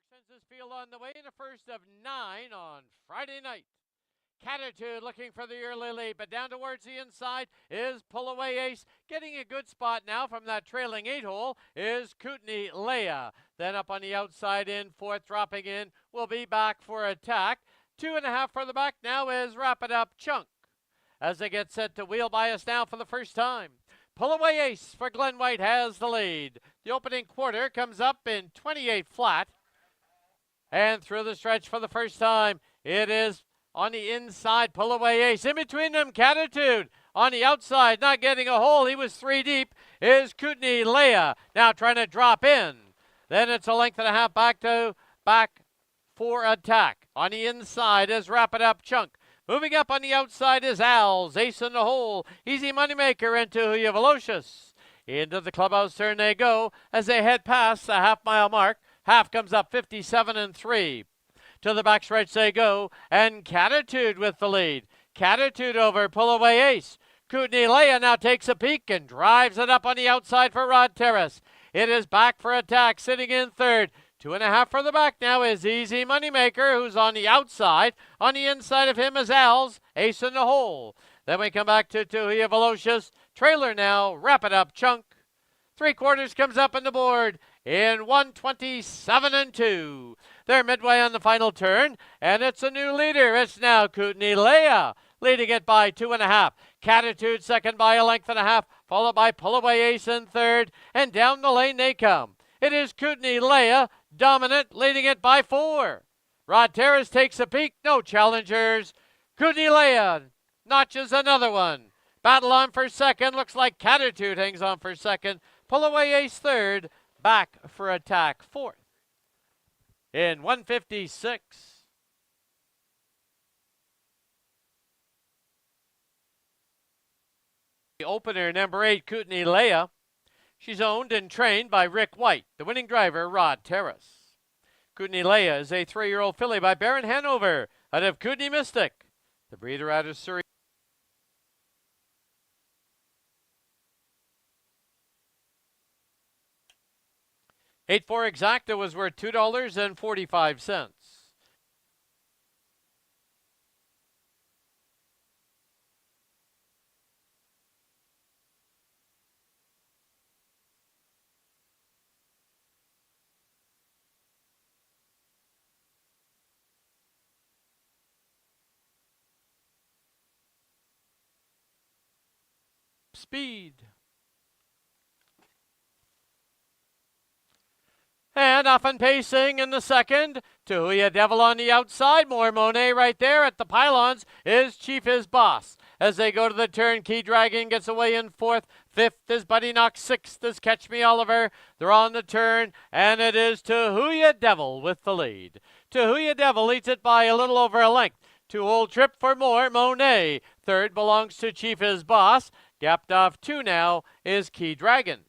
Sends his field on the way in a first of 9 on Friday night. Catitude looking for the early lead, but down towards the inside is Pull Away Ace. Getting a good spot now from that trailing 8-hole is Kootenai Leia. Then up on the outside in fourth, dropping in, will be back for attack. 2.5 for the back now is Wrap It Up Chunk. As they get set to wheel by us now for the first time. Pull Away Ace for Glen White has the lead. The opening quarter comes up in 28 flat. And through the stretch for the first time, it is on the inside, Pull Away Ace. In between them, Catitude. On the outside, not getting a hole. He was 3 deep, is Kootenai Leia. Now trying to drop in. Then it's a length and a half back for attack. On the inside is Wrap It Up Chunk. Moving up on the outside is Al's. Ace in the hole. Easy Moneymaker into Huya Velocious. Into the clubhouse turn they go as they head past the half-mile mark. Half comes up 57-3. To the backstretch they go, and Catitude with the lead. Catitude over Pull Away Ace. Kootenai Leia now takes a peek and drives it up on the outside for Rod Terrace. It is back for attack, sitting in third. 2.5 for the back now is Easy Moneymaker, who's on the outside. On the inside of him is Al's, Ace in the hole. Then we come back to Huya Velocious. Trailer now, Wrap It Up Chunk. 3/4 comes up on the board in 127-2. They're midway on the final turn, and it's a new leader. It's now Kootenai Leia, leading it by 2.5. Catitude second by a length and a half, followed by Pull Away Ace in third, and down the lane they come. It is Kootenai Leia, dominant, leading it by 4. Rod Terrace takes a peek, no challengers. Kootenai Leia notches another one. Battle on for second, looks like Catitude hangs on for second. Pull Away Ace third, back for attack fourth. In 156. The opener, number 8, Kootenai Leia. She's owned and trained by Rick White, the winning driver, Rod Terrace. Kootenai Leia is a 3-year-old filly by Baron Hanover out of Kootenai Mystic. The breeder out of Surrey. 8-4 exacta was worth $2.45. Speed. And off and pacing in the second. To Huya Devil on the outside. More Monet right there at the pylons is Chief Is Boss. As they go to the turn, Key Dragon gets away in fourth. Fifth is Buddy Knox. Sixth is Catch Me Oliver. They're on the turn, and it is To Huya Devil with the lead. To Huya Devil leads it by a little over a length. 2-hole trip for more Monet. Third belongs to Chief Is Boss. Gapped off 2 now is Key Dragon.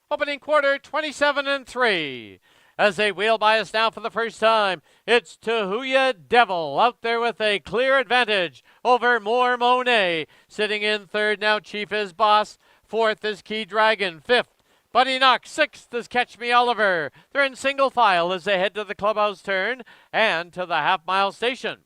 Opening quarter, 27-3. As they wheel by us now for the first time, it's To Huya Devil out there with a clear advantage over More Monet. Sitting in third now, Chief Is Boss. Fourth is Key Dragon. Fifth, Buddy Knox. Sixth is Catch Me Oliver. They're in single file as they head to the clubhouse turn and to the half-mile station.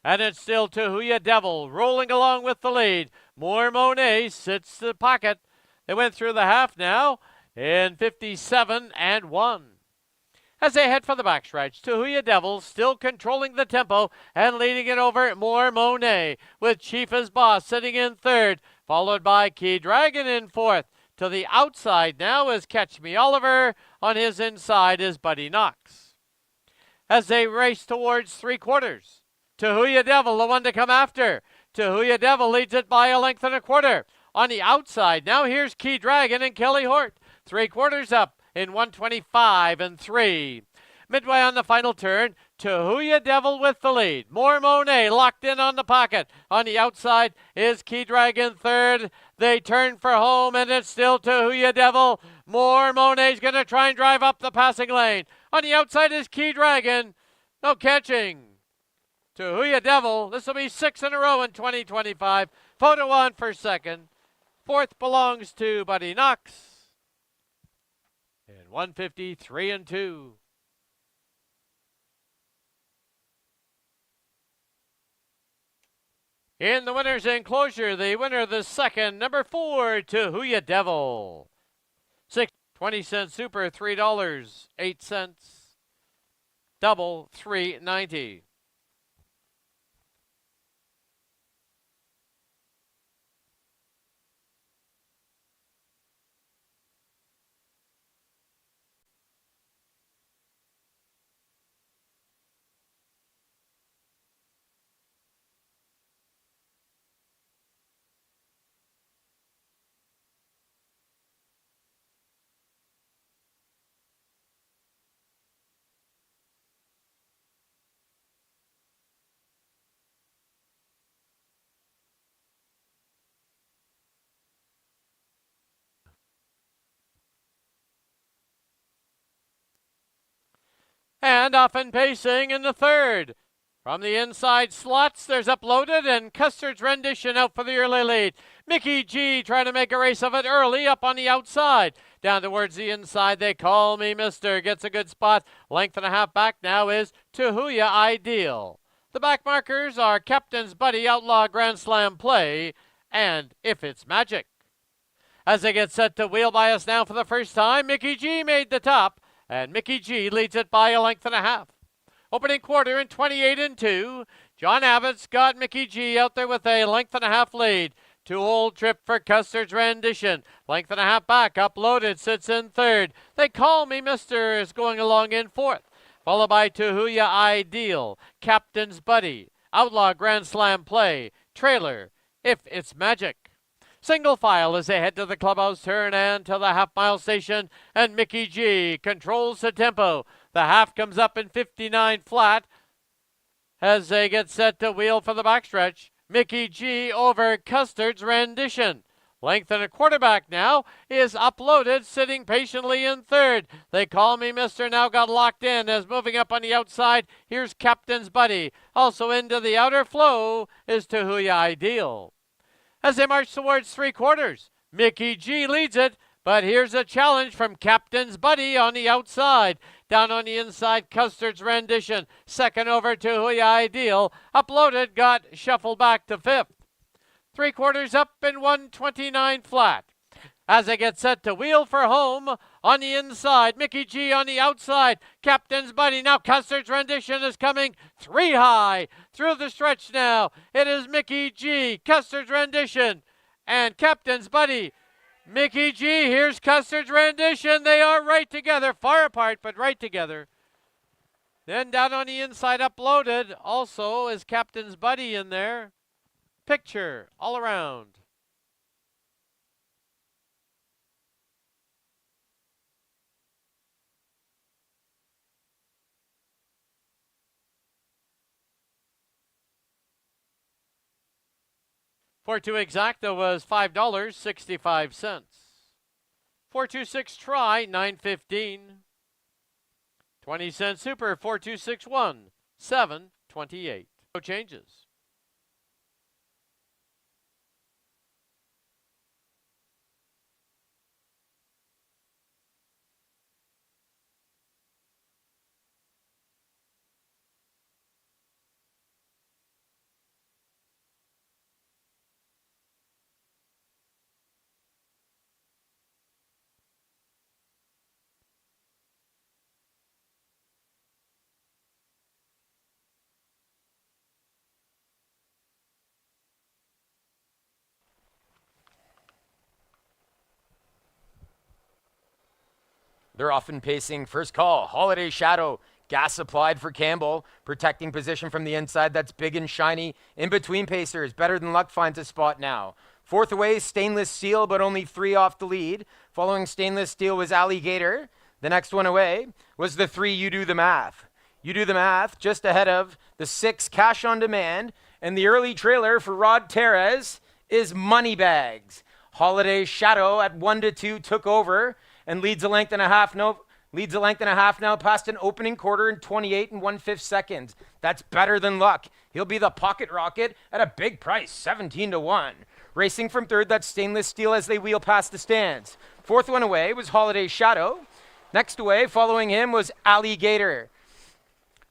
And it's still To Huya Devil rolling along with the lead. More Monet sits the pocket. They went through the half now in 57-1. As they head for the backstretch, To Huya Devil still controlling the tempo and leading it over More Monet, with Chief Is Boss sitting in third, followed by Key Dragon in fourth. To the outside now is Catch Me Oliver. On his inside is Buddy Knox. As they race towards 3/4, To Huya Devil, the one to come after. To Huya Devil leads it by a length and a quarter. On the outside, now here's Key Dragon and Kelly Hort. 3/4 up in 125-3. Midway on the final turn, To Huya Devil with the lead. More Monet locked in on the pocket. On the outside is Key Dragon third. They turn for home, and it's still To Huya Devil. More Monet's going to try and drive up the passing lane. On the outside is Key Dragon. No catching. To Huya Devil. This will be 6 in a row in 2025. Photo on for second. Fourth belongs to Buddy Knox. In 153-2. In the winner's enclosure, the winner of the second, number 4, Tahuya Devil. 20-cent super, $3.08. Double, $3.90. And off and pacing in the third. From the inside slots, there's Uploaded and Custard's Rendition out for the early lead. Mickey G trying to make a race of it early up on the outside. Down towards the inside, They Call Me Mister gets a good spot. Length and a half back now is Tahuya Ideal. The back markers are Captain's Buddy, Outlaw Grand Slam Play, and If It's Magic. As they get set to wheel by us now for the first time, Mickey G made the top, and Mickey G leads it by a length and a half. Opening quarter in 28-2. John Abbott's got Mickey G out there with a length and a half lead. 2-hole trip for Custard's Rendition. Length and a half back. Uploaded sits in third. They Call Me Mister is going along in fourth. Followed by Tahuya Ideal, Captain's Buddy, Outlaw Grand Slam Play, Trailer, If It's Magic. Single file as they head to the clubhouse turn and to the half-mile station, and Mickey G controls the tempo. The half comes up in 59 flat as they get set to wheel for the backstretch. Mickey G over Custard's Rendition. Length and a quarter back now is Uploaded, sitting patiently in third. They Call Me Mister now got locked in as moving up on the outside. Here's Captain's Buddy. Also into the outer flow is Tahuya Ideal. As they march towards three quarters, Mickey G leads it, but here's a challenge from Captain's Buddy on the outside. Down on the inside, Custard's Rendition. Second over to Tahuya Ideal. Uploaded got shuffled back to fifth. Three quarters up in 129 flat. As they get set to wheel for home, on the inside, Mickey G on the outside, Captain's Buddy. Now Custard's Rendition is coming three high through the stretch now. It is Mickey G, Custard's Rendition, and Captain's Buddy. Mickey G, here's Custard's Rendition. They are right together, far apart, but right together. Then down on the inside, Uploaded, also is Captain's Buddy in there. Picture all around. For two exacta was $5.65. 426 try, $9.15. 20-cent super, 4261, $7.28. No changes. They're often pacing. First call, Holiday Shadow. Gas applied for Campbell. Protecting position from the inside. That's big and shiny. In between pacers. Better Than Luck finds a spot now. Fourth away, Stainless Steel, but only 3 off the lead. Following Stainless Steel was Alligator. The next one away was the 3, You Do the Math. You Do the Math just ahead of the 6, Cash on Demand. And the early trailer for Rod Terez is Moneybags. Holiday Shadow at 1-2 took over and leads a length and a half now past an opening quarter in 28 1/5 seconds. That's Better Than Luck. He'll be the pocket rocket at a big price, 17-1. Racing from third, that's Stainless Steel as they wheel past the stands. Fourth one away was Holiday Shadow. Next away, following him, was Alligator.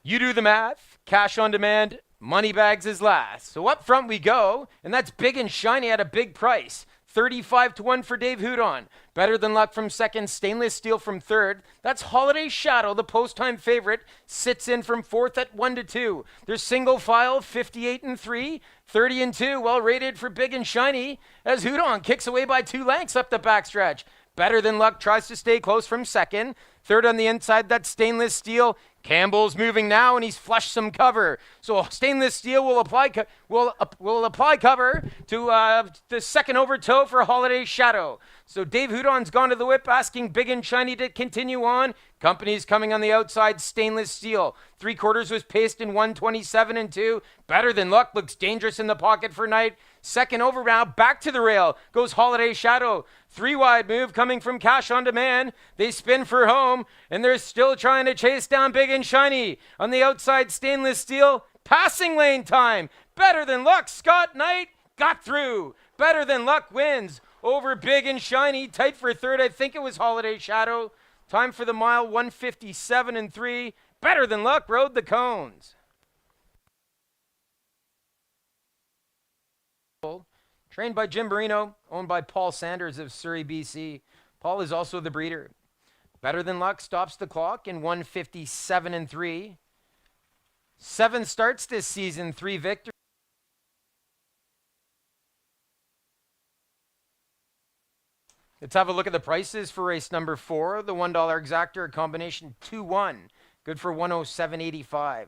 You Do the Math, Cash on Demand, Moneybags is last. So up front we go, and that's Big and Shiny at a big price. 35-1 for Dave Houdon. Better Than Luck from second, Stainless Steel from third. That's Holiday Shadow, the post-time favorite, sits in from fourth at 1-2. There's single file, 58-3, 30-2, well rated for Big and Shiny, as Houdon kicks away by 2 lengths up the backstretch. Better Than Luck tries to stay close from second. Third on the inside, that's Stainless Steel. Campbell's moving now, and he's flushed some cover. So Stainless Steel will apply cover to the second over toe for Holiday Shadow. So Dave Houdon's gone to the whip, asking Big and Shiny to continue on. Company's coming on the outside, Stainless Steel. 3/4 was paced in 127-2. Better Than Luck looks dangerous in the pocket for Knight. Second over now, back to the rail goes Holiday Shadow. 3 wide move coming from Cash on Demand. They spin for home, and they're still trying to chase down Big and Shiny. On the outside, Stainless Steel. Passing lane time. Better Than Luck. Scott Knight got through. Better Than Luck wins over Big and Shiny. Tight for third. I think it was Holiday Shadow. Time for the mile, 157-3. Better Than Luck rode the cones. Trained by Jim Marino, owned by Paul Sanders of Surrey, BC. Paul is also the breeder. Better Than Luck stops the clock in 157-3. 7 starts this season, 3 victories. Let's have a look at the prices for race number 4. The $1 exactor, combination 2-1. Good for 107.85.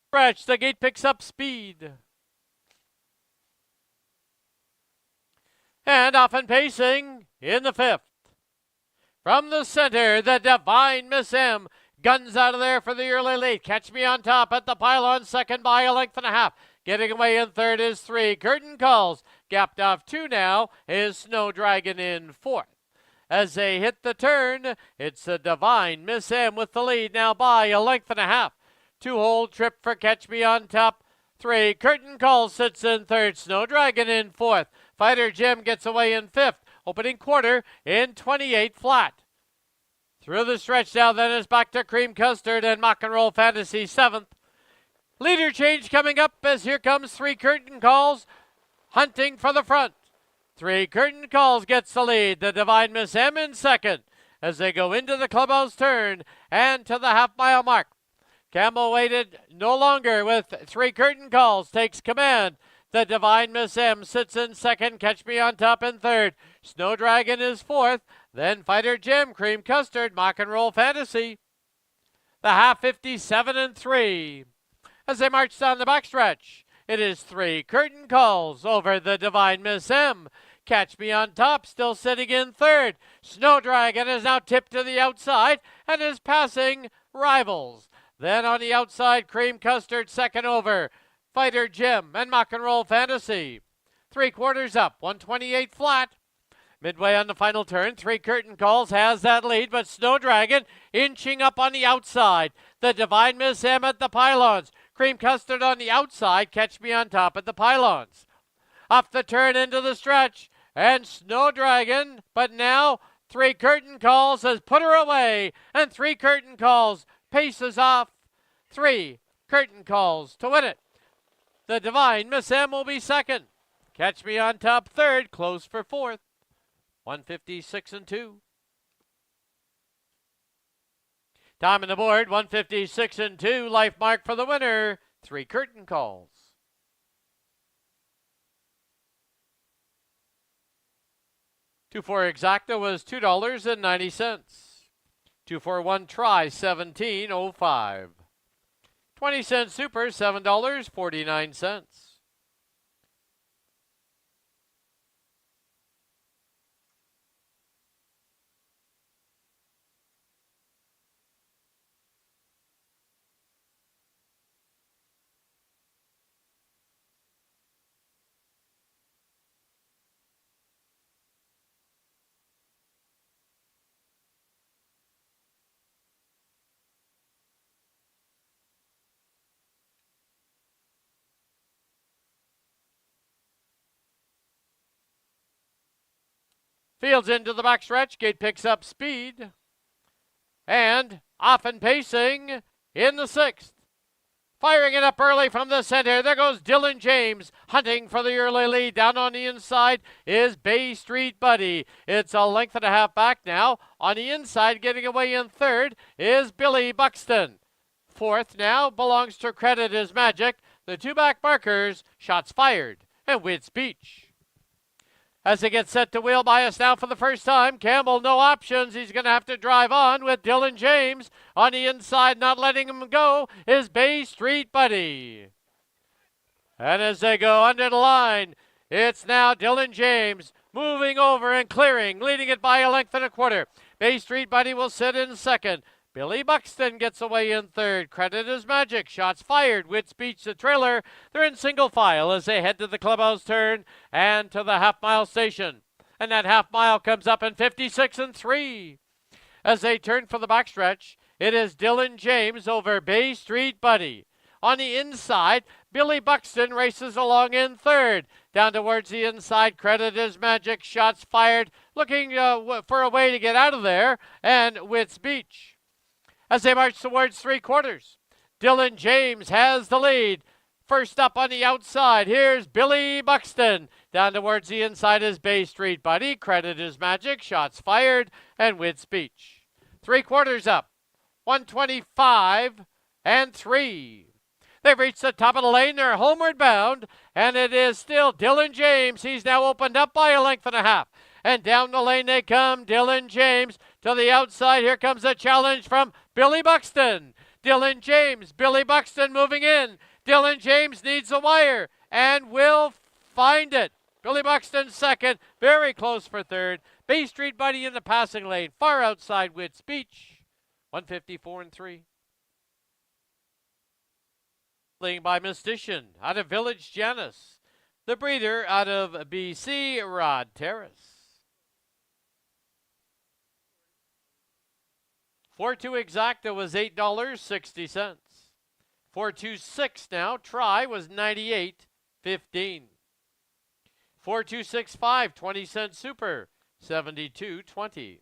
Stretch, the gate picks up speed. And off and pacing in the 5th. From the center, the Divine Miss M guns out of there for the early lead. Catch Me on Top at the pylon, second by a length and a half. Getting away in third is 3. Curtain Calls, gapped off 2 now, is Snow Dragon in 4th. As they hit the turn, it's the Divine Miss M with the lead now by a length and a half. 2-hole trip for Catch Me on Top. 3. Curtain Calls sits in third. Snow Dragon in 4th. Fighter Jim gets away in 5th. Opening quarter in 28 flat. Through the stretch now, then is back to Cream Custard and Mock and Roll Fantasy 7th. Leader change coming up as here comes 3 Curtain Calls hunting for the front. 3 Curtain Calls gets the lead. The Divine Miss M in second as they go into the clubhouse turn and to the half-mile mark. Campbell waited no longer with 3 Curtain Calls, takes command. The Divine Miss M sits in second, Catch Me on Top in third. Snow Dragon is 4th, then Fighter Jim, Cream Custard, Mock and Roll Fantasy. The half 57-3. As they march down the backstretch, it is 3 Curtain Calls over the Divine Miss M. Catch Me on Top still sitting in third. Snow Dragon is now tipped to the outside and is passing Rivals. Then on the outside, Cream Custard second over. Fighter Jim and Mock and Roll Fantasy. 3/4 up, 128 flat. Midway on the final turn, 3 Curtain Calls has that lead, but Snow Dragon inching up on the outside. The Divine Miss M at the pylons. Cream Custard on the outside, Catch Me on Top at the pylons. Off the turn into the stretch, and Snow Dragon, but now 3 Curtain Calls has put her away, and 3 Curtain Calls paces off. 3 Curtain Calls to win it. The Divine Miss M will be second. Catch Me on Top third, close for 4th. 156-2. Time on the board, 156-2. Life mark for the winner, 3 Curtain Calls. 2-4 exacta was $2.90. 2-4-1 try, $17.05. 20-cent super, $7.49. Fields into the backstretch. Gate picks up speed. And off and pacing in the 6th. Firing it up early from the center. There goes Dylan James hunting for the early lead. Down on the inside is Bay Street Buddy. It's a length and a half back now. On the inside, getting away in 3rd, is Billy Buxton. 4th now belongs to Credit is Magic. The 2 back markers, shots fired, and Wits Beach. As they get set to wheel bias now for the first time, Campbell, no options. He's going to have to drive on with Dylan James. On the inside, not letting him go, is Bay Street Buddy. And as they go under the line, it's now Dylan James moving over and clearing, leading it by a length and a quarter. Bay Street Buddy will sit in 2nd. Billy Buxton gets away in 3rd. Credit is Magic. Shots fired. Wits Beach, the trailer. They're in single file as they head to the clubhouse turn and to the half-mile station. And that half mile comes up in 56 and 3. As they turn for the backstretch, it is Dylan James over Bay Street Buddy. On the inside, Billy Buxton races along in 3rd. Down towards the inside, Credit is Magic. Shots fired. Looking for a way to get out of there. And Wits Beach. As they march towards 3/4, Dylan James has the lead. First up on the outside, here's Billy Buxton. Down towards the inside is Bay Street Buddy. Credit is Magic. Shots fired, and Wits Beach. 3/4 up, 125 and 3. They've reached the top of the lane. They're homeward bound, and it is still Dylan James. He's now opened up by a length and a half. And down the lane they come. Dylan James to the outside. Here comes a challenge from Billy Buxton. Dylan James, Billy Buxton moving in. Dylan James needs a wire and will find it. Billy Buxton 2nd, very close for 3rd. Bay Street Buddy in the passing lane, far outside Wits Beach. 154 and 3. Leading by Mystician out of Village Janus. The breeder out of BC, Rod Terrace. 4-2 exacta was $8.60. 4-2-6 now. Try was $98.15. 4-2-6-5, 20-cent super, $72.20.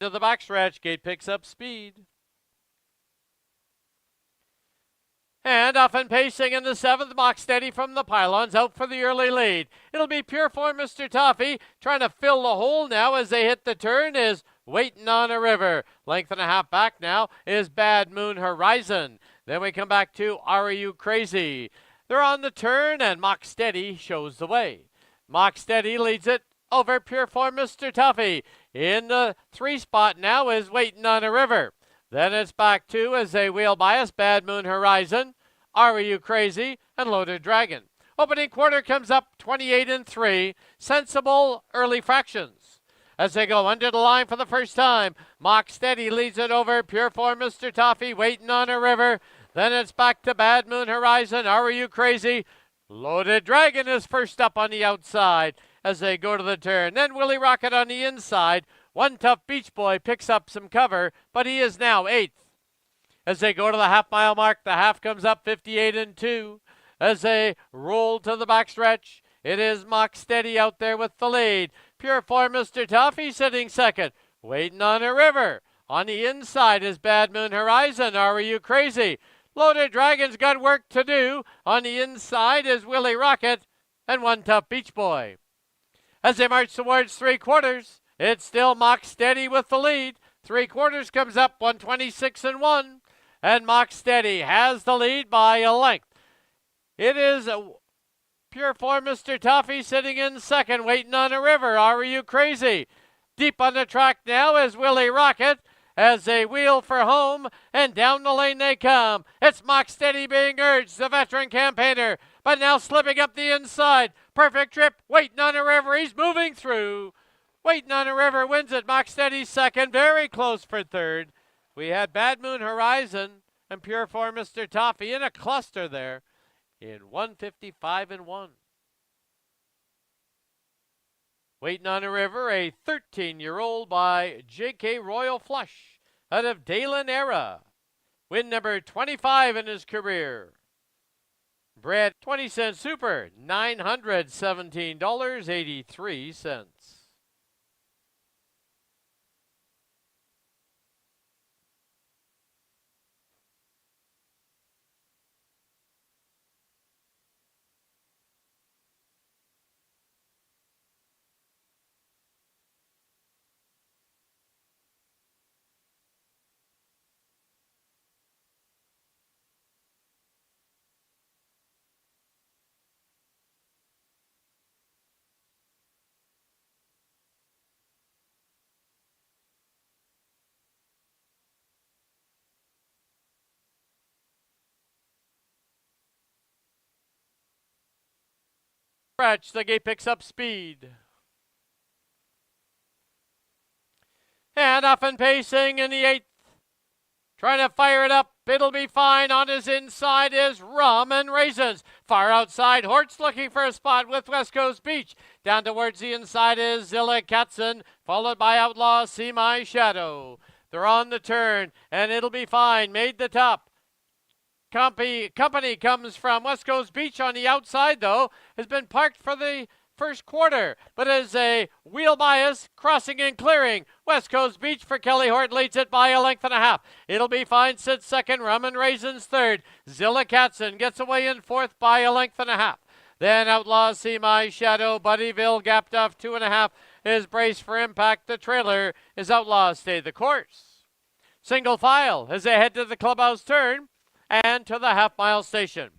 To the backstretch, Gate picks up speed. And off and pacing in the 7th, Mock Steady from the pylons, out for the early lead. It'll be Pure Form Mr. Toffee, trying to fill the hole now as they hit the turn, is Waiting on a River. Length and a half back now is Bad Moon Horizon. Then we come back to Are You Crazy? They're on the turn, and Mock Steady shows the way. Mock Steady leads it over Pure Form Mr. Toffee. In the 3 spot now is Waiting on a River. Then it's back to, as they wheel by us, Bad Moon Horizon, Are You Crazy, and Loaded Dragon. Opening quarter comes up 28 and 3. Sensible early fractions. As they go under the line for the first time, Mock Steady leads it over Pure Form Mr. Toffee, Waiting on a River. Then it's back to Bad Moon Horizon, Are You Crazy? Loaded Dragon is first up on the outside as they go to the turn. Then Willie Rocket on the inside. One Tough Beach Boy picks up some cover, but he is now 8th. As they go to the half-mile mark, the half comes up 58 and 2. As they roll to the backstretch, it is Mock Steady out there with the lead. Pure Form Mr. Toffee sitting 2nd. Waiting on a River. On the inside is Bad Moon Horizon, Are You Crazy? Loaded Dragon's got work to do. On the inside is Willie Rocket and One Tough Beach Boy. As they march towards 3/4, it's still Mock Steady with the lead. 3/4 comes up 126 and 1. And Mock Steady has the lead by a length. It is Pure Form Mr. Toffee sitting in 2nd. Waiting on a River, Are You Crazy? Deep on the track now is Willie Rocket as they wheel for home, and down the lane they come. It's Mock Steady being urged, the veteran campaigner, but now slipping up the inside. Perfect Trip, Waiting on a River, he's moving through. Waiting on a River wins it. Mock Steady second, very close for third. We had Bad Moon Horizon and Pure for Mr. Toffee in a cluster there in 155-1. Waiting on a River, a 13-year-old by J.K. Royal Flush out of Dalen Era. Win number 25 in his career. Bred 20-cent super, $917.83. Scratch, the gate picks up speed. And off and pacing in the 8th. Trying to fire it up. It'll be fine. On his inside is Rum and Raisins. Far outside, Hortz looking for a spot with West Coast Beach. Down towards the inside is Zilla Katzen, followed by Outlaw See My Shadow. They're on the turn, and it'll be fine. Made the top. Company comes from West Coast Beach on the outside, though. Has been parked for the first quarter, but as a wheel bias, crossing and clearing. West Coast Beach for Kelly Hort leads it by a length and a half. It'll be fine, sits second. Rum and Raisins third. Zilla Katzen gets away in fourth by a length and a half. Then Outlaw See My Shadow. Buddyville gapped off 2.5 is Brace for Impact. The trailer is Outlaw Stay the Course. Single file as they head to the clubhouse turn and to the half-mile station.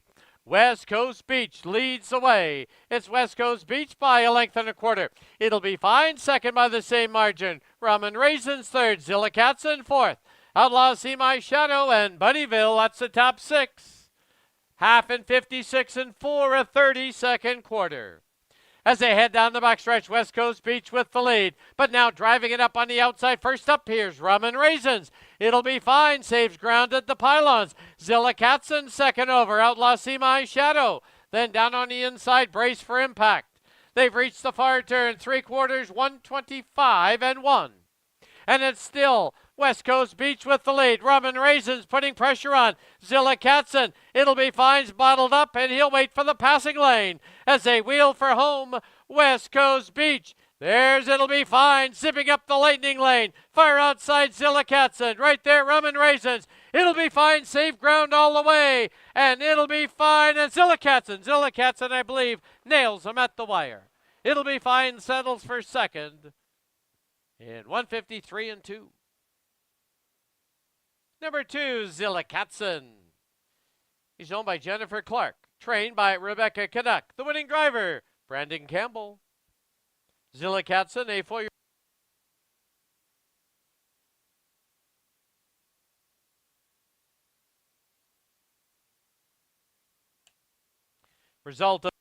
West Coast Beach leads the way. It's West Coast Beach by a length and a quarter. It'll be fine, second by the same margin. Rum and Raisins third, Zilla Katzen fourth. Outlaw See My Shadow and Buddyville, that's the top 6. Half and 56 and 4, a 30-second quarter. As they head down the backstretch, West Coast Beach with the lead. But now driving it up on the outside. First up, here's Rum and Raisins. It'll be fine. Saves ground at the pylons. Zilla Katzen second over. Outlaw See My Shadow. Then down on the inside, Brace for Impact. They've reached the far turn. 3/4, 125-1. And it's still West Coast Beach with the lead. Rum and Raisins putting pressure on Zilla Katzen. It'll be fine, bottled up, and he'll wait for the passing lane as they wheel for home. West Coast Beach. There's It'll Be Fine, zipping up the lightning lane. Far outside Zilla Katzen. Right there, Rum and Raisins. It'll Be Fine, safe ground all the way. And It'll Be Fine, and Zilla Katzen, I believe, nails him at the wire. It'll Be Fine settles for second in 153-2. Number 2, Zilla Katzen. He's owned by Jennifer Clark, trained by Rebecca Canuck. The winning driver, Brandon Campbell. Zilla Katzen, a 4-year result of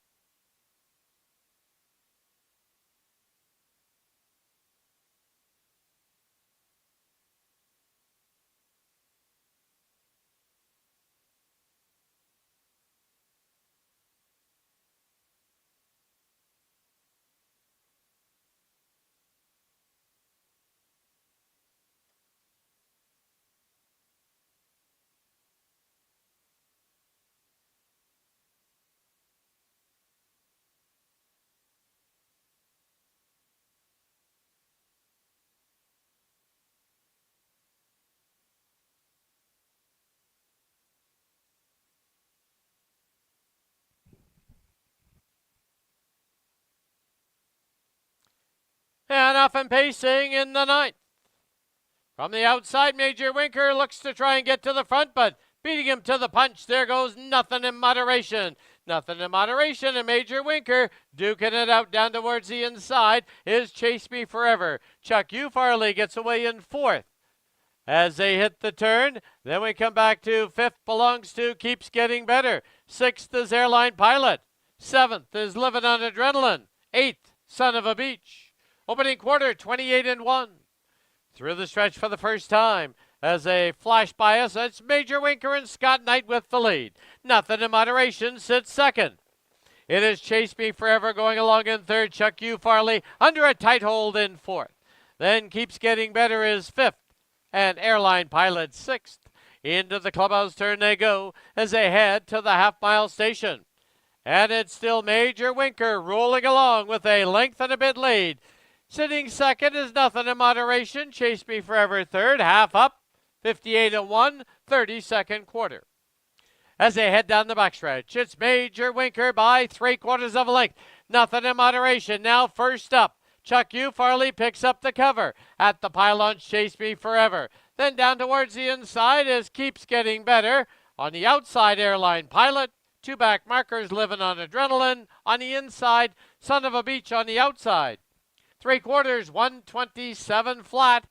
and off and pacing in the 9th. From the outside, Major Winker looks to try and get to the front, but beating him to the punch. There goes Nothing in Moderation. Nothing in moderation. A Major Winker duking it out down towards the inside is Chase Me Forever. Chuck U. Farley gets away in fourth. As they hit the turn, then we come back to fifth belongs to Keeps Getting Better. Sixth is Airline Pilot. Seventh is Living on Adrenaline. Eighth, Son of a Beach. Opening quarter, 28-1. Through the stretch for the first time. As they flash by us, it's Major Winker and Scott Knight with the lead. Nothing in moderation sits second. It is Chase Me Forever going along in third. Chuck U. Farley under a tight hold in fourth. Then Keeps Getting Better is fifth. And Airline Pilot sixth. Into the clubhouse turn they go as they head to the half-mile station. And it's still Major Winker rolling along with a length and a bit lead. Sitting second is Nothing in Moderation. Chase Me Forever third, half up, 58-1, 32nd quarter. As they head down the backstretch, it's Major Winker by 3/4 of a length. Nothing in Moderation now first up. Chuck U. Farley picks up the cover. At the pylons, Chase Me Forever. Then down towards the inside is Keeps Getting Better. On the outside, Airline Pilot. Two back markers, Living on Adrenaline. On the inside, Son of a Beach on the outside. 3/4, 127 flat.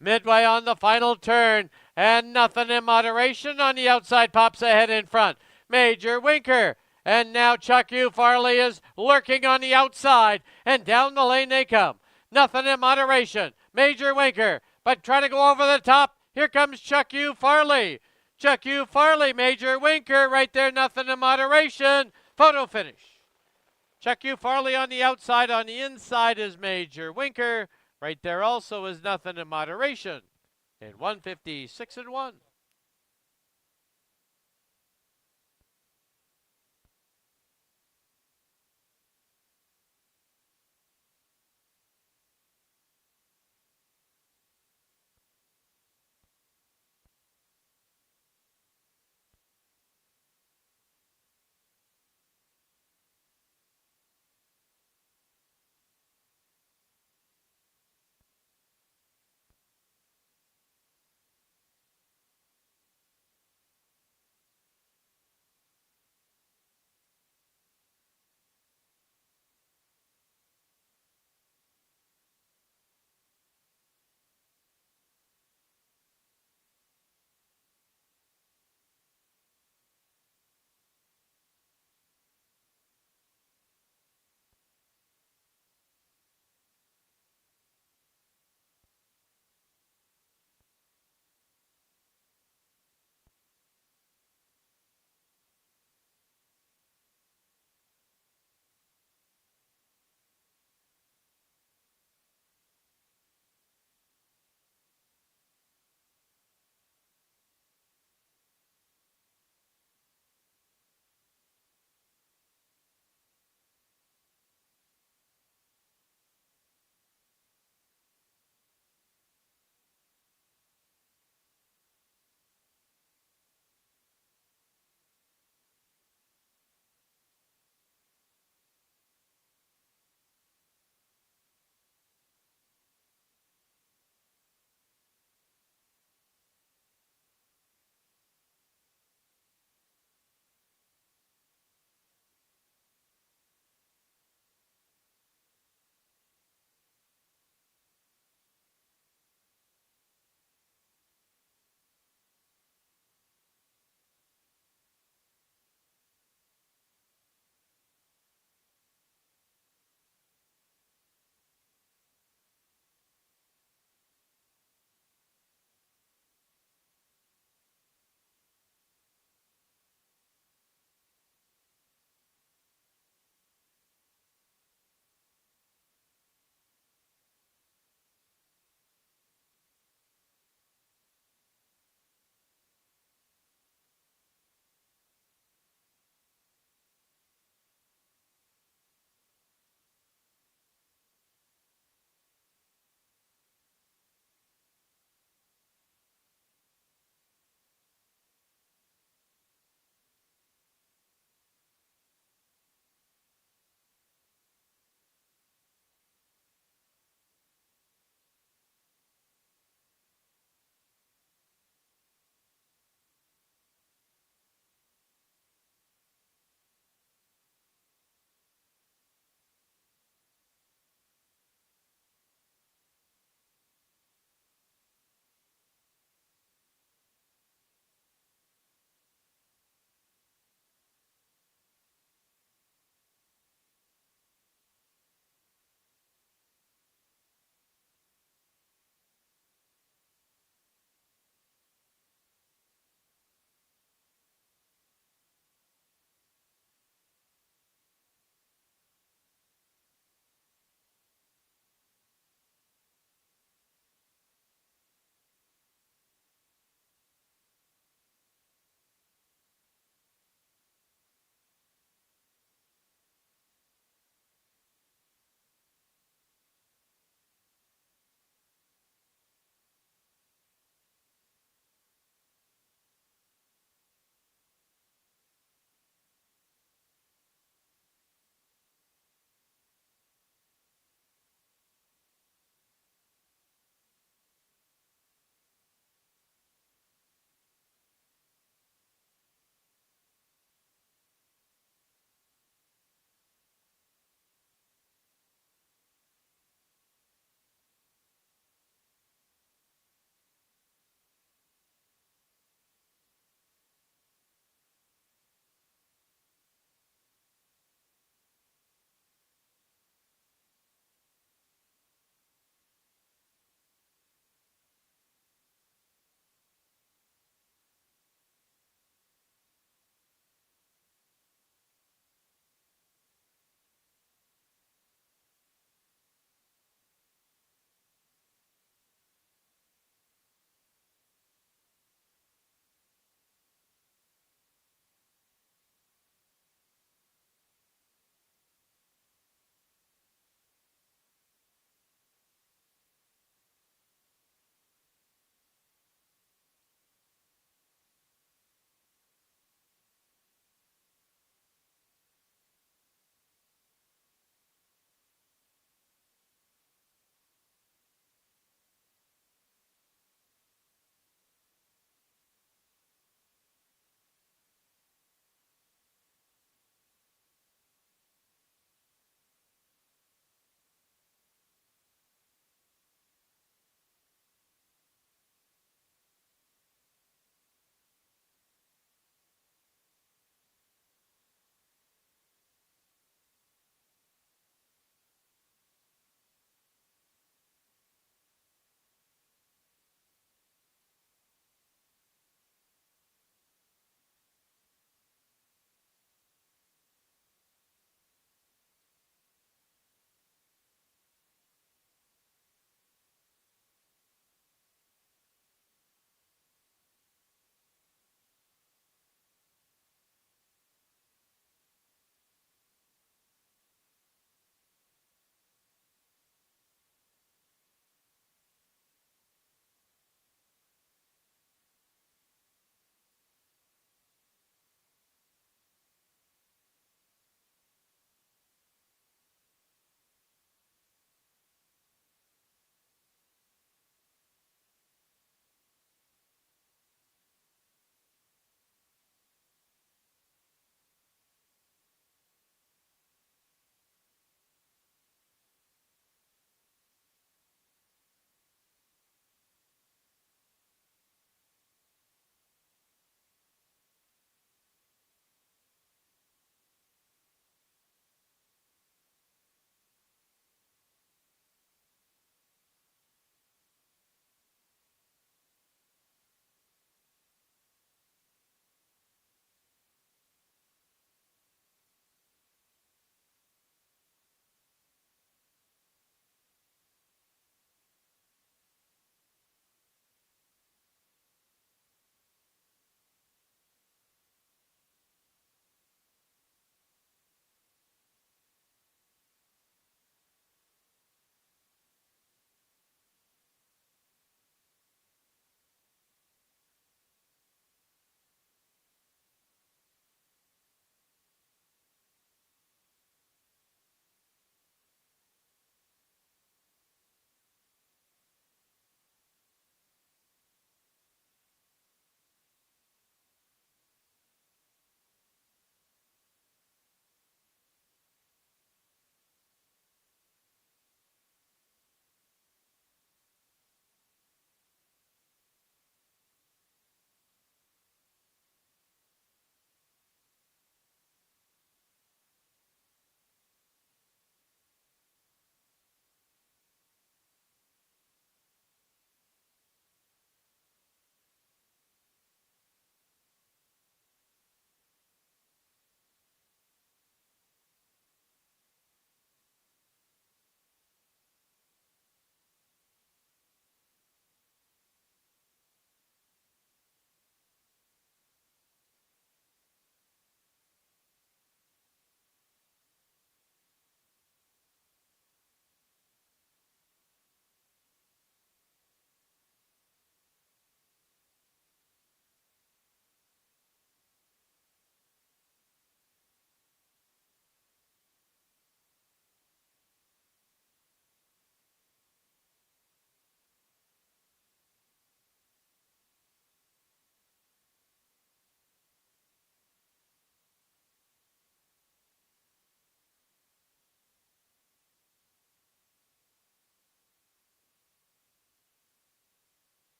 Midway on the final turn. And Nothing in Moderation on the outside pops ahead in front. Major Winker. And now Chuck U. Farley is lurking on the outside. And down the lane they come. Nothing in Moderation. Major Winker. But trying to go over the top. Here comes Chuck U. Farley. Chuck U. Farley, Major Winker. Right there, Nothing in Moderation. Photo finish. Chuck U. Farley on the outside. On the inside is Major Winker. Right there also is Nothing in Moderation. In 156-1.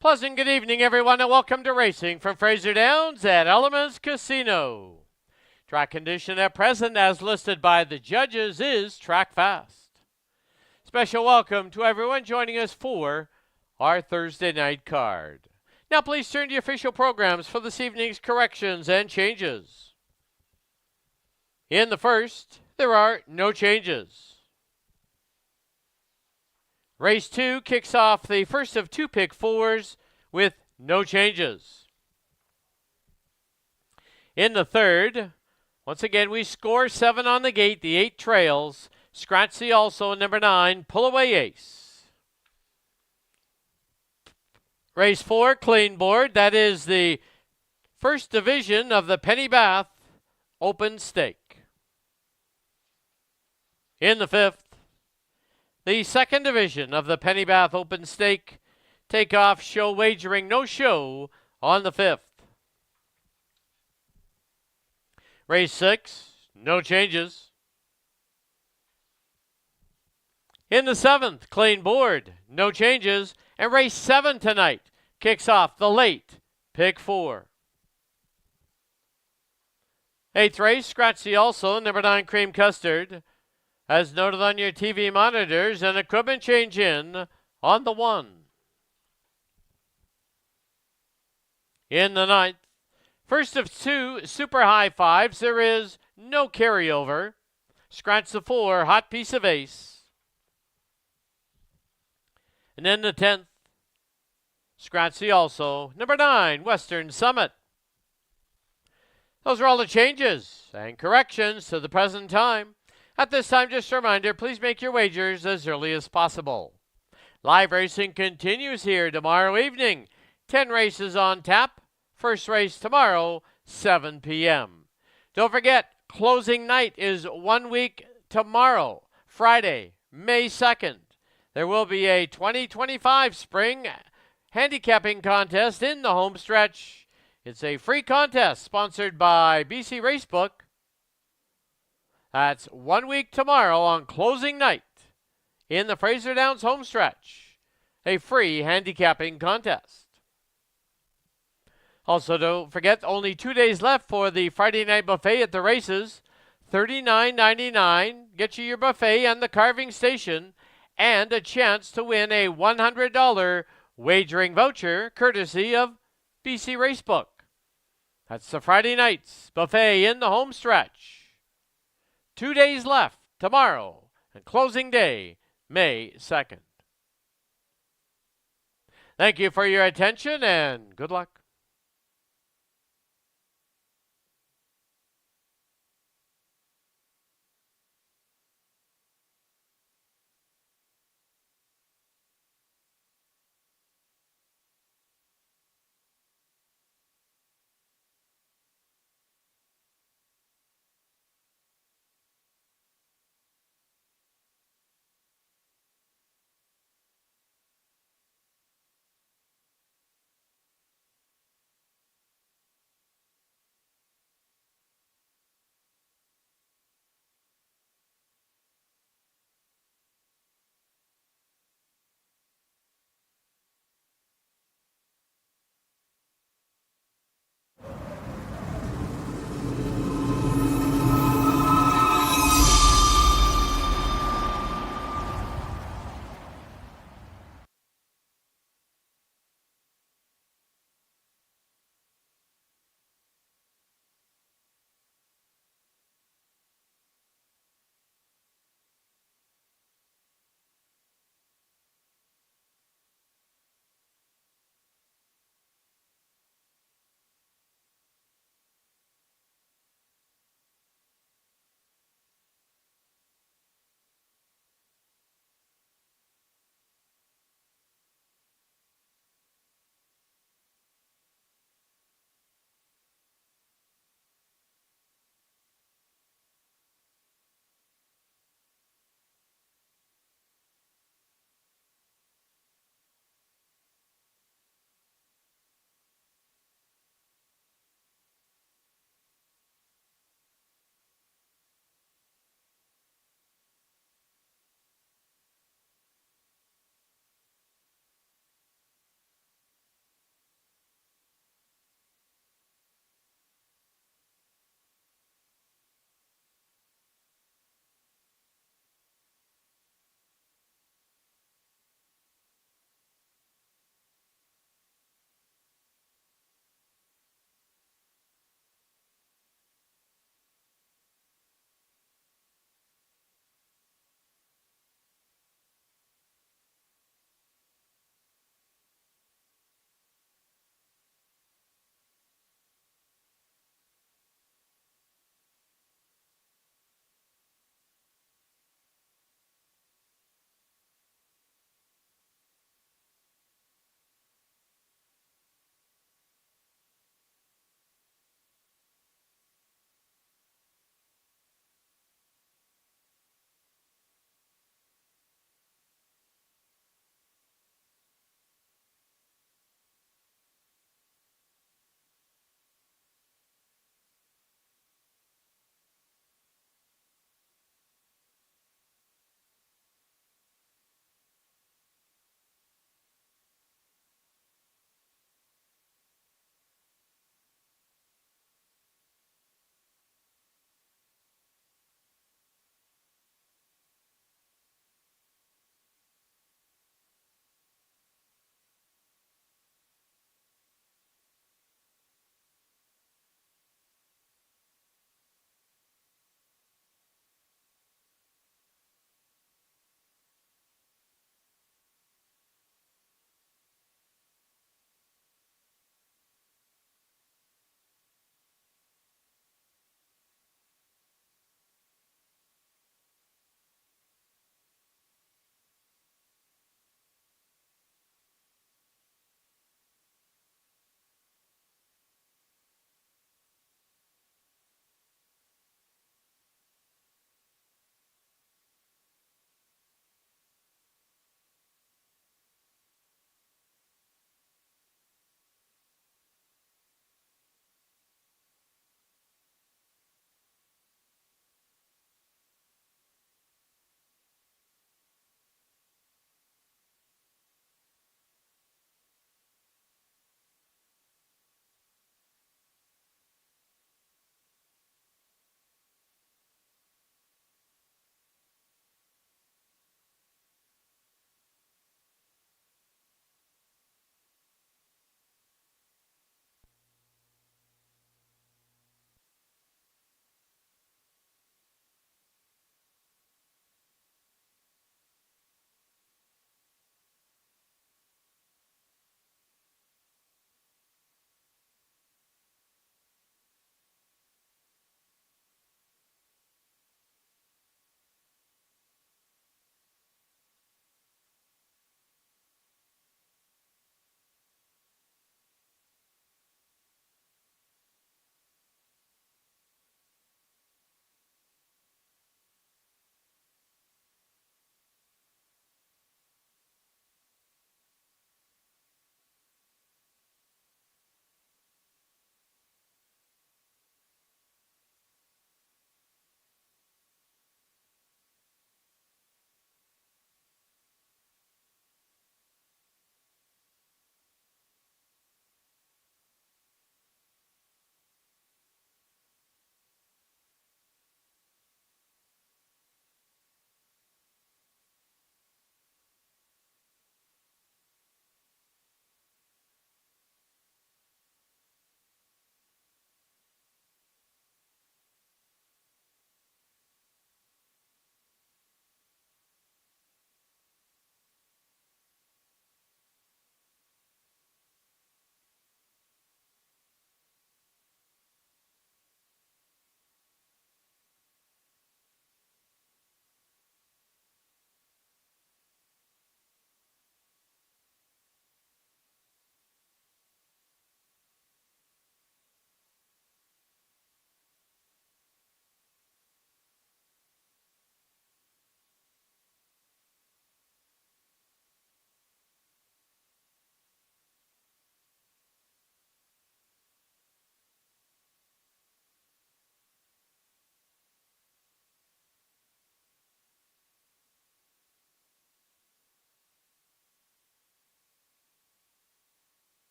Pleasant good evening, everyone, and welcome to racing from Fraser Downs at Elements Casino. Track condition at present, as listed by the judges, is track fast. Special welcome to everyone joining us for our Thursday night card. Now please turn to your official programs for this evening's corrections and changes. In the first, there are no changes. Race 2 kicks off the first of two pick fours with no changes. In the third, once again, we score 7 on the gate, the 8 trails. Scratch the also, number 9, Pull Away Ace. Race 4, clean board. That is the first division of the Penny Bath Open Stake. In the fifth, the second division of the Penny Bath Open Stake. Takeoff show wagering, no show on the 5th. Race 6, no changes. In the 7th, clean board, no changes. And race 7 tonight kicks off the late pick 4. 8th race, scratch the also, number 9, Cream Custard. As noted on your TV monitors, an equipment change in on the 1. In the 9th, first of 2 super high fives, there is no carryover. Scratch the 4, hot piece of ace. And then the 10th, scratch the also, number 9, Western Summit. Those are all the changes and corrections to the present time. At this time, just a reminder, please make your wagers as early as possible. Live racing continues here tomorrow evening. 10 races on tap. First race tomorrow, 7 p.m. Don't forget, closing night is 1 week tomorrow, Friday, May 2nd. There will be a 2025 spring handicapping contest in the home stretch. It's a free contest sponsored by BC Racebook. That's 1 week tomorrow on closing night in the Fraser Downs home stretch. A free handicapping contest. Also, don't forget, only 2 days left for the Friday night buffet at the races. $39.99. Get you your buffet and the carving station and a chance to win a $100 wagering voucher courtesy of BC Racebook. That's the Friday night's buffet in the home stretch. 2 days left tomorrow and closing day, May 2nd. Thank you for your attention and good luck.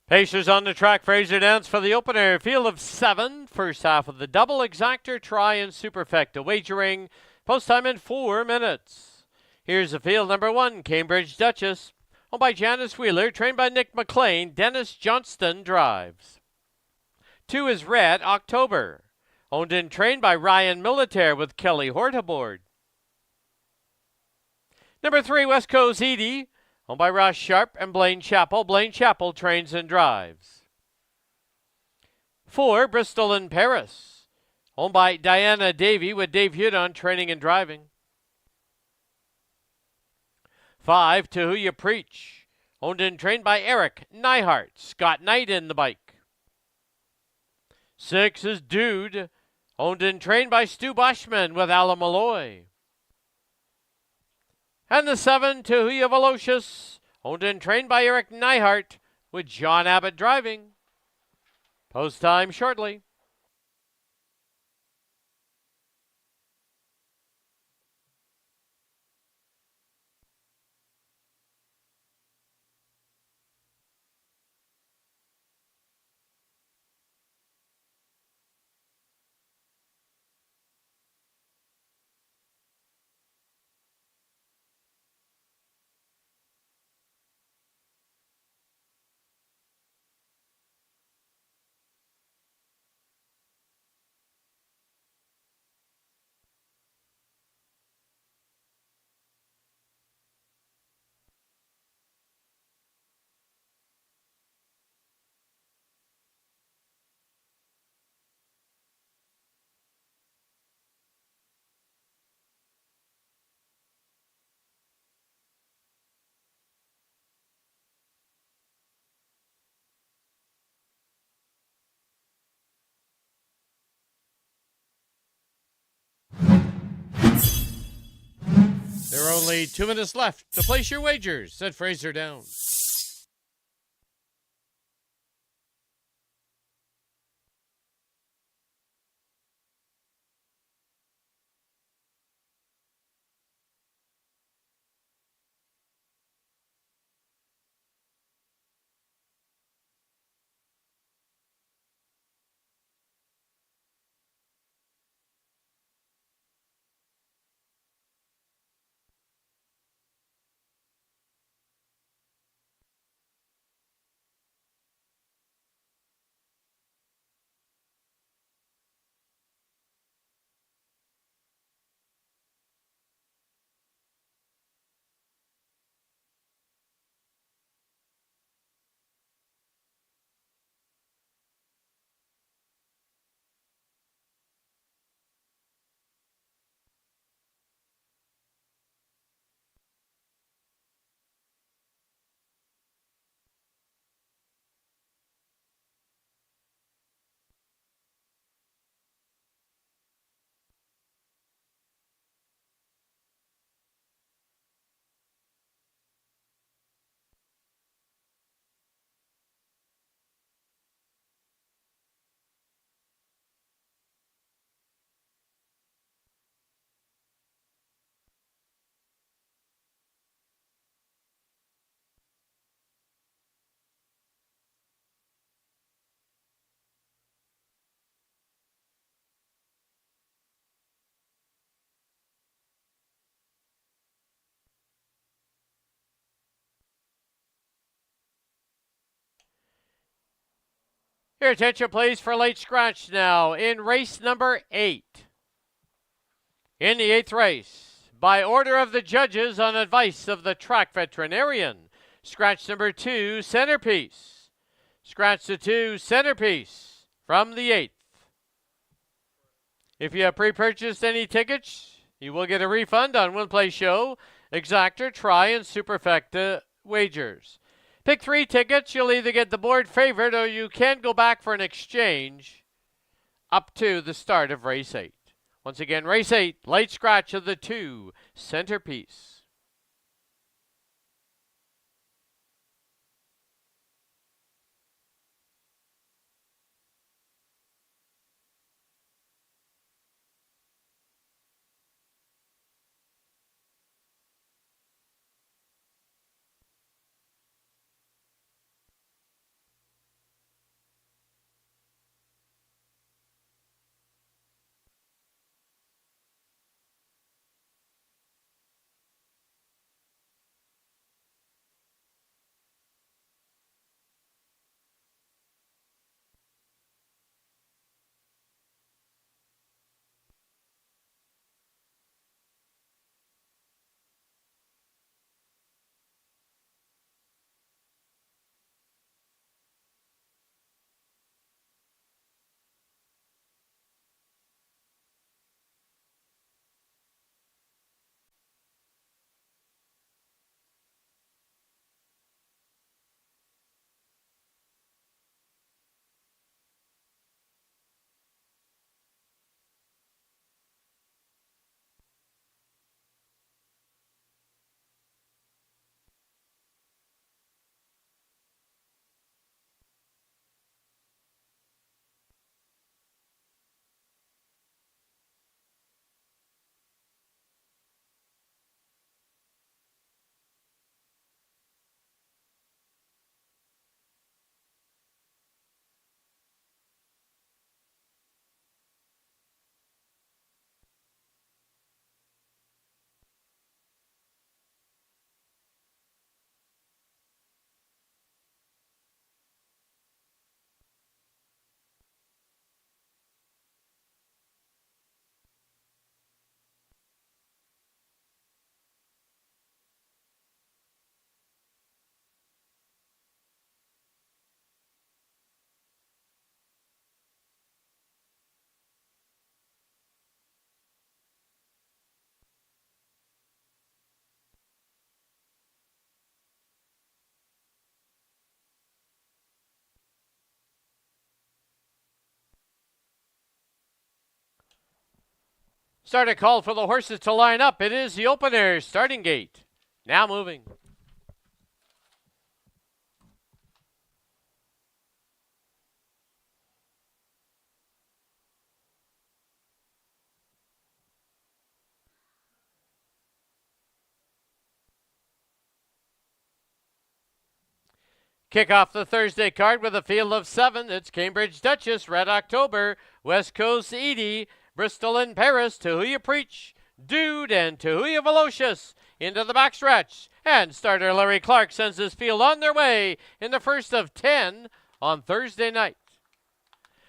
Pacers on the track. Fraser downs for the opener. Field of 7. First half of the double. Exactor, try, and superfecta. Wagering. Post time in 4 minutes. Here's the field. Number 1, Cambridge Duchess. Owned by Janice Wheeler. Trained by Nick McLean. Dennis Johnston drives. 2 is Red October. Owned and trained by Ryan Militaire with Kelly Hort aboard. Number 3, West Coast Edie. Owned by Ross Sharp and Blaine Chappell. Blaine Chappell trains and drives. 4, Bristol in Paris. Owned by Diana Davey with Dave Hudon training and driving. 5, To Who You Preach. Owned and trained by Eric Neihart. Scott Knight in the bike. 6 is Dude. Owned and trained by Stu Boschman with Alan Malloy. And the 7, To Who You Velocious. Owned and trained by Eric Neihart with John Abbott driving. Post time shortly. There are only 2 minutes left to place your wagers, said Fraser Downs. Your attention, please, for late scratch now in race number 8. In the 8th race, by order of the judges on advice of the track veterinarian, scratch number 2, Centerpiece. Scratch the 2, Centerpiece from the 8th. If you have pre-purchased any tickets, you will get a refund on Win Play Show, Exactor, Try, and Superfecta wagers. Pick 3 tickets. You'll either get the board favorite or you can go back for an exchange up to the start of race 8. Once again, race 8, late scratch of the 2, Centerpiece. Start a call for the horses to line up. It is the opener starting gate. Now moving. Kick off the Thursday card with a field of 7. It's Cambridge Duchess, Red October, West Coast Edie, Bristol in Paris, To Who You Preach, Dude, and To Who You Velocious into the backstretch. And starter Larry Clark sends his field on their way in the first of 10 on Thursday night.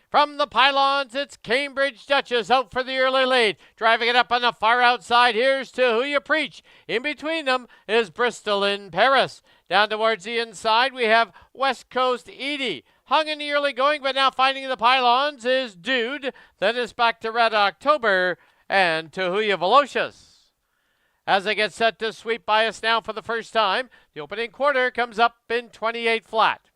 From the pylons, it's Cambridge Duchess out for the early lead. Driving it up on the far outside, here's To Who You Preach. In between them is Bristol in Paris. Down towards the inside, we have West Coast Edie. Hung in the early going, but now finding the pylons is Dude. Then it's back to Red October and To Who You Velocious. As they get set to sweep by us now for the first time, the opening quarter comes up in 28 flat.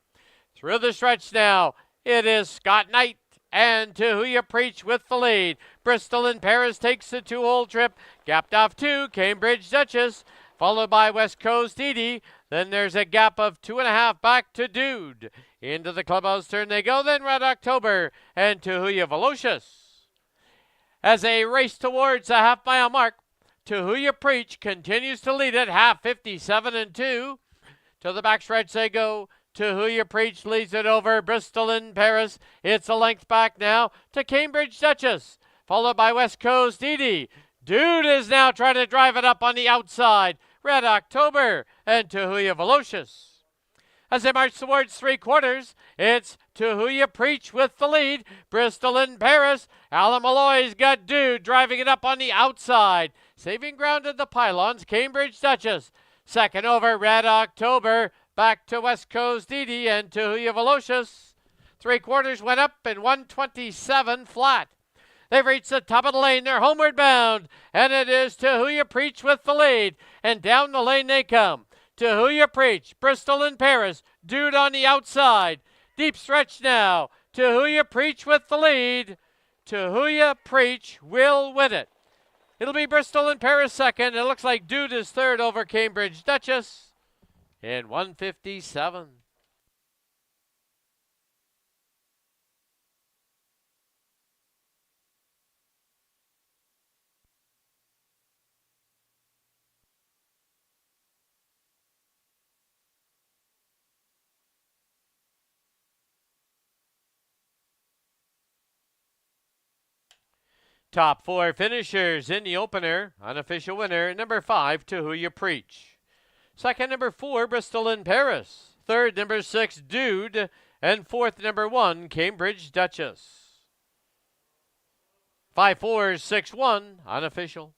Through the stretch now, it is Scott Knight and To Who You Preach with the lead. Bristol in Paris takes the 2-hole trip. Gapped off 2, Cambridge Duchess, followed by West Coast Edie. Then there's a gap of 2.5 back to Dude. Into the clubhouse turn they go, then Red October and To Who You Velocious. As they race towards the half-mile mark, To Who You Preach continues to lead at half, 57-2. To the backstretch they go. To Who You Preach leads it over Bristol in Paris. It's a length back now to Cambridge Duchess, followed by West Coast Edie. Dude is now trying to drive it up on the outside. Red October and To Who You Velocious. As they march towards 3/4, it's To Who You Preach with the lead. Bristol in Paris. Alan Malloy's got Dude driving it up on the outside. Saving ground at the pylons, Cambridge Duchess. Second over, Red October. Back to West Coast Edie and To Who You Velocious. 3/4 went up in 127 flat. They've reached the top of the lane. They're homeward bound. And it is To Who You Preach with the lead. And down the lane they come. To Who You Preach. Bristol in Paris. Dude on the outside. Deep stretch now. To Who You Preach with the lead. To Who You Preach will win it. It'll be Bristol in Paris second. It looks like Dude is third over Cambridge Duchess in 157. Top 4 finishers in the opener. Unofficial winner, number 5, To Who You Preach. Second, number 4, Bristol in Paris. Third, number 6, Dude. And fourth, number 1, Cambridge Duchess. 5-4, 6-1, unofficial.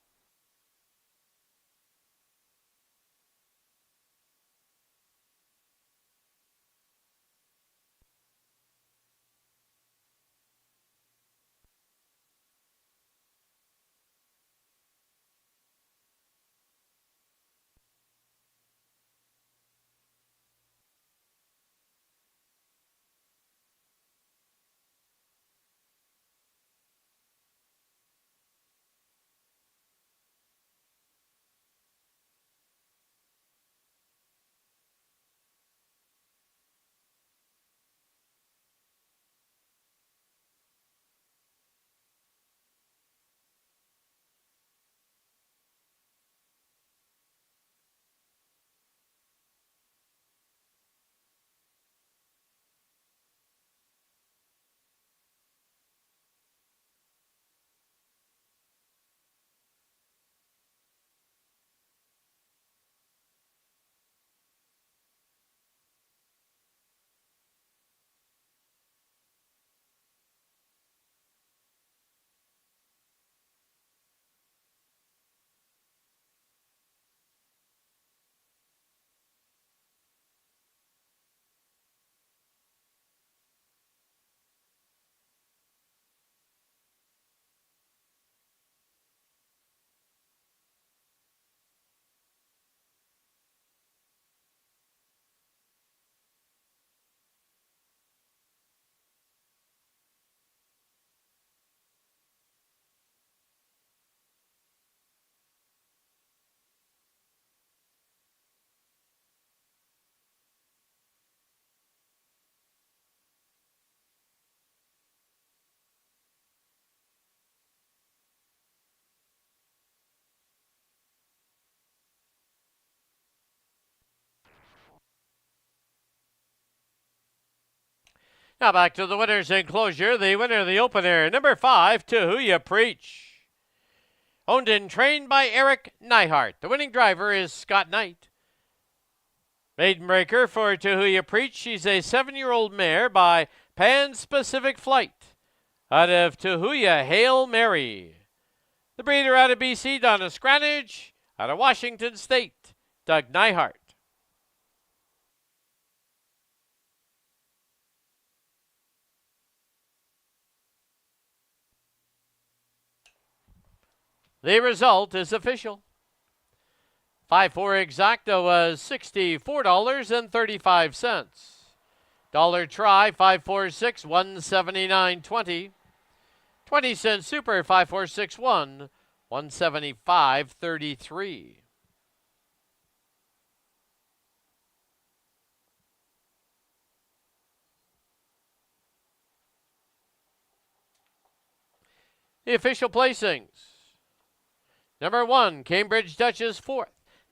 Now back to the winner's enclosure. The winner of the opener, number 5, To Who Ya Preach. Owned and trained by Eric Neihart. The winning driver is Scott Knight. Maiden breaker for To Who Ya Preach. She's a 7-year-old mare by Pan Pacific Flight out of To Who Ya Hail Mary. The breeder out of BC, Donna Scranage. Out of Washington State, Doug Neihart. The result is official. 5-4 exacta was $64.35. Dollar try 546 $179.20. 20-cent super 5461 $175.33. The official placings. Number 1, Cambridge Duchess 4th.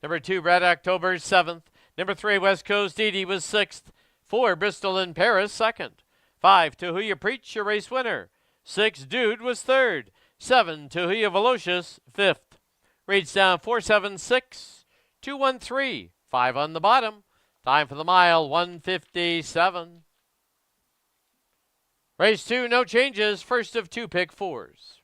Number 2, Red October 7th. Number 3, West Coast Edie was 6th. 4, Bristol in Paris 2nd. 5, To Who Ya Preach, your race winner. 6, Dude was 3rd. 7, To Who Ya Velocious 5th. Rates down 476, 213, 5 on the bottom. Time for the mile 157. Race 2, no changes. First of 2 pick 4s.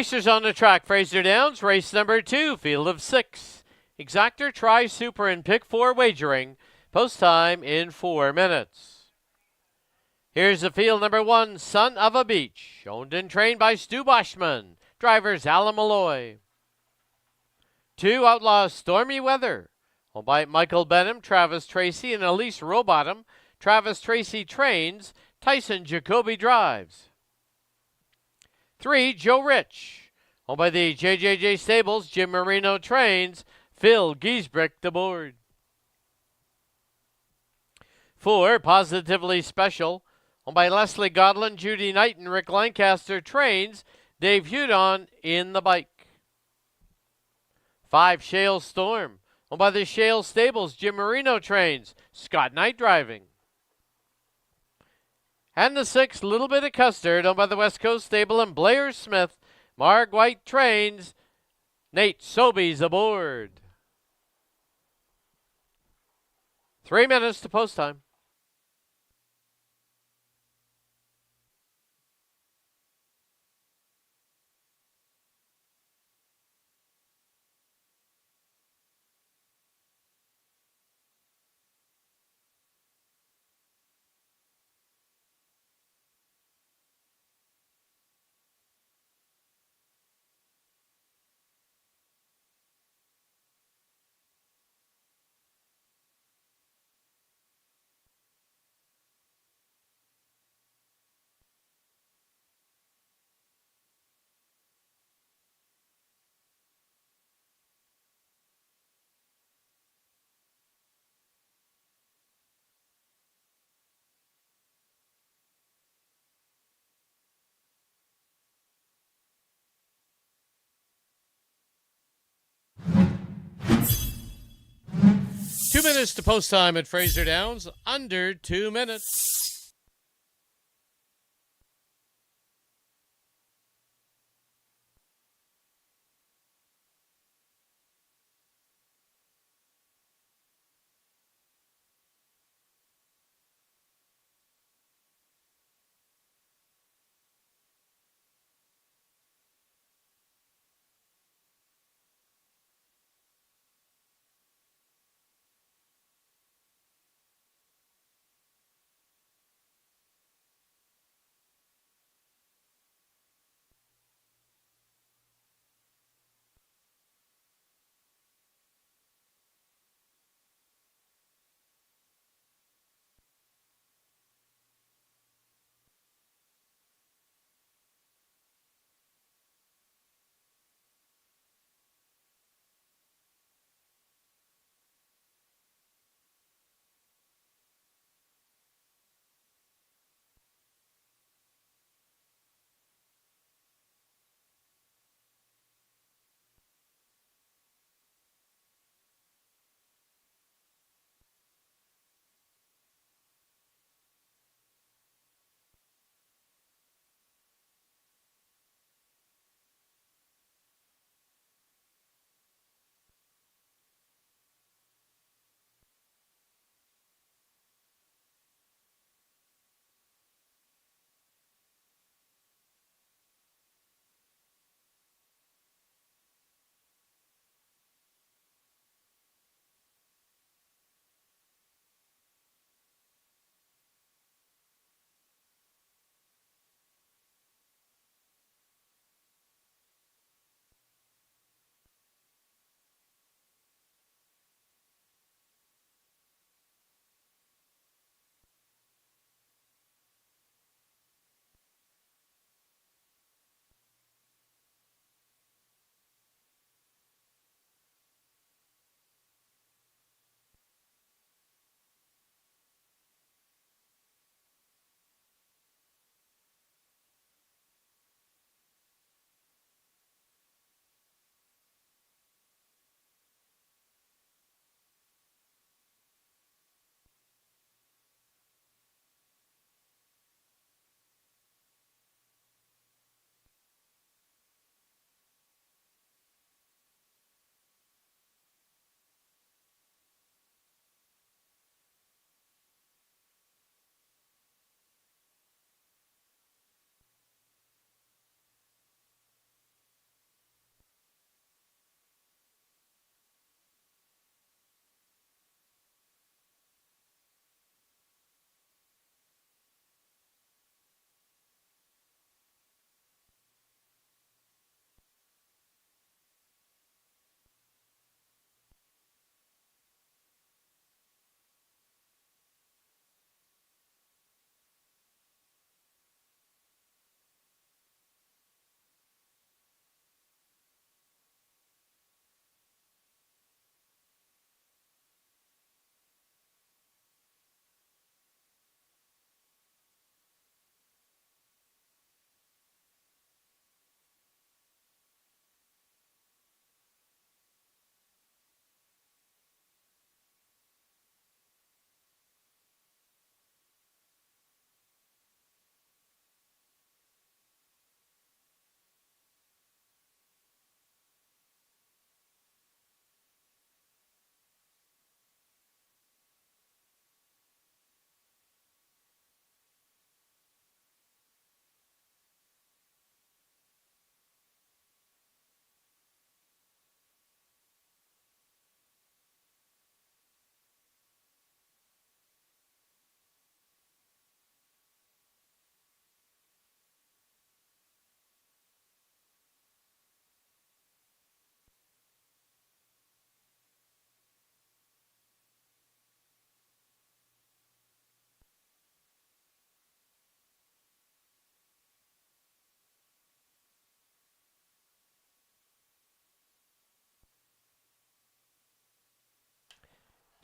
racers on the track. Fraser Downs, race number 2, field of 6. Exactor, Tri, Super, and Pick 4 wagering. Post time in 4 minutes. Here's the field number 1, Son of a Beach. Owned and trained by Stu Boschman. Drivers Alan Malloy. 2, Outlaw Stormy Weather. Owned by Michael Benham, Travis Tracy, and Elise Rowbottom. Travis Tracy trains. Tyson Jacoby drives. 3, Joe Rich. Owned by the JJJ Stables, Jim Marino trains. Phil Giesbrick aboard. 4, Positively Special. Owned by Leslie Godlin, Judy Knight, and Rick Lancaster trains. Dave Hudon in the bike. 5, Shale Storm. Owned by the Shale Stables, Jim Marino trains. Scott Knight driving. And the 6, Little Bit of Custard, owned by the West Coast Stable and Blair Smith. Marg White trains. Nate Sobeys aboard. 3 minutes to post time. Two minutes to post time at Fraser Downs. Under 2 minutes.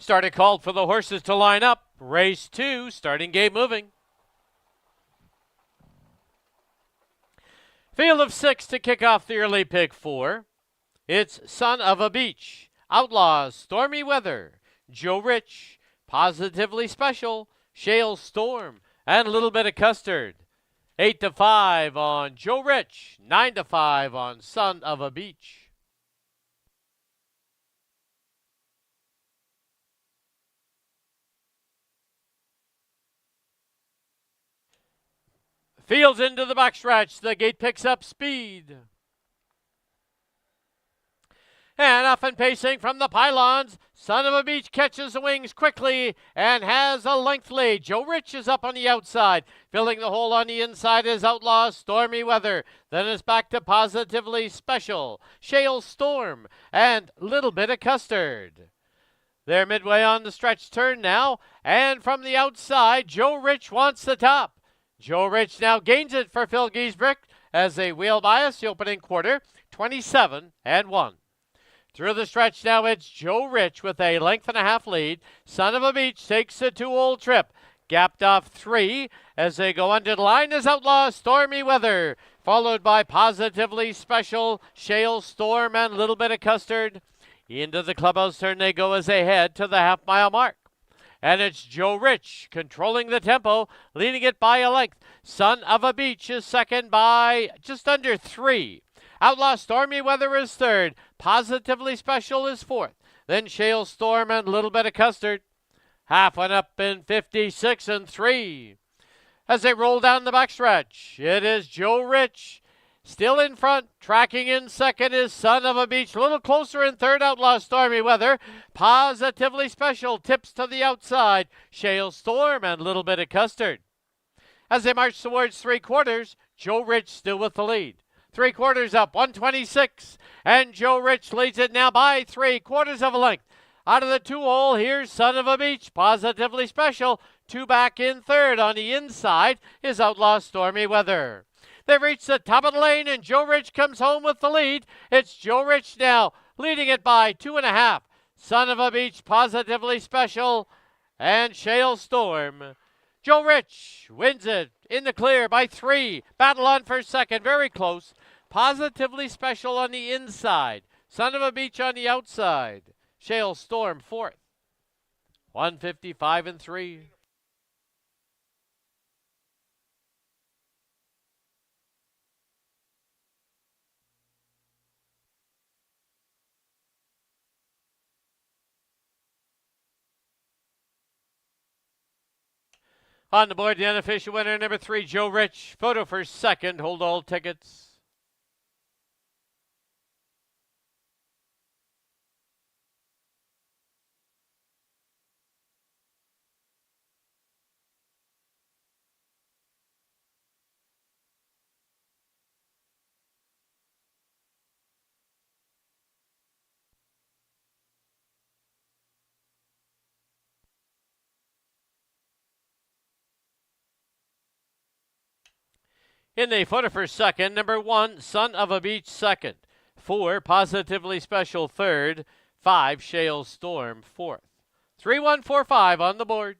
Started called for the horses to line up. Race 2, starting gate moving. Field of 6 to kick off the early pick 4. It's Son of a Beach, Outlaws, Stormy Weather, Joe Rich, Positively Special, Shale Storm, and a little bit of Custard. 8-5 on Joe Rich, 9-5 on Son of a Beach. Fields into the backstretch. The gate picks up speed. And off and pacing from the pylons, Son of a Beach catches the wings quickly and has a length lead. Joe Rich is up on the outside. Filling the hole on the inside is Outlaw Stormy Weather. Then it's back to Positively Special, Shale Storm, and Little Bit of Custard. They're midway on the stretch turn now, and from the outside, Joe Rich wants the top. Joe Rich now gains it for Phil Giesbrick as they wheel by us the opening quarter, 27-1. Through the stretch now, it's Joe Rich with a length and a half lead. Son of a Beach takes the 2-hole trip. Gapped off 3 as they go under the line is Outlaw Stormy Weather, followed by Positively Special, Shale Storm, and Little Bit of Custard. Into the clubhouse turn they go as they head to the half-mile mark. And it's Joe Rich controlling the tempo, leading it by a length. Son of a Beach is second by just under 3. Outlaw Stormy Weather is third. Positively Special is fourth. Then Shale Storm and Little Bit of Custard. Half one up in 56-3. As they roll down the backstretch, it is Joe Rich still in front. Tracking in second is Son of a Beach. A little closer in third, Outlaw Stormy Weather. Positively Special tips to the outside. Shale Storm and Little Bit of Custard. As they march towards 3/4, Joe Rich still with the lead. 3/4 up, 126. And Joe Rich leads it now by 3/4 of a length. Out of the 2-hole, here's Son of a Beach. Positively Special. 2 back in third. On the inside is Outlaw Stormy Weather. They've reached the top of the lane, and Joe Rich comes home with the lead. It's Joe Rich now, leading it by 2.5. Son of a Beach, Positively Special, and Shale Storm. Joe Rich wins it in the clear by 3. Battle on for second, very close. Positively Special on the inside. Son of a Beach on the outside. Shale Storm fourth. 155-3. On the board, the unofficial winner, number 3, Joe Rich. Photo for second. Hold all tickets. In the photo for second, number 1, Son of a Beach second. 4, Positively Special third. 5, Shale Storm fourth. 3145 on the board.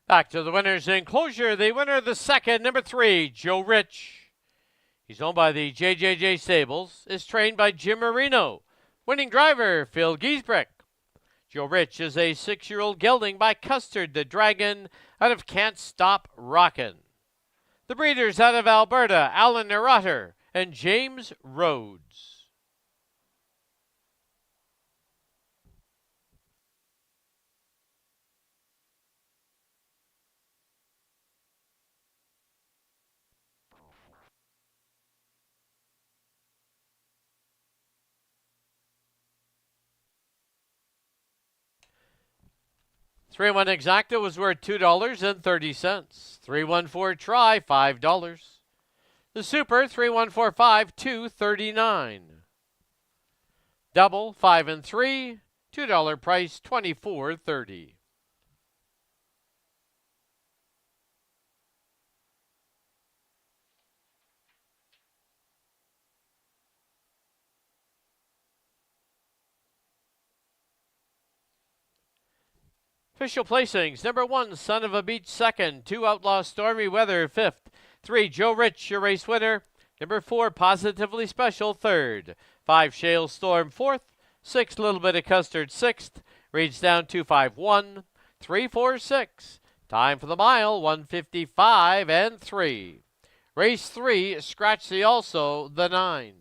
Back to the winner's enclosure. The winner of the second, number 3, Joe Rich. He's owned by the JJJ Stables, is trained by Jim Marino. Winning driver, Phil Giesbrecht. Joe Rich is a 6-year-old gelding by Custard the Dragon out of Can't Stop Rockin'. The breeders out of Alberta, Alan Neurotter and James Rhodes. Three one exacta was worth $2.30. 314 try $5. The Super 3145 $2.39. Double 5 and 3 $2 price $24.30. Official placings: number 1, Son of a Beach second, 2, Outlaw Stormy Weather fifth, 3, Joe Rich, your race winner, number 4, Positively Special third, 5, Shale Storm fourth, 6, Little Bit of Custard sixth, reads down 251, 346. Time for the mile 155 and 3. Race 3, scratch the also the 9.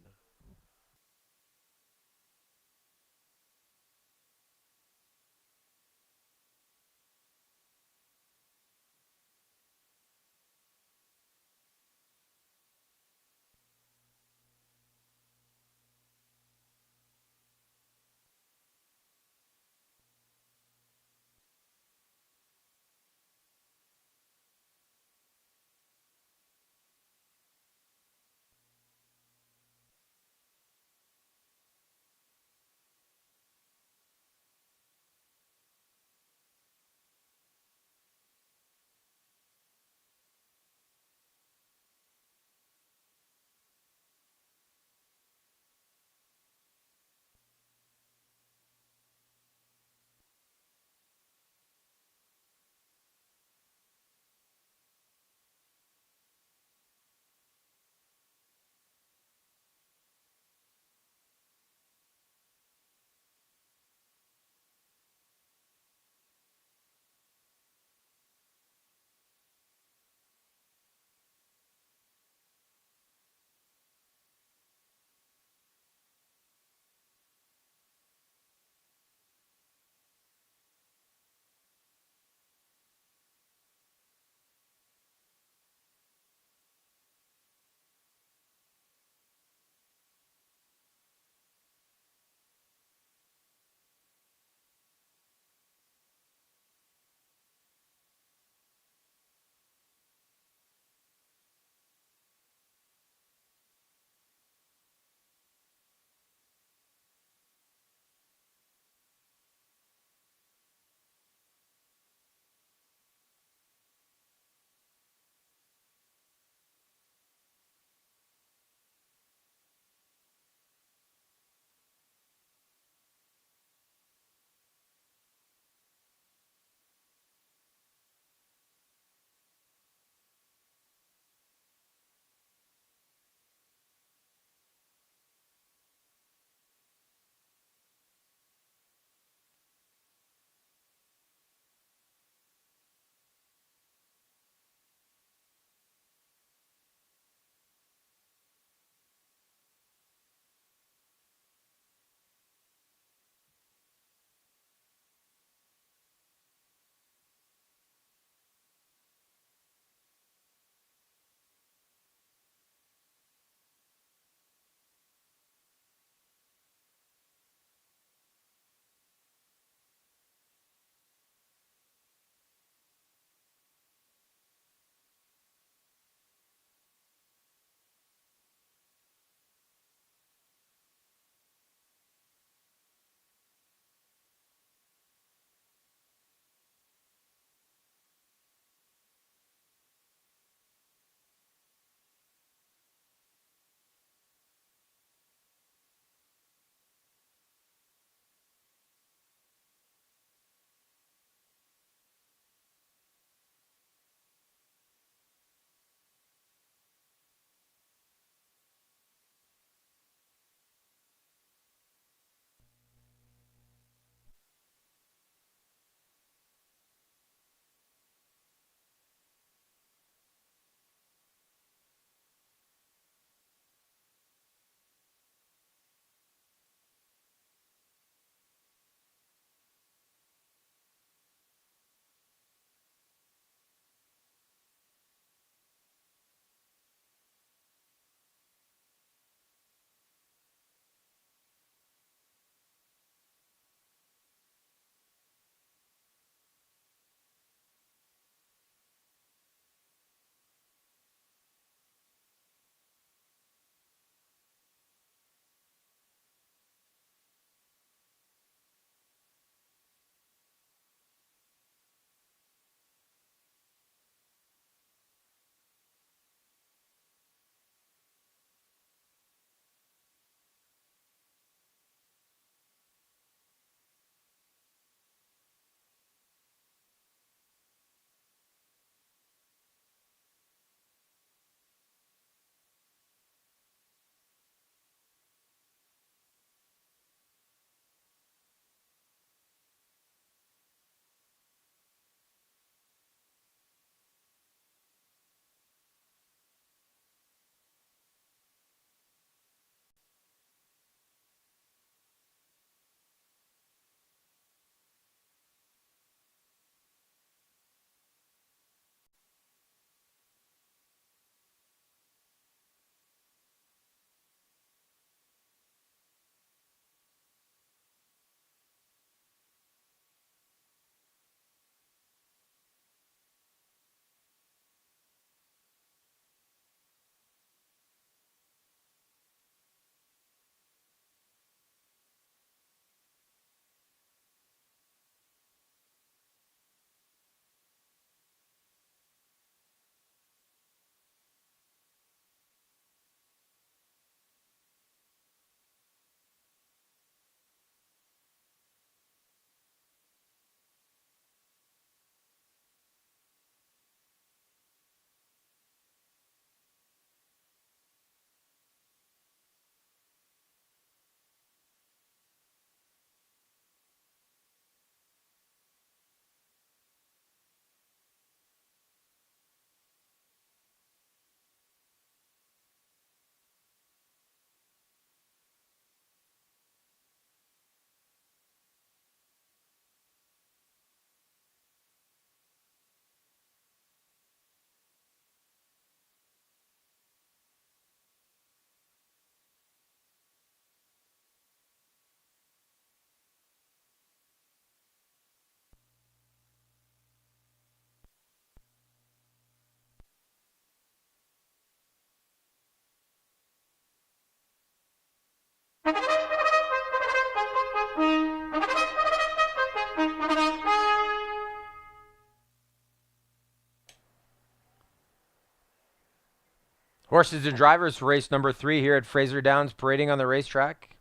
Horses and drivers for race number 3 here at Fraser Downs, parading on the racetrack.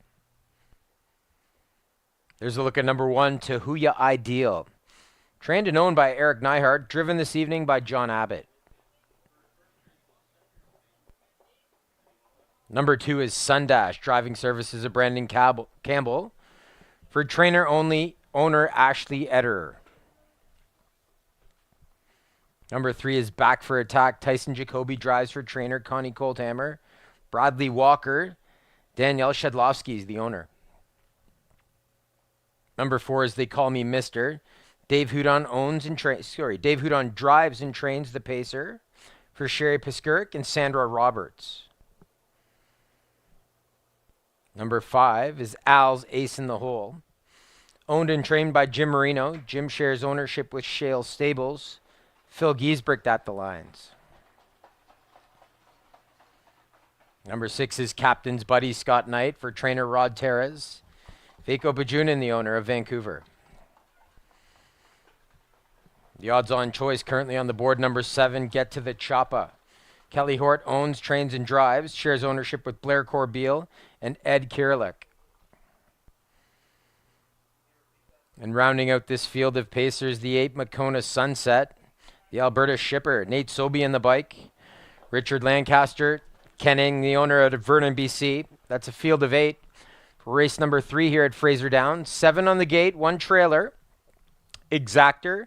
There's a look at number 1, Tahuya Ideal. Trained and owned by Eric Neihart, driven this evening by John Abbott. Number 2 is Sundash, driving services of Brandon Campbell. For trainer only, owner Ashley Ederer. Number 3 is Back for Attack. Tyson Jacoby drives for trainer Connie Colthammer. Bradley Walker. Danielle Shedlovsky is the owner. Number 4 is They Call Me Mister. Dave Hudon Dave Hudon drives and trains the pacer for Sherry Piskurik and Sandra Roberts. Number 5 is Al's Ace in the Hole. Owned and trained by Jim Marino. Jim shares ownership with Shale Stables. Phil Giesbricht at the lines. Number 6 is Captain's Buddy Scott Knight for trainer Rod Terres. Veiko Bajunin, the owner of Vancouver. The odds-on choice currently on the board, number 7, Get to the Choppa. Kelly Hort owns, trains, and drives, shares ownership with Blair Corbeil and Ed Kirillik. And rounding out this field of pacers, the 8 Makona Sunset, the Alberta Shipper, Nate Sobey in the bike, Richard Lancaster, Kenning, the owner out of Vernon, BC. That's a field of 8. Race number 3 here at Fraser Downs. 7 on the gate, 1 trailer. Exactor,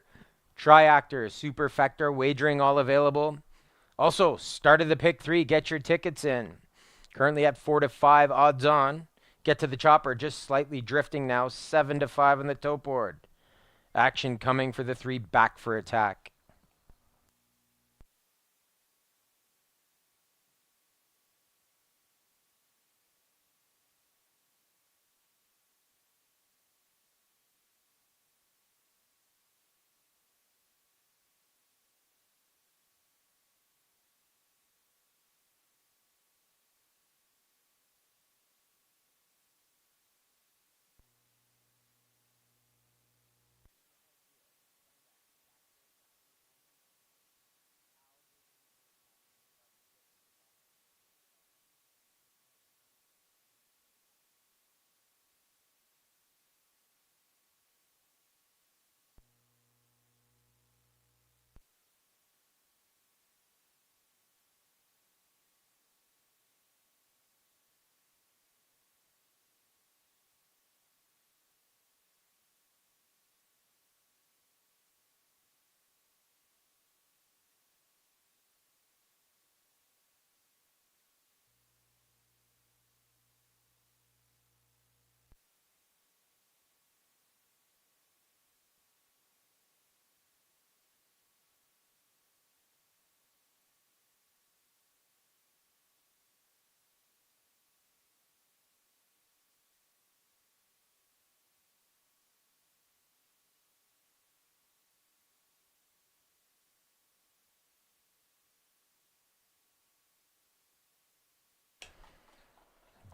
Triactor, Superfector, wagering all available. Also, start of the pick 3, get your tickets in. Currently at 4 to 5 odds on. Get to the Chopper, just slightly drifting now, 7 to 5 on the tote board. Action coming for the 3 Back for Attack.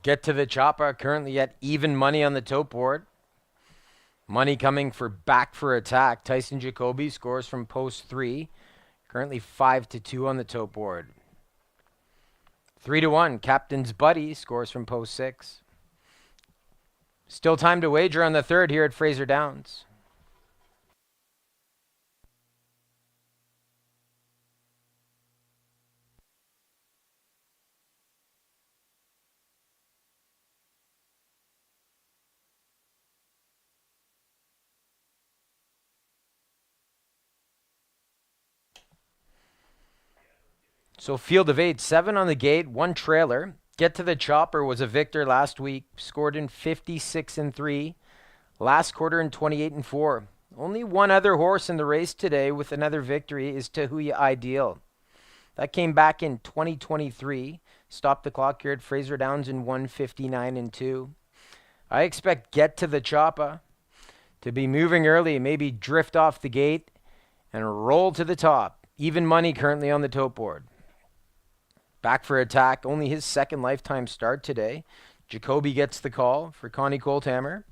Get to the Chopper, currently at even money on the tote board. Money coming for Back for Attack. Tyson Jacoby scores from post 3. Currently 5 to 2 on the tote board. 3 to 1, Captain's Buddy scores from post 6. Still time to wager on the 3rd here at Fraser Downs. So field of 8, 7 on the gate, 1 trailer. Get to the Chopper was a victor last week, scored in 56-3. Last quarter in 28-4. Only one other horse in the race today with another victory is Tahuya Ideal. That came back in 2023. Stopped the clock here at Fraser Downs in 159-2. I expect Get to the Chopper to be moving early, maybe drift off the gate and roll to the top. Even money currently on the tote board. Back for Attack, only his 2nd lifetime start today. Jacoby gets the call for Connie Colthammer.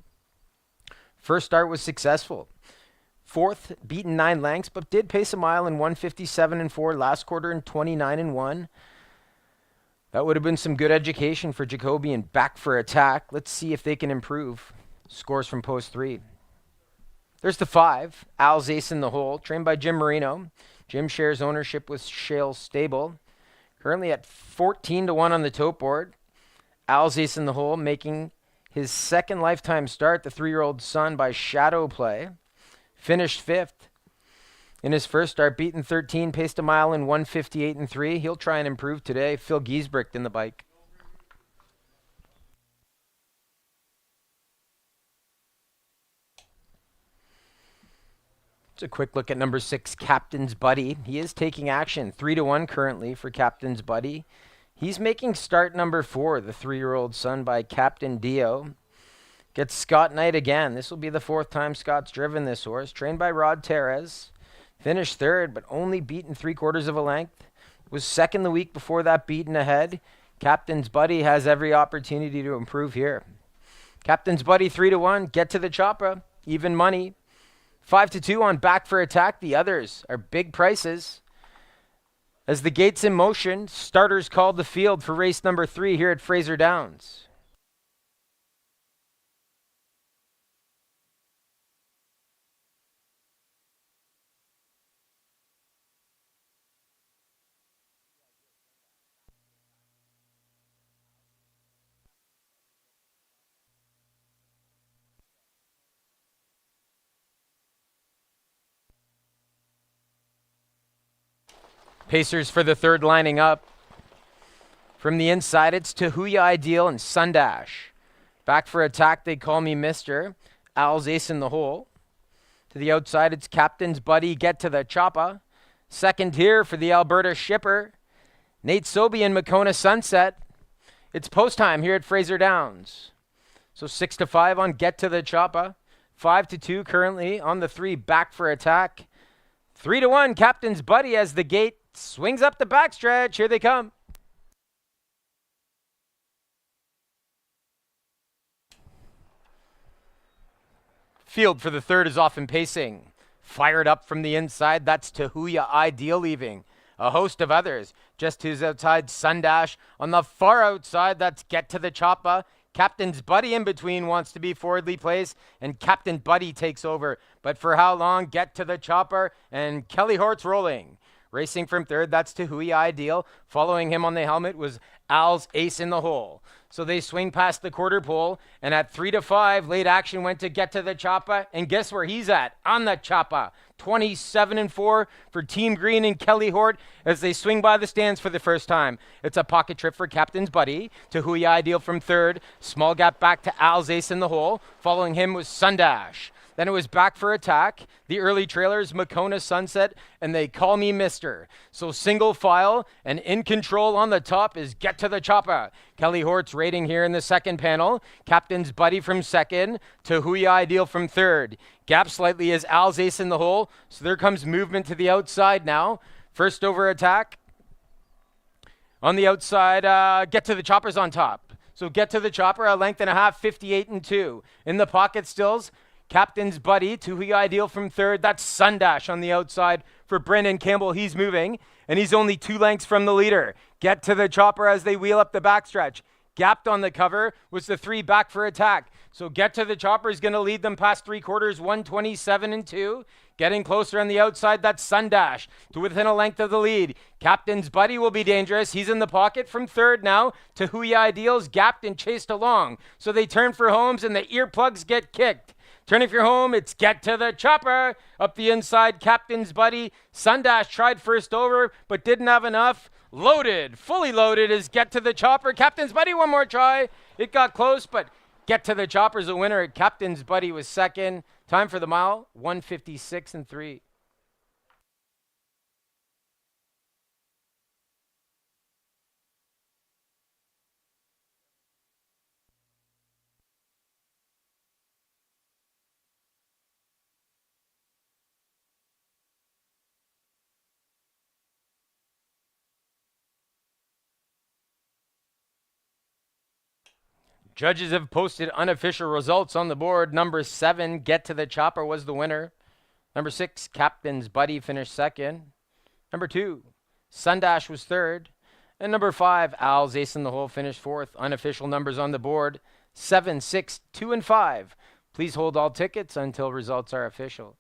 First start was successful. 4th, beaten 9 lengths, but did pace a mile in 157-4. Last quarter in 29-1. That would have been some good education for Jacoby and back for attack. Let's see if they can improve. Scores from post 3. There's the 5. Al's ace in the hole, trained by Jim Marino. Jim shares ownership with Shale Stable. Currently at 14-1 on the tote board. Al's ace in the hole, making his second lifetime start, the 3-year-old son by shadow play. Finished 5th. In his first start, beaten 13, paced a mile in 1:58.3. He'll try and improve today. Phil Giesbricht in the bike. It's a quick look at number 6, Captain's Buddy. He is taking action. 3-1 currently for Captain's Buddy. He's making start number 4, the 3-year-old son by Captain Dio. Gets Scott Knight again. This will be the 4th time Scott's driven this horse. Trained by Rod Teres. Finished 3rd, but only beaten 3/4 of a length. Was 2nd the week before that, beaten ahead. Captain's Buddy has every opportunity to improve here. Captain's Buddy 3-1. Get to the chopper. Even money. 5-2 on back for attack. The others are big prices. As the gate's in motion, starters called the field for race number 3 here at Fraser Downs. Pacers for the 3rd lining up. From the inside, it's Tahuya Ideal and Sundash. Back for attack, they call me Mister. Al's ace in the hole. To the outside, it's Captain's Buddy, Get to the Choppa. 2nd here for the Alberta Shipper. Nate Sobey and Makona Sunset. It's post time here at Fraser Downs. So 6-5 on Get to the Choppa. 5-2 currently on the 3, back for attack. 3-1, Captain's Buddy as the gate swings up the backstretch. Here they come. Field for the 3rd is off and pacing. Fired up from the inside, that's Tahuya Ideal leaving. A host of others. Just to his outside, Sundash. On the far outside, that's Get to the Choppa. Captain's Buddy in between wants to be forwardly placed, and Captain Buddy takes over. But for how long? Get to the Chopper, and Kelly Hort's rolling. Racing from 3rd, that's Tahuya Ideal. Following him on the helmet was Al's ace in the hole. So they swing past the quarter pole, and at 3-5, late action went to Get to the Choppa, and guess where he's at? On the Choppa. 27-4 for Team Green and Kelly Hort as they swing by the stands for the first time. It's a pocket trip for Captain's Buddy. Tahuya Ideal from 3rd. Small gap back to Al's ace in the hole. Following him was Sundash. Then it was back for attack. The early trailers, Makona Sunset, and they call me Mister. So single file, and in control on the top is Get to the Choppa. Kelly Hort's rating here in the 2nd panel. Captain's Buddy from 2nd. Tahuya Ideal from 3rd. Gap slightly is Al's ace in the hole. So there comes movement to the outside now. First over attack. On the outside, Get to the Chopper's on top. So Get to the Chopper, a length and a half, 58-2. In the pocket stills, Captain's Buddy, Tahuya Ideal from 3rd. That's Sundash on the outside for Brendan Campbell. He's moving, and he's only 2 lengths from the leader. Get to the Chopper as they wheel up the backstretch. Gapped on the cover was the 3 back for attack. So Get to the Chopper is going to lead them past 3/4, 127-2. Getting closer on the outside, that's Sundash to within a length of the lead. Captain's Buddy will be dangerous. He's in the pocket from 3rd now. Tahuya Ideal's gapped and chased along. So they turn for homes, and the earplugs get kicked. Turning for home, it's Get to the Chopper. Up the inside, Captain's Buddy. Sundash tried first over, but didn't have enough. Loaded, fully loaded is Get to the Chopper. Captain's Buddy, one more try. It got close, but Get to the Chopper's a winner. Captain's Buddy was 2nd. Time for the mile, 1:56.3. Judges have posted unofficial results on the board. Number 7, Get to the Chopper, was the winner. Number 6, Captain's Buddy, finished 2nd. Number 2, Sundash was 3rd. And number 5, Al's Ace in the Hole finished fourth. Unofficial numbers on the board 7, 6, 2, and 5. Please hold all tickets until results are official.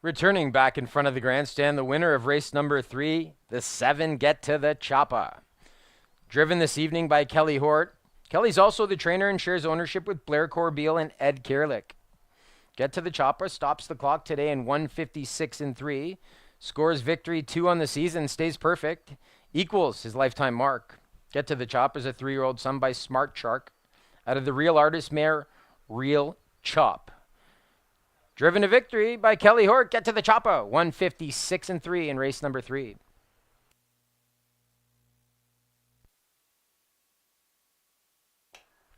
Returning back in front of the grandstand, the winner of race number 3, the 7 Get to the Choppa. Driven this evening by Kelly Hort. Kelly's also the trainer and shares ownership with Blair Corbeil and Ed Kierlich. Get to the Choppa stops the clock today in 156 and 3. Scores victory 2 on the season, stays perfect. Equals his lifetime mark. Get to the Choppa is a 3-year-old son by Smart Shark out of the Real Artist mare, Real Chop. Driven to victory by Kelly Hort. Get to the Choppa, 156 and 3 in race number 3.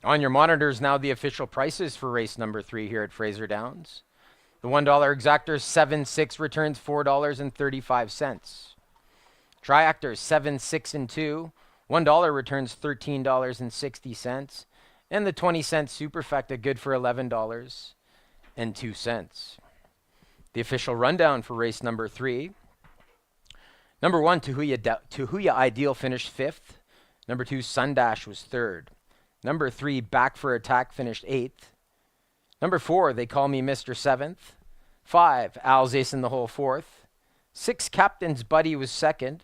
On your monitors now, the official prices for race number 3 here at Fraser Downs. The $1 exactor 7-6 returns $4.35. Triactor 7-6 and 2, $1 returns $13.60, and the 20-cent superfecta good for $11.02. The official rundown for race number 3. Number 1, Tahuya Ideal finished 5th. Number 2, Sundash was 3rd. Number 3, Back for Attack finished 8th. Number 4, They Call Me Mr. 7th. 5, Al's Ace in the Hole 4th. 6, Captain's Buddy was 2nd.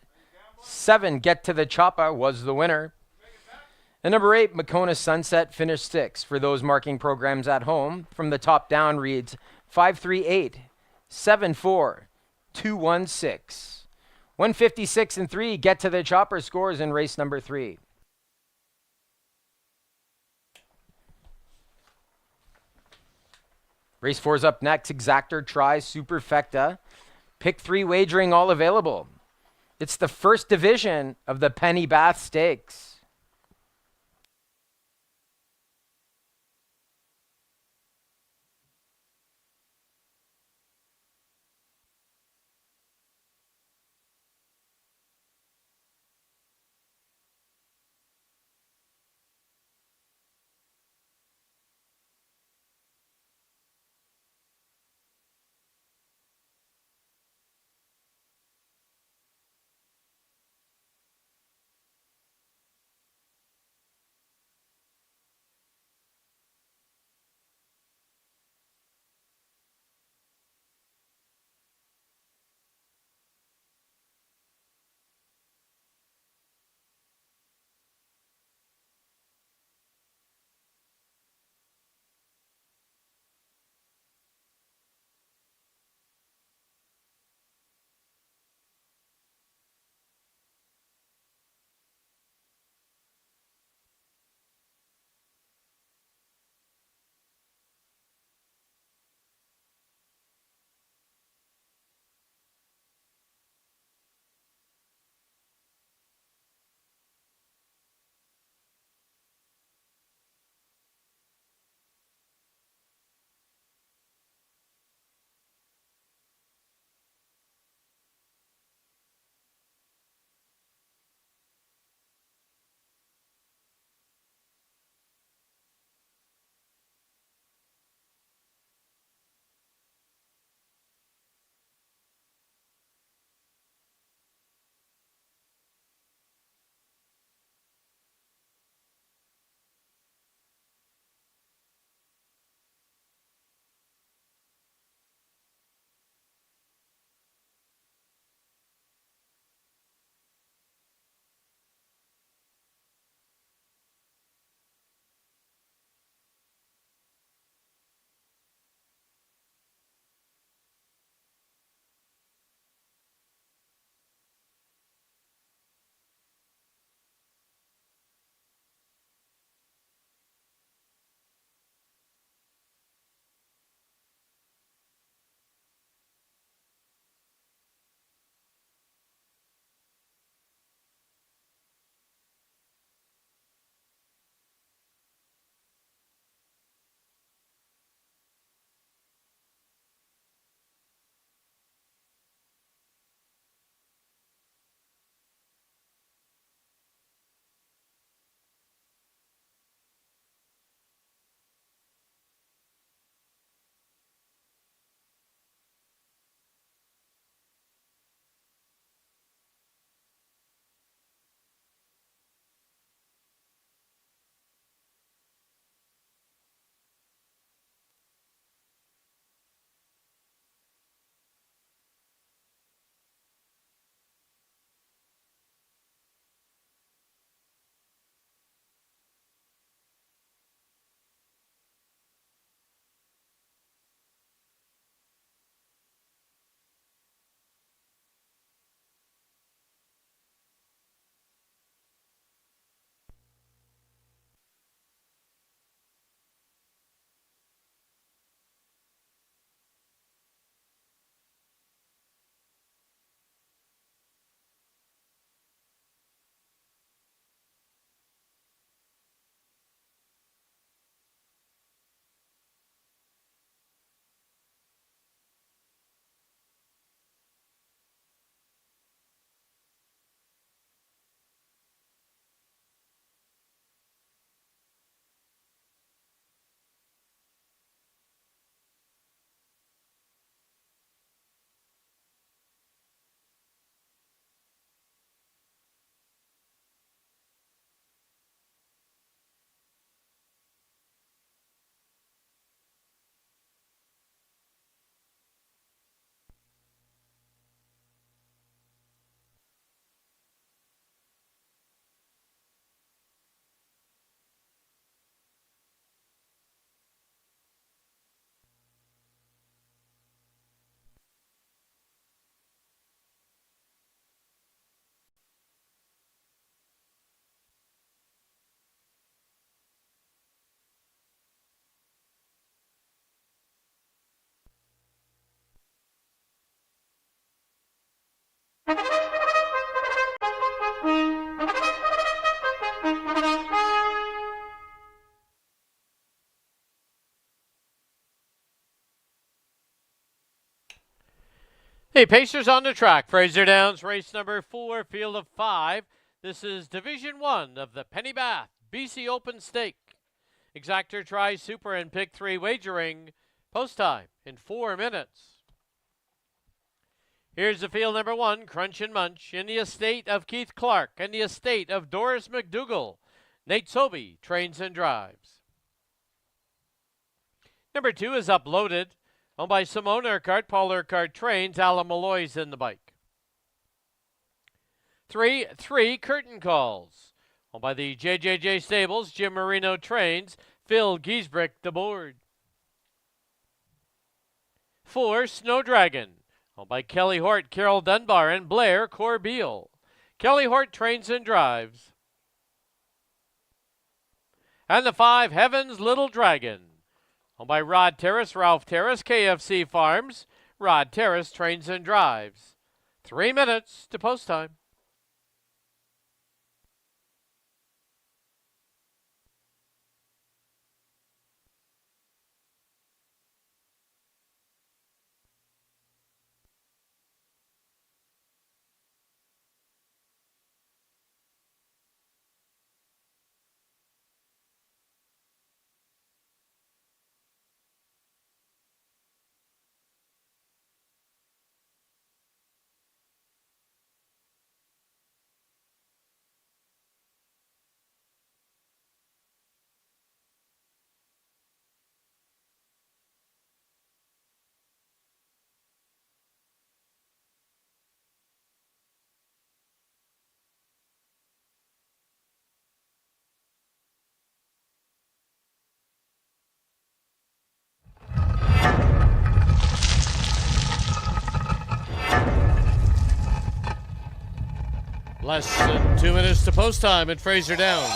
7, Get to the Choppa was the winner. And number 8, Makona Sunset finished 6th. For those marking programs at home, from the top down reads 538, 74, 216. 156 and 3, Get to the Choppa scores in race number 3. Race 4's up next. Exactor, Try, Superfecta. Pick 3 wagering all available. It's the first division of the Penny Bath Stakes. Hey, Pacers on the track. Fraser Downs, race number 4, field of 5. This is Division 1 of the Penny Bath BC Open Stake. Exactor Tri Super and Pick 3 wagering. Post time in 4 minutes. Here's the field number 1, Crunch and Munch, in the estate of Keith Clark and the estate of Doris McDougall. Nate Sobey trains and drives. Number 2 is Uploaded, owned by Simone Urquhart. Paul Urquhart trains. Alan Malloy's in the bike. 3 Curtain Calls, owned by the JJJ Stables. Jim Marino trains. Phil Giesbrick the board. 4 Snow Dragon, owned by Kelly Hort, Carol Dunbar, and Blair Corbeil. Kelly Hort trains and drives. And the 5 Heaven's Little Dragon, owned by Rod Terrace, Ralph Terrace, KFC Farms. Rod Terrace trains and drives. 3 minutes to post time. Less than 2 minutes to post time at Fraser Downs.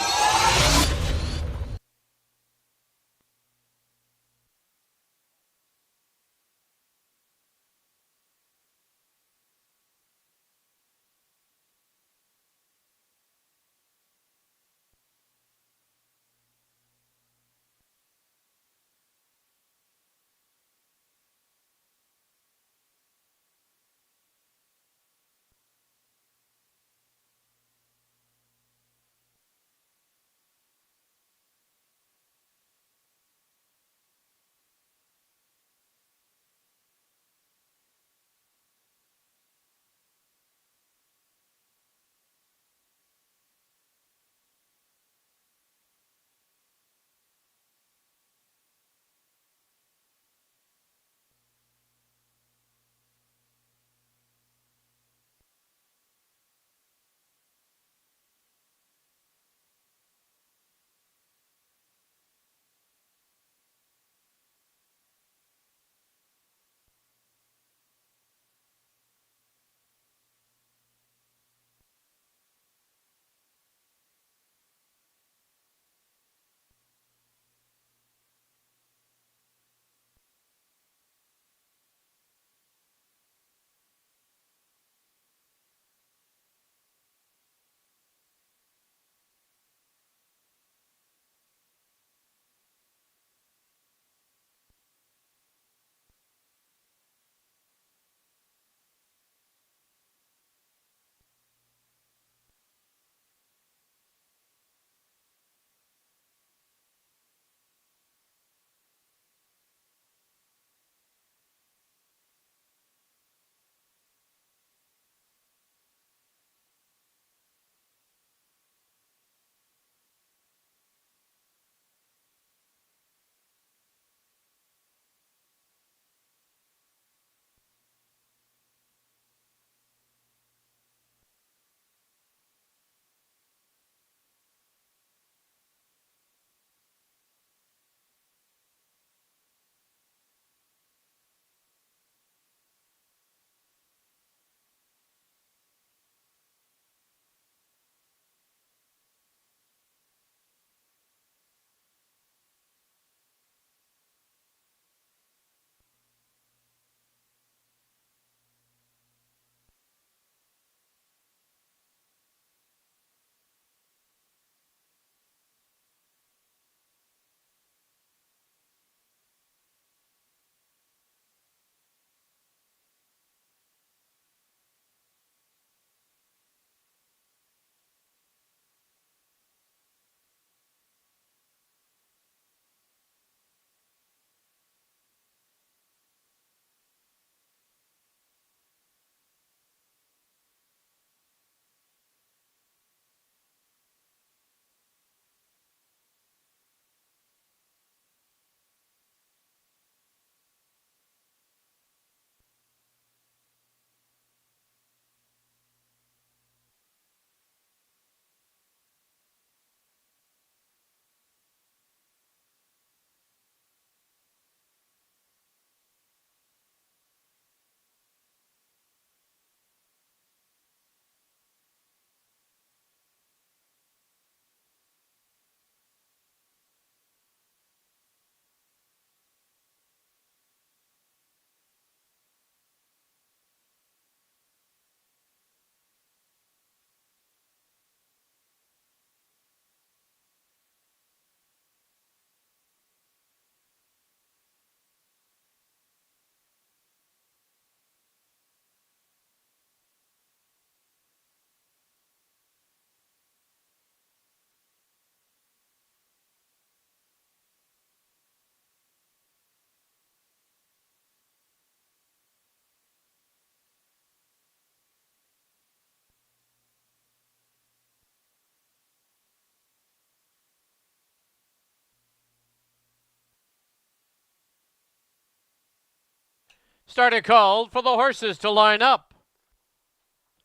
Starter called for the horses to line up.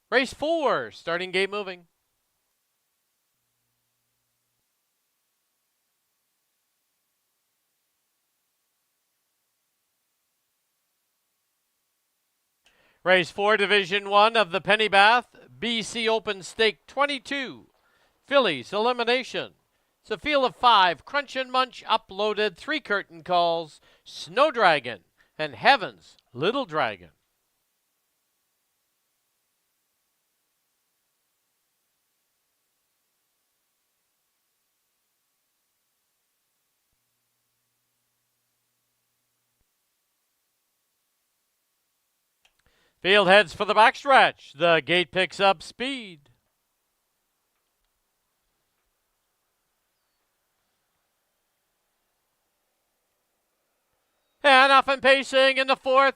Race 4, starting gate moving. Race 4, Division 1 of the Pennybath, BC Open Stake 22. Fillies elimination. It's a field of 5, Crunch and Munch uploaded, 3 curtain calls, Snow Dragon, and Heaven's Little Dragon. Field heads for the backstretch. The gate picks up speed. And off and pacing in the 4th.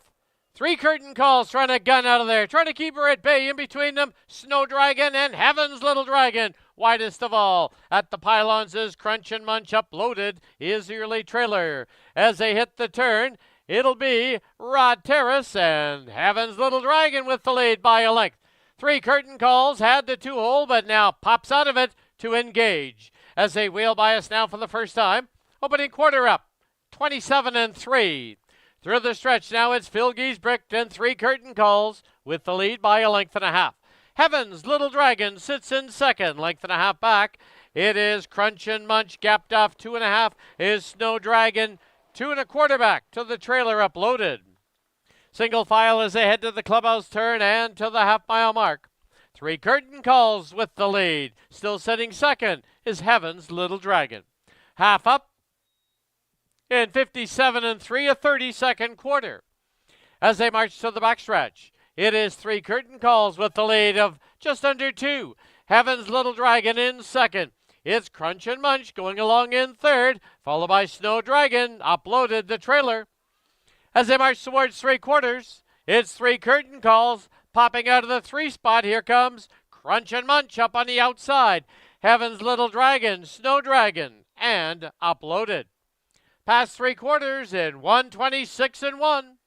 3 curtain calls trying to gun out of there. Trying to keep her at bay. In between them, Snow Dragon and Heaven's Little Dragon. Widest of all. At the pylons is Crunch and Munch uploaded. Is the early trailer. As they hit the turn, it'll be Rod Terrace and Heaven's Little Dragon with the lead by a length. 3 curtain calls had the 2-hole, but now pops out of it to engage. As they wheel by us now for the first time. Opening quarter up. 27-3. Through the stretch now it's Philgees Bricked and 3 curtain calls with the lead by a length and a half. Heaven's Little Dragon sits in second, length and a half back. It is Crunch and Munch gapped off 2.5 is Snow Dragon 2 1/4 back to the trailer uploaded. Single file as they head to the clubhouse turn and to the half-mile mark. 3 curtain calls with the lead. Still sitting second is Heaven's Little Dragon. Half up in 57-3, a 30-second quarter. As they march to the backstretch, it is 3 curtain calls with the lead of just under 2. Heaven's Little Dragon in second. It's Crunch and Munch going along in third, followed by Snow Dragon, uploaded the trailer. As they march towards 3/4, it's 3 curtain calls. Popping out of the 3 spot, here comes Crunch and Munch up on the outside. Heaven's Little Dragon, Snow Dragon, and uploaded. Past 3/4 in 1:26-1.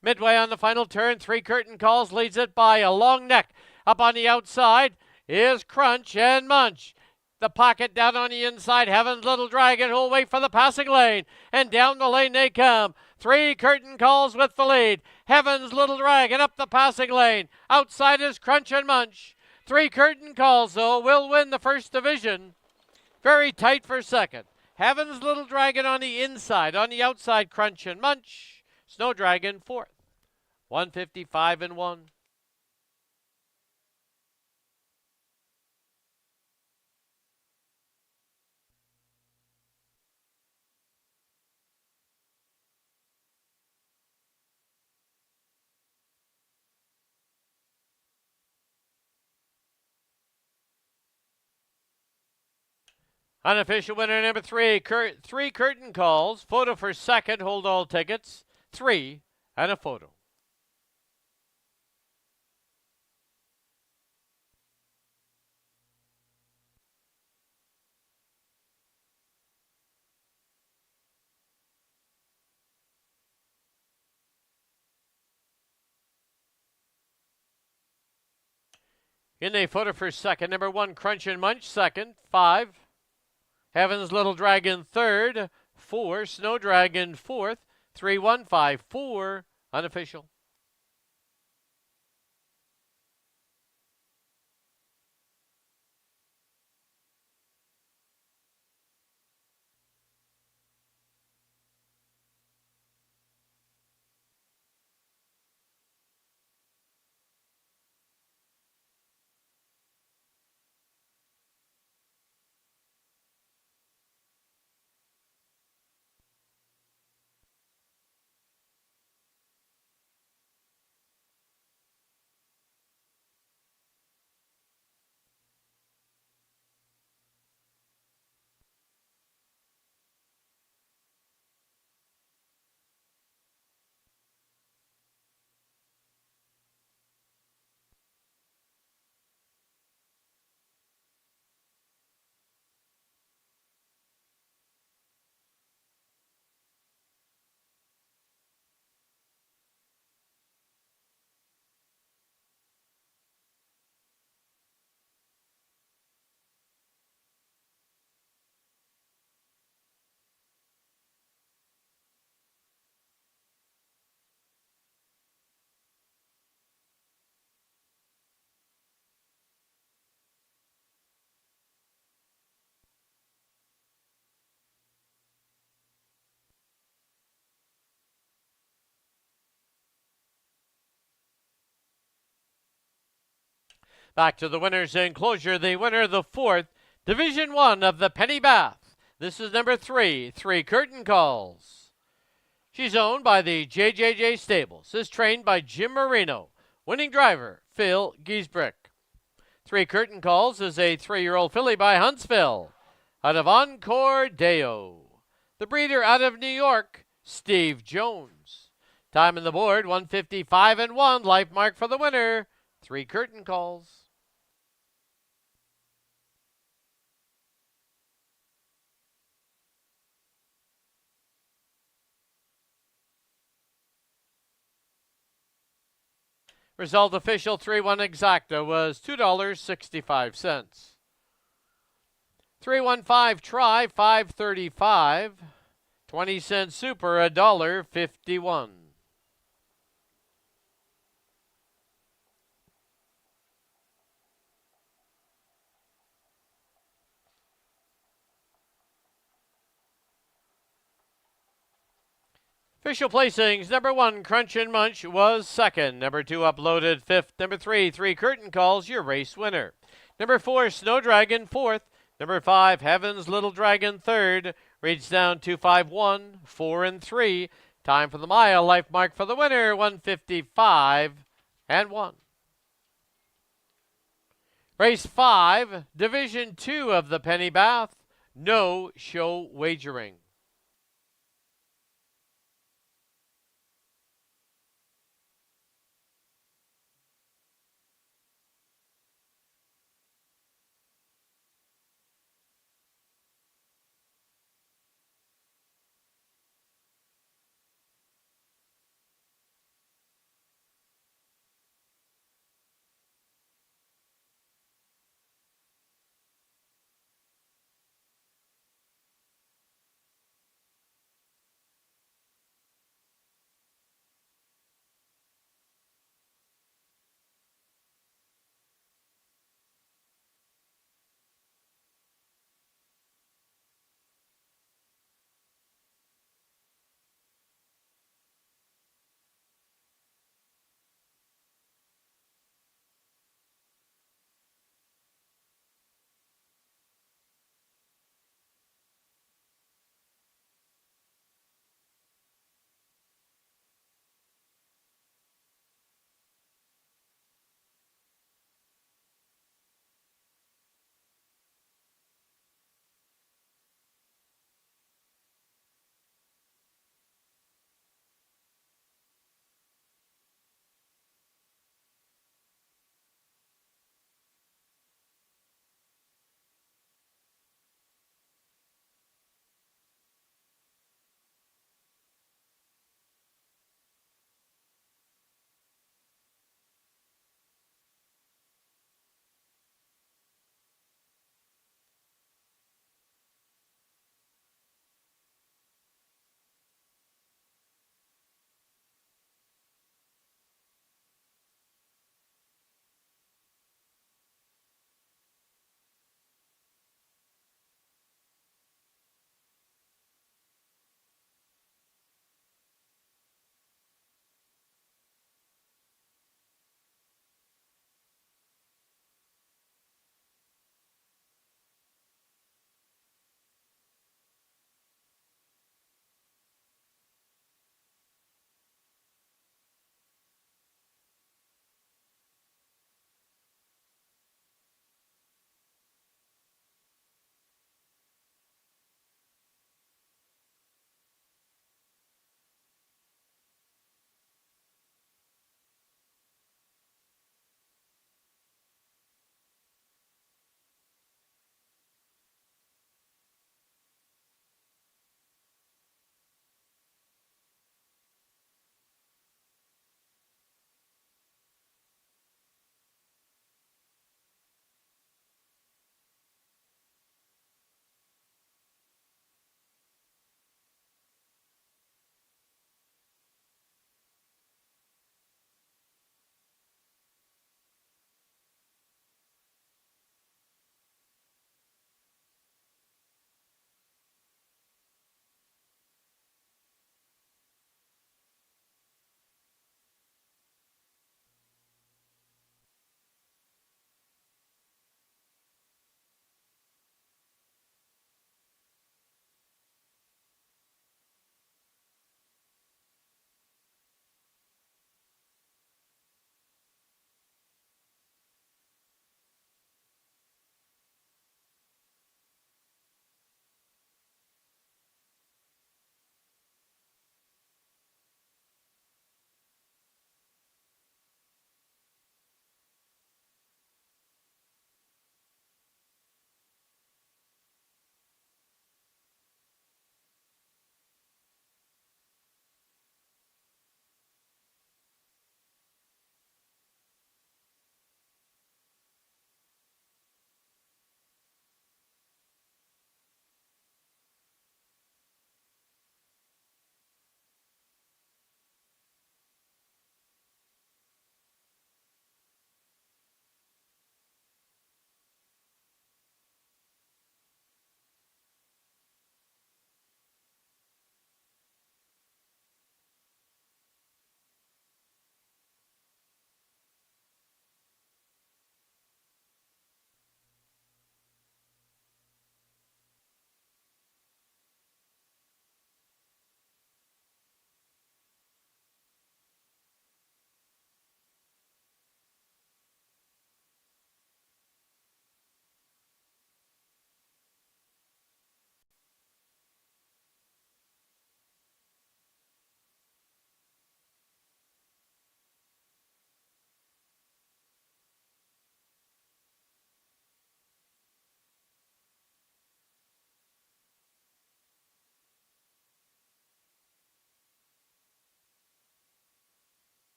Midway on the final turn, 3 curtain calls leads it by a long neck. Up on the outside is Crunch and Munch. The pocket down on the inside, Heaven's Little Dragon who'll wait for the passing lane. And down the lane they come. 3 curtain calls with the lead. Heaven's Little Dragon up the passing lane. Outside is Crunch and Munch. 3 curtain calls, though, will win the first division. Very tight for second. Heaven's Little Dragon on the inside. On the outside, Crunch and Munch. Snow Dragon 4th. 155-1. Unofficial winner number 3, 3 curtain calls. Photo for second, hold all tickets. 3 and a photo. In a photo for second, number 1, Crunch and Munch second. 5. Heaven's Little Dragon third. 4, Snow Dragon fourth. 3, 1, 5, 4, unofficial. Back to the winner's enclosure, the winner of the fourth, Division 1 of the Penny Bath. This is number 3, Three Curtain Calls. She's owned by the JJJ Stables, is trained by Jim Marino, winning driver Phil Giesbrick. Three Curtain Calls is a 3-year-old filly by Huntsville, out of Encore Deo. The breeder out of New York, Steve Jones. Time on the board, 155 and 1. Life mark for the winner, Three Curtain Calls. Result official 3-1 exacta was $2.65. 315 try, $5.35. 20-cent super, $1.51. Official placings, number 1, Crunch and Munch, was second. Number 2, Uploaded, fifth. Number 3, Three Curtain Calls, your race winner. Number 4, Snow Dragon, fourth. Number 5, Heaven's Little Dragon, third. Reads down 251, 4 and 3. Time for the mile. Life mark for the winner, 155 and 1. Race 5, Division 2 of the Penny Bath. No show wagering.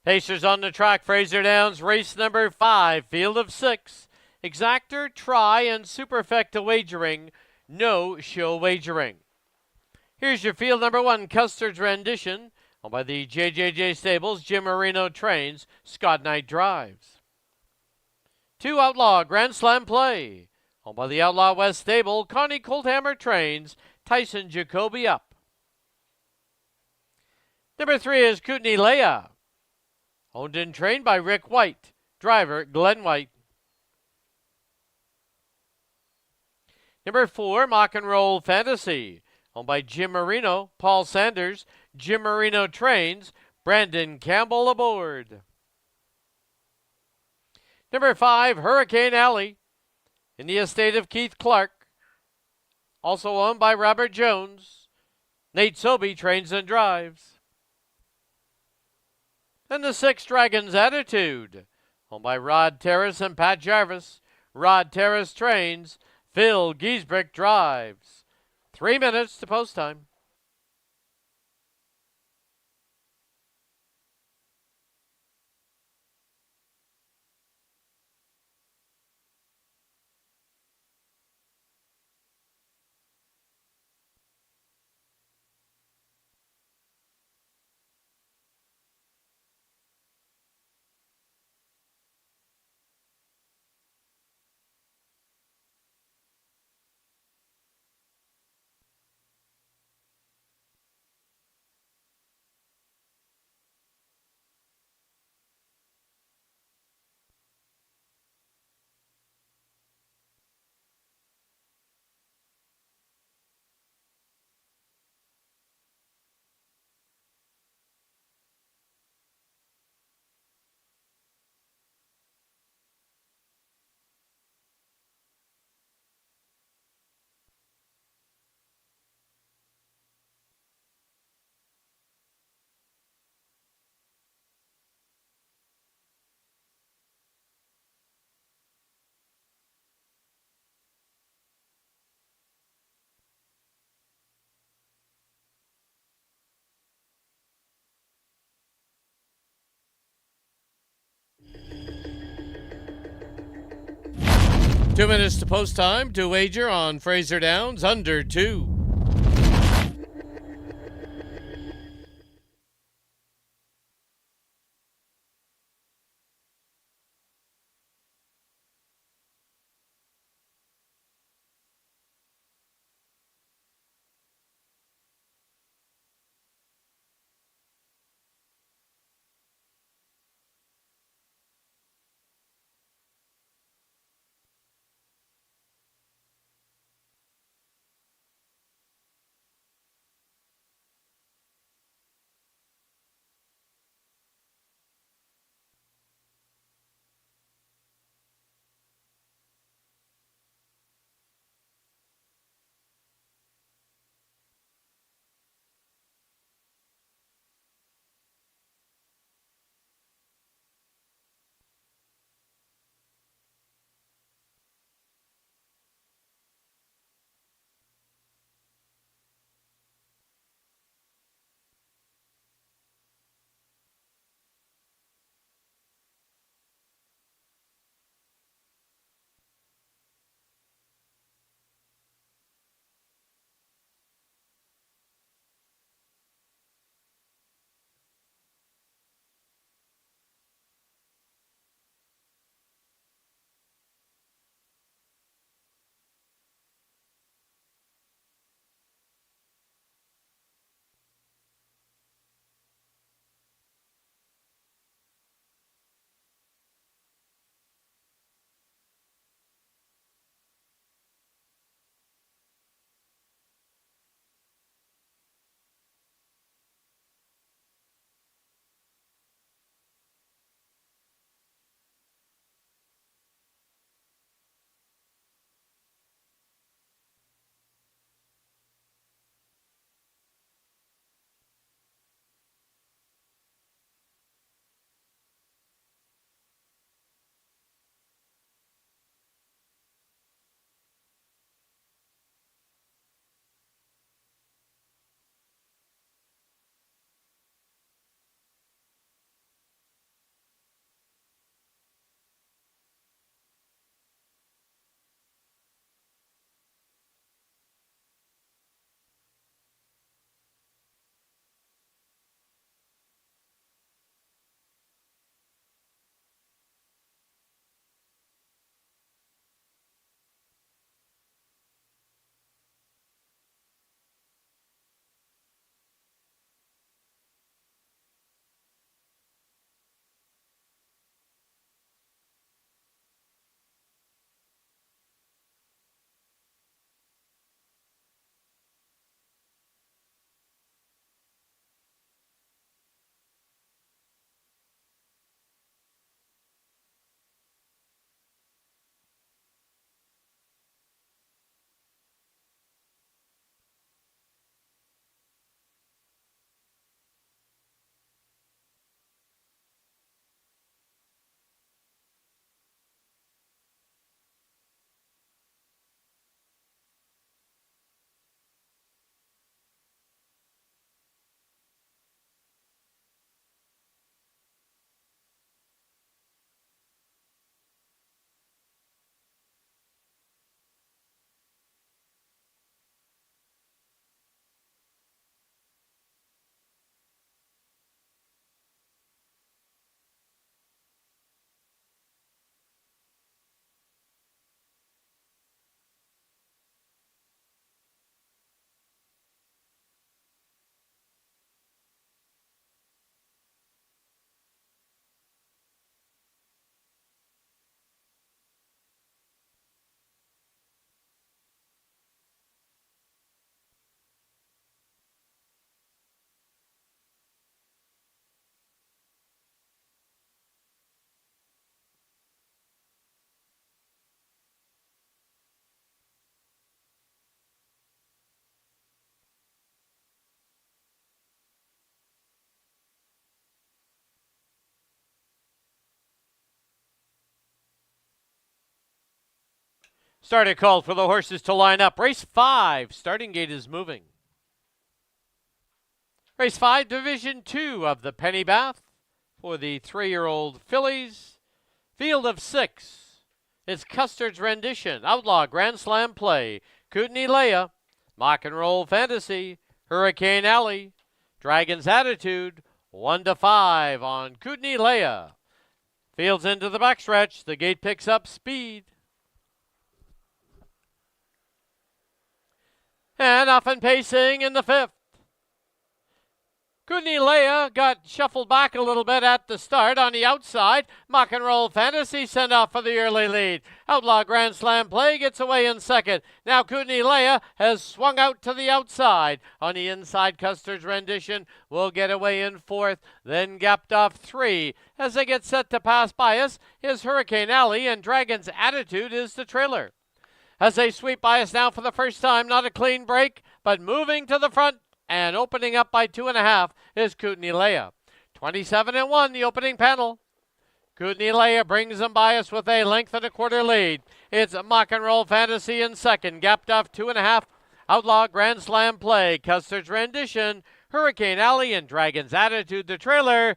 Pacers on the track, Fraser Downs, race number 5, field of 6. Exactor, Try, and Superfecta wagering, no show wagering. Here's your field number 1, Custer's Rendition, owned by the JJJ Stables, Jim Marino trains, Scott Knight drives. 2 Outlaw, Grand Slam Play, owned by the Outlaw West Stable, Connie Colthammer trains, Tyson Jacoby up. Number 3 is Kootenai Leia, owned and trained by Rick White, driver Glenn White. Number 4, Mock and Roll Fantasy, owned by Jim Marino, Paul Sanders, Jim Marino trains, Brandon Campbell aboard. Number 5, Hurricane Alley, in the estate of Keith Clark, also owned by Robert Jones. Nate Sobey trains and drives. And the 6, Dragons Attitude, owned by Rod Terrace and Pat Jarvis. Rod Terrace trains, Phil Giesbrick drives. 3 minutes to post time. Two minutes to post time to wager on Fraser Downs under 2. Starter called for the horses to line up. Race 5, starting gate is moving. Race 5, Division 2 of the Penny Bath for the 3-year-old fillies. Field of 6. It's Custard's Rendition, Outlaw, Grand Slam Play, Kootenai Leia, Mock and Roll Fantasy, Hurricane Alley, Dragon's Attitude, 1-5 on Kootenai Leia. Fields into the backstretch. The gate picks up speed. And off and pacing in the 5th. Kootenai Leia got shuffled back a little bit at the start on the outside. Mock and Roll Fantasy sent off for the early lead. Outlaw Grand Slam Play gets away in 2nd. Now Kootenai Leia has swung out to the outside. On the inside, Custard's Rendition will get away in 4th, then gapped off 3. As they get set to pass by us, is Hurricane Alley, and Dragon's Attitude is the trailer. As they sweep by us now for the first time, not a clean break, but moving to the front. And opening up by 2.5 is Kootenai Leia. 27-1, the opening panel. Kootenai Leia brings them by us with a 1.25 lead. It's Mock and Roll Fantasy in 2nd, gapped off 2.5. Outlaw Grand Slam Play, Custard's Rendition, Hurricane Alley, and Dragon's Attitude, the trailer.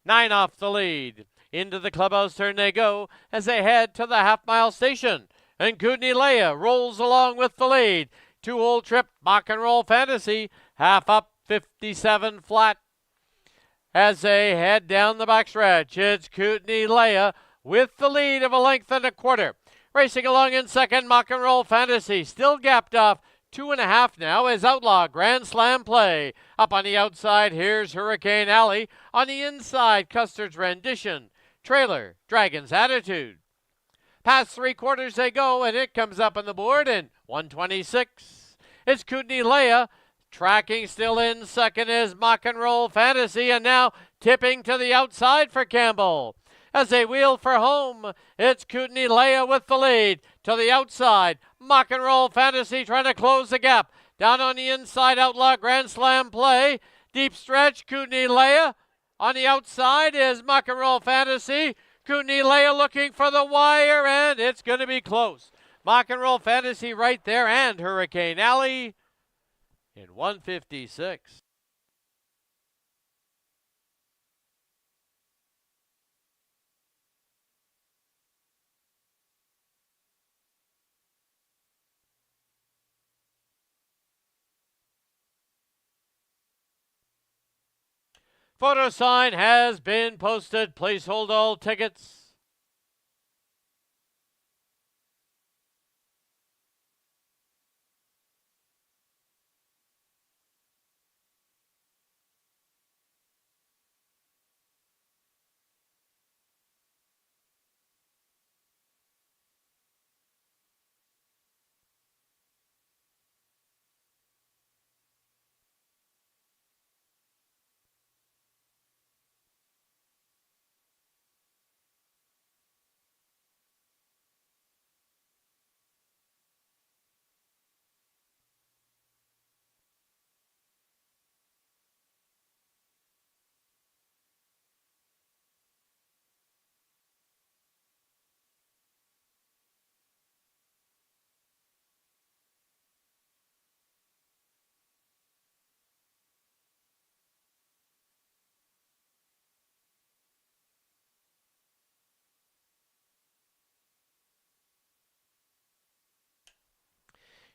9 off the lead. Into the clubhouse turn they go as they head to the half-mile station. And Kootenai Leia rolls along with the lead. 2-hole trip, Mock and Roll Fantasy, half up, 57 flat. As they head down the backstretch, it's Kootenai Leia with the lead of a 1.25. Racing along in 2nd, Mock and Roll Fantasy, still gapped off 2.5 now as Outlaw Grand Slam Play. Up on the outside, here's Hurricane Alley. On the inside, Custard's Rendition, trailer, Dragon's Attitude. Past 3/4 they go, and it comes up on the board in 126. It's Kootenai Leia. Tracking still in 2nd is Mock and Roll Fantasy, and now tipping to the outside for Campbell. As they wheel for home, it's Kootenai Leia with the lead. To the outside, Mock and Roll Fantasy trying to close the gap. Down on the inside, Outlaw Grand Slam Play. Deep stretch, Kootenai Leia. On the outside is Mock and Roll Fantasy. Kootenai Leia looking for the wire, and it's going to be close. Mock and Roll Fantasy right there, and Hurricane Alley in 156. Photo sign has been posted. Please hold all tickets.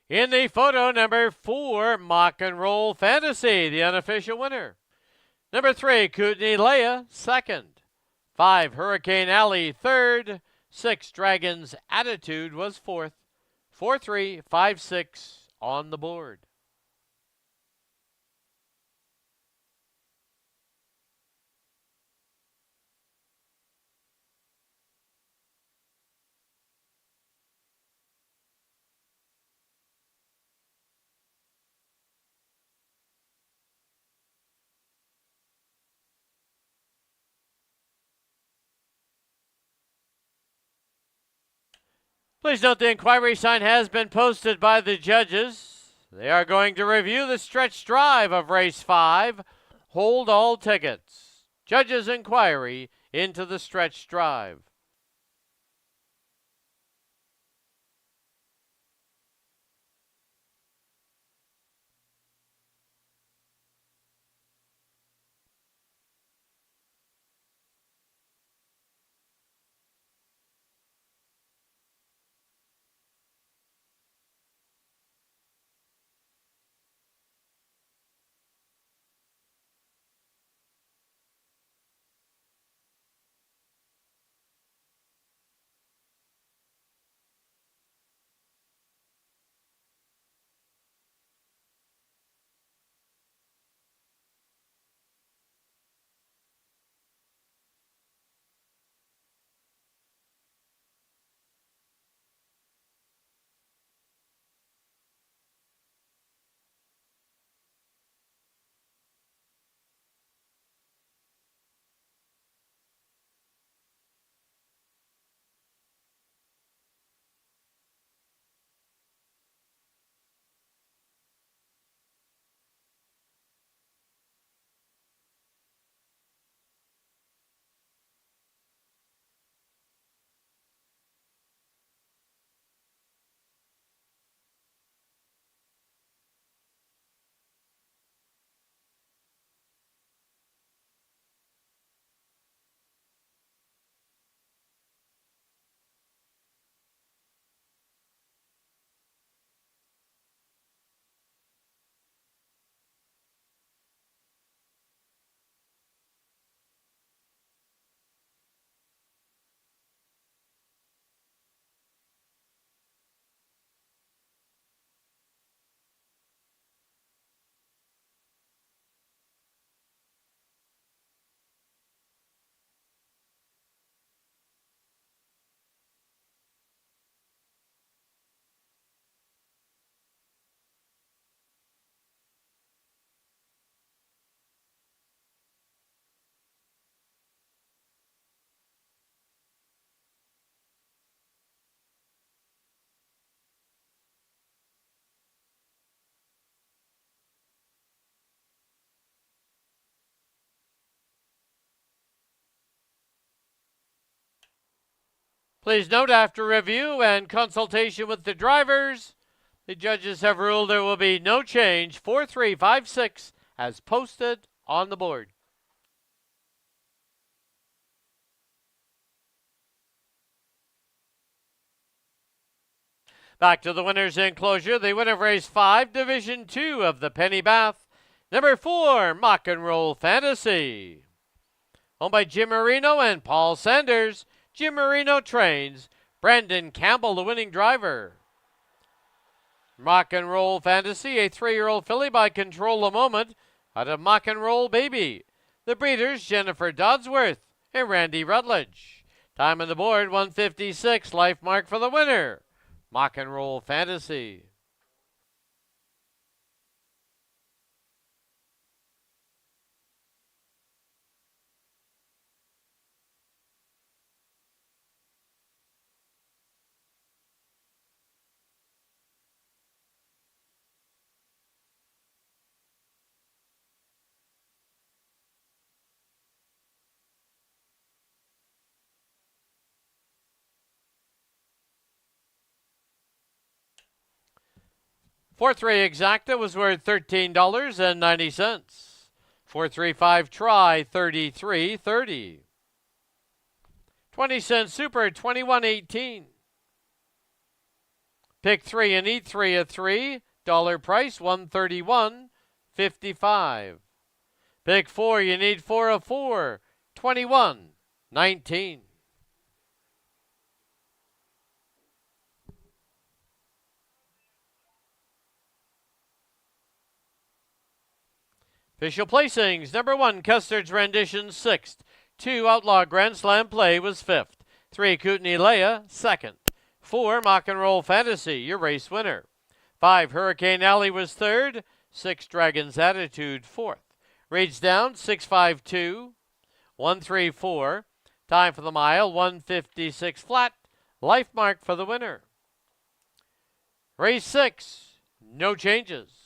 In the photo, number 4, Mock and Roll Fantasy, the unofficial winner. Number 3, Kootenai Leia, 2nd. 5, Hurricane Alley, 3rd. 6, Dragon's Attitude was 4th. 4-3, 5-6 on the board. Please note the inquiry sign has been posted by the judges. They are going to review the stretch drive of race 5. Hold all tickets. Judges' inquiry into the stretch drive. Please note, after review and consultation with the drivers, the judges have ruled there will be no change. 4356 as posted on the board. Back to the winners' enclosure. The winner of race 5, Division 2 of the Penny Bath. Number 4, Mock and Roll Fantasy. Owned by Jim Marino and Paul Sanders. Jim Marino trains. Brandon Campbell, the winning driver. Mock and Roll Fantasy, a 3-year-old filly by Control a Moment out of Mock and Roll Baby. The breeders, Jennifer Dodsworth and Randy Rutledge. Time on the board, 156. Life mark for the winner, Mock and Roll Fantasy. Four three exacta was worth $13.90. 435 try, $33.30. 20-cent super, $21.18. Pick 3 and eat 3 at $3. Price, $131.55. Pick 4, you need 4 of 4, $21.19. Official placings. Number 1, Custard's Rendition, 6th. 2, Outlaw Grand Slam Play was 5th. 3, Kootenai Leia, 2nd. 4, Mock and Roll Fantasy, your race winner. 5, Hurricane Alley was 3rd. 6, Dragon's Attitude, 4th. Reads down, 652, 134. Time for the mile, 156 flat. Life mark for the winner. Race 6, no changes.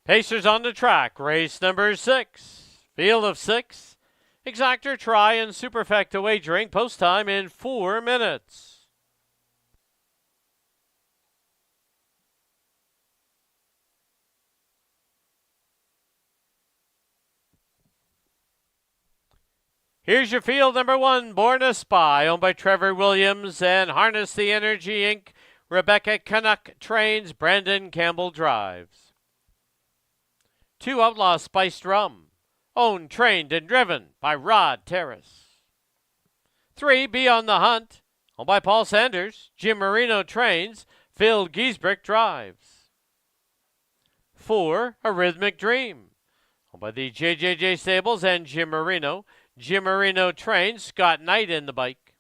Pacers on the track, race number 6. Field of 6. Exactor try and superfecta wagering. Post time in 4 minutes. Here's your field number 1, Born a Spy, owned by Trevor Williams, and Harness the Energy Inc. Rebecca Canuck trains, Brandon Campbell drives. 2, Outlaw Spiced Rum, owned, trained, and driven by Rod Terrace. 3, Be on the Hunt, owned by Paul Sanders, Jim Marino trains, Phil Giesbrick drives. 4, A Rhythmic Dream, owned by the JJJ Stables and Jim Marino. Jim Marino trains, Scott Knight in the bike.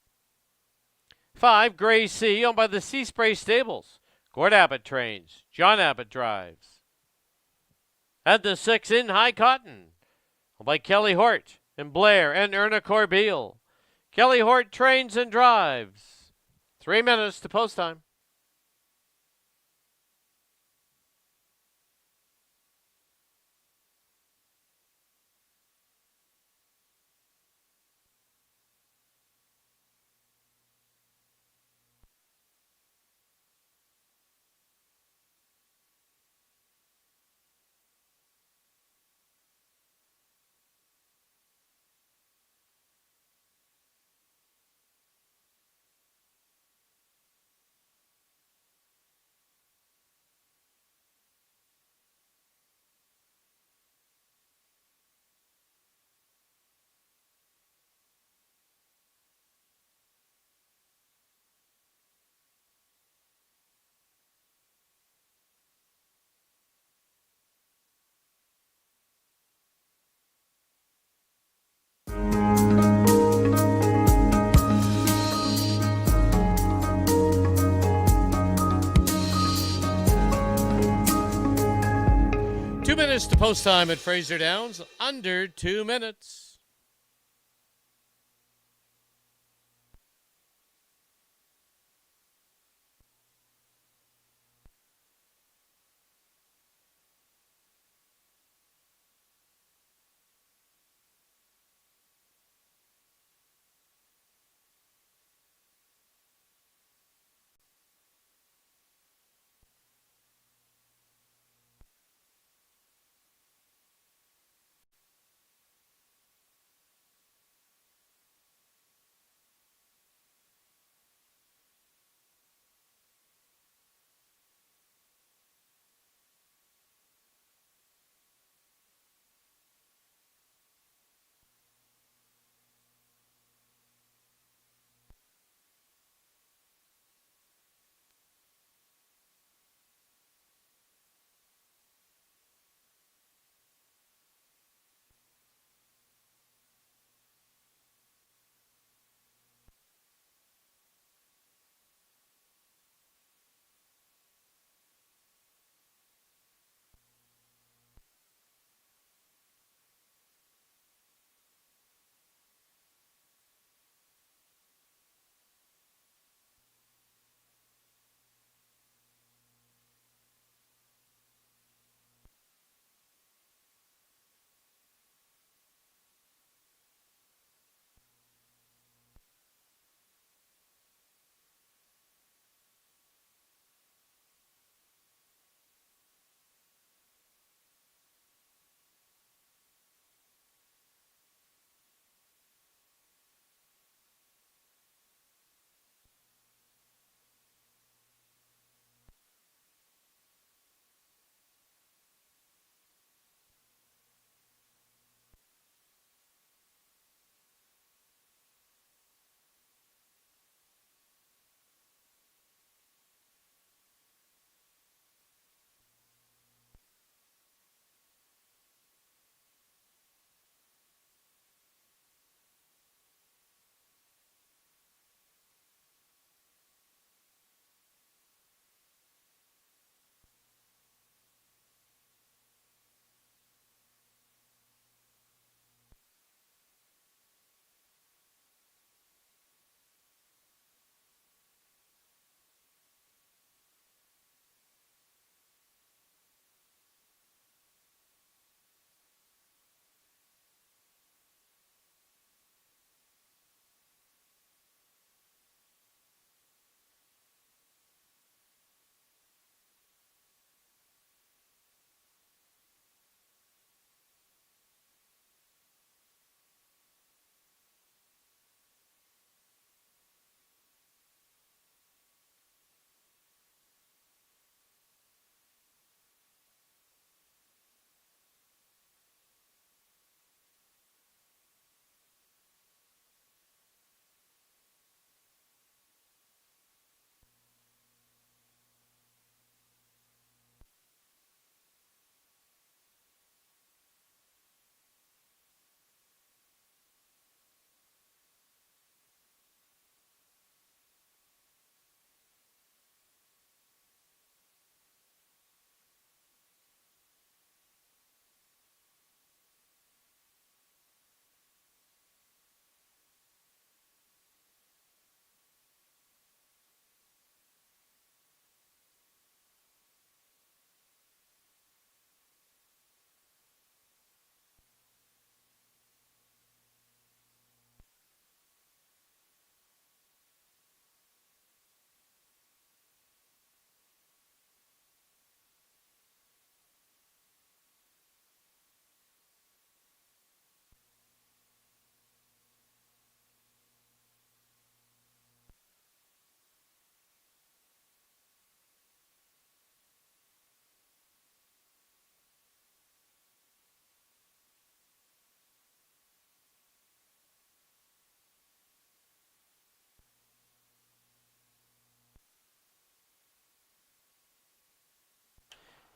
5, Gray Sea, owned by the Sea Spray Stables. Gord Abbott trains, John Abbott drives. And the 6, In High Cotton, owned by Kelly Hort and Blair and Erna Corbeil. Kelly Hort trains and drives. 3 minutes to post time. To post time at Fraser Downs, under 2 minutes.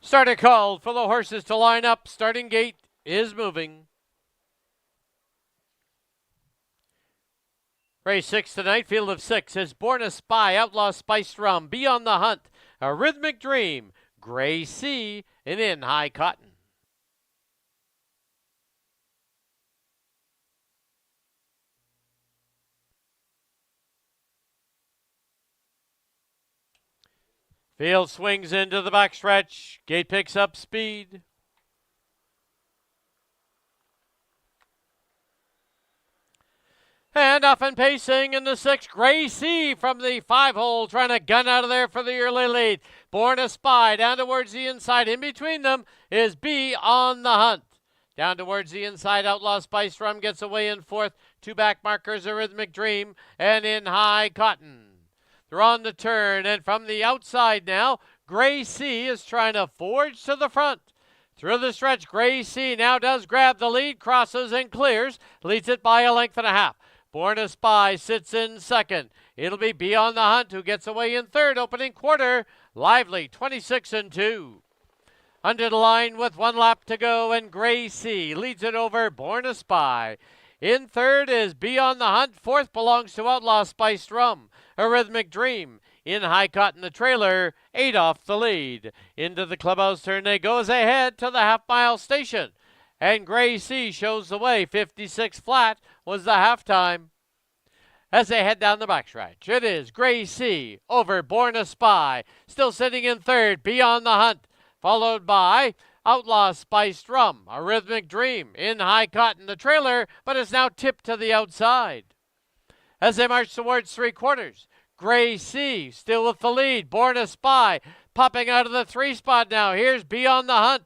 Starter called for the horses to line up. Starting gate is moving. Race 6 tonight, field of 6 is Born a Spy, Outlaw Spiced Rum, Beyond the Hunt, A Rhythmic Dream, Gray Sea, and In High Cotton. Field swings into the backstretch. Gate picks up speed. And off and pacing in the 6, Gray Sea from the 5-hole, trying to gun out of there for the early lead. Born a Spy down towards the inside. In between them is Be on the Hunt. Down towards the inside, Outlaw Spice Rum gets away in 4th. 2 back markers, A Rhythmic Dream, and In High Cotton. They're on the turn, and from the outside now, Gray Sea is trying to forge to the front. Through the stretch, Gray Sea now does grab the lead, crosses and clears, leads it by a length and a half. Born a Spy sits in 2nd. It'll be Beyond the Hunt who gets away in 3rd, opening quarter. Lively, 26-2. Under the line with 1 lap to go, and Gray Sea leads it over Born a Spy. In 3rd is Beyond the Hunt. 4th belongs to Outlaw Spiced Rum. A Rhythmic Dream. In High Cotton, the trailer, 8 off the lead. Into the clubhouse turn they go as they head to the half-mile station. And Gray Sea shows the way. 56 flat was the halftime. As they head down the backstretch, it is Gray Sea over Born a Spy. Still sitting in 3rd, Beyond the Hunt. Followed by Outlaw Spiced Rum, A Rhythmic Dream. In High Cotton, the trailer, but is now tipped to the outside. As they march towards 3/4, Gray Sea still with the lead. Born a Spy popping out of the 3 spot now. Here's Beyond the Hunt.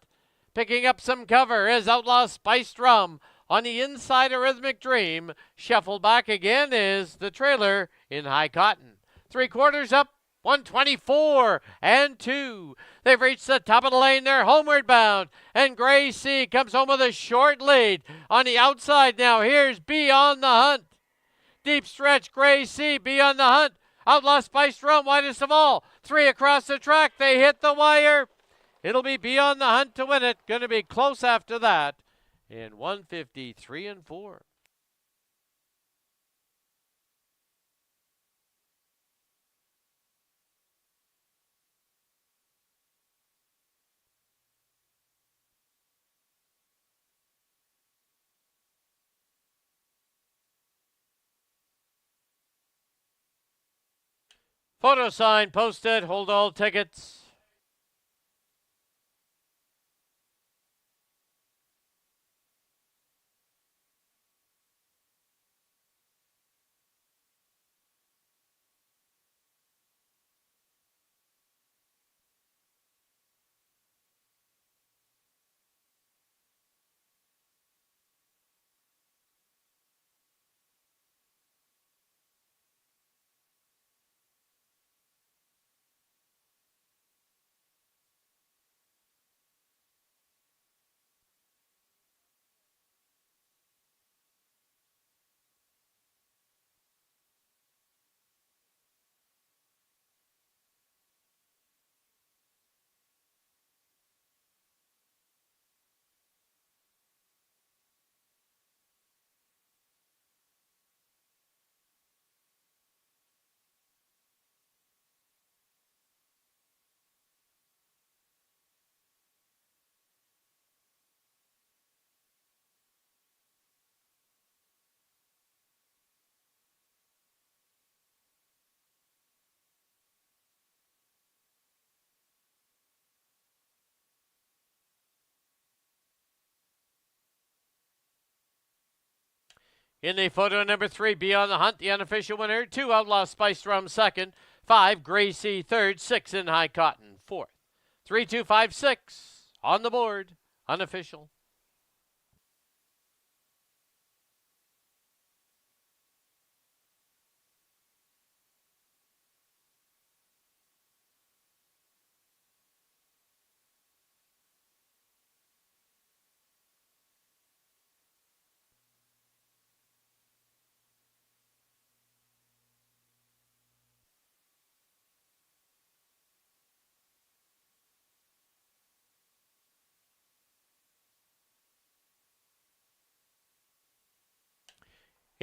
Picking up some cover is Outlaw Spiced Rum. On the inside, A Rhythmic Dream. Shuffled back again is the trailer, In High Cotton. 3/4 up, 124-2. They've reached the top of the lane. They're homeward bound. And Gray Sea comes home with a short lead. On the outside now, here's Beyond the Hunt. Deep stretch, Gray Sea, Beyond the Hunt. Outlaw Spiced Rum, widest of all. 3 across the track. They hit the wire. It'll be Beyond the Hunt to win it. Going to be close after that in 153-4. Photo sign posted. Hold all tickets. In the photo number 3, Beyond the Hunt, the unofficial winner. 2, Outlaw Spiced Rum, 2nd. 5, Gray Sea, 3rd. 6, In High Cotton, 4th. 3, 2, 5, 6 on the board, unofficial.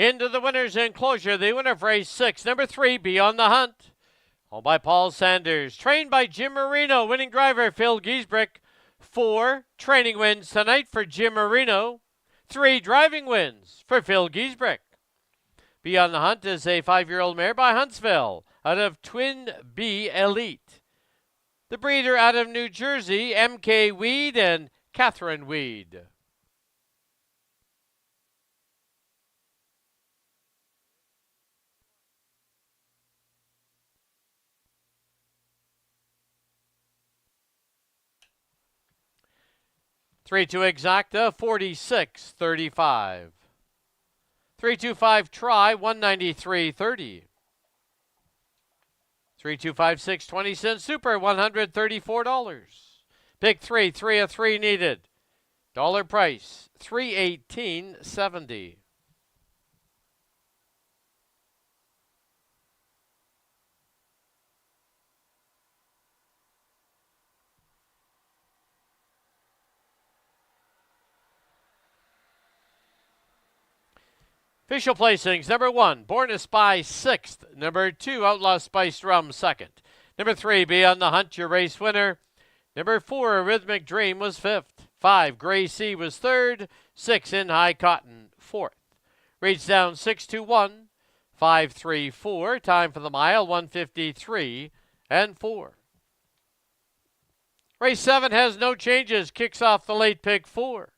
Into the winner's enclosure, the winner of race 6, number 3, Beyond the Hunt. Owned by Paul Sanders. Trained by Jim Marino. Winning driver Phil Giesbrick. 4 training wins tonight for Jim Marino. 3 driving wins for Phil Giesbrick. Beyond the Hunt is a 5-year-old mare by Huntsville out of Twin B Elite. The breeder out of New Jersey, M.K. Weed and Catherine Weed. Three two exacta, 46.35. 325 try, 193.30. 3256 20-cent super, $134. Pick 3, 3 of 3 needed. Dollar price, $318.70. Official placings, number 1, Born to Spy 6th. Number 2, Outlaw Spiced Rum 2nd. Number 3, Beyond the Hunt, your race winner. Number 4, A Rhythmic Dream was 5th. 5, Gray Sea was 3rd. 6, In High Cotton 4th. Reach down 621, 534. Time for the mile, 153 and 4. Race 7 has no changes. Kicks off the late pick 4.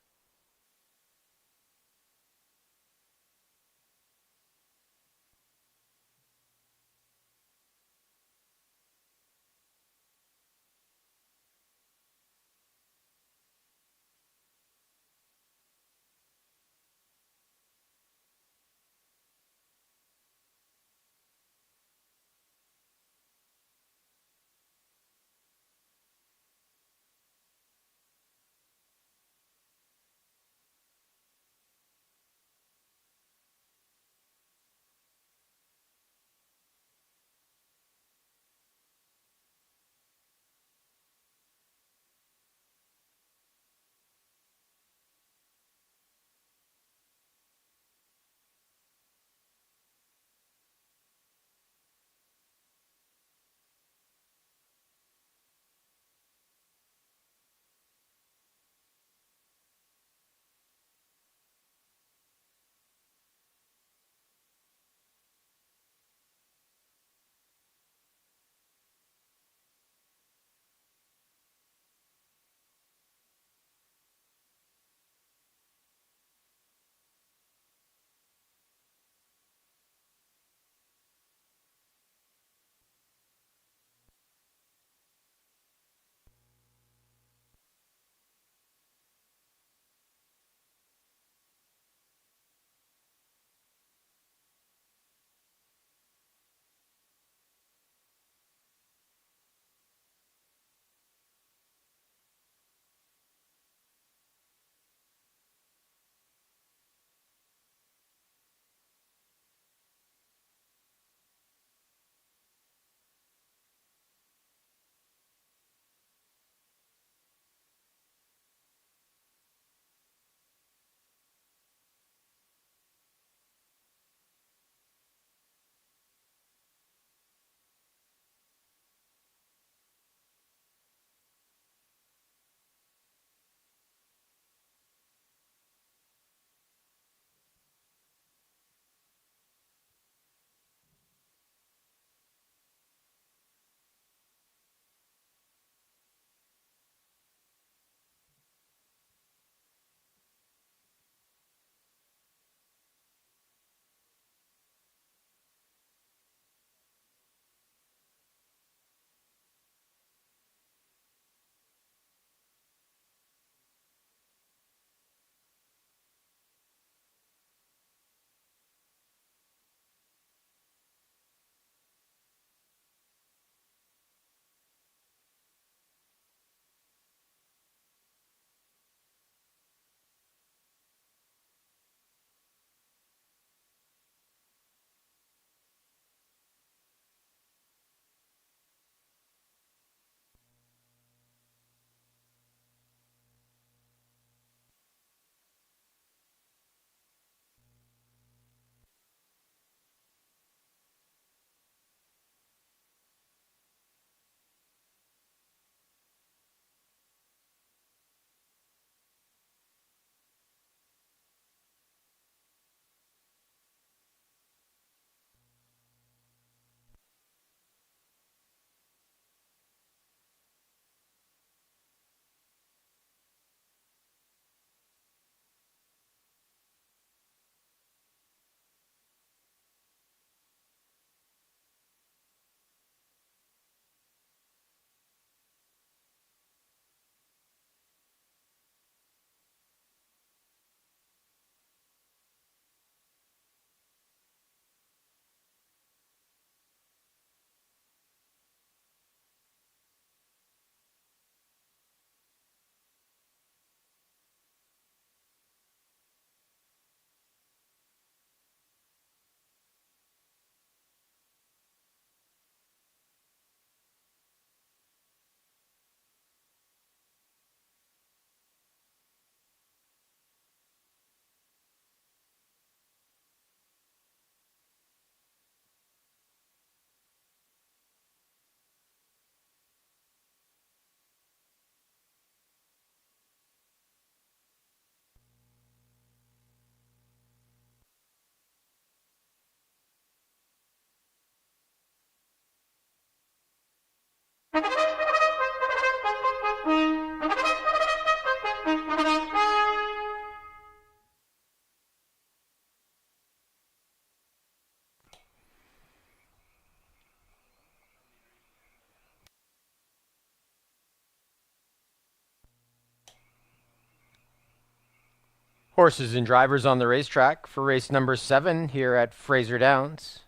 Horses and drivers on the racetrack for race number 7 here at Fraser Downs.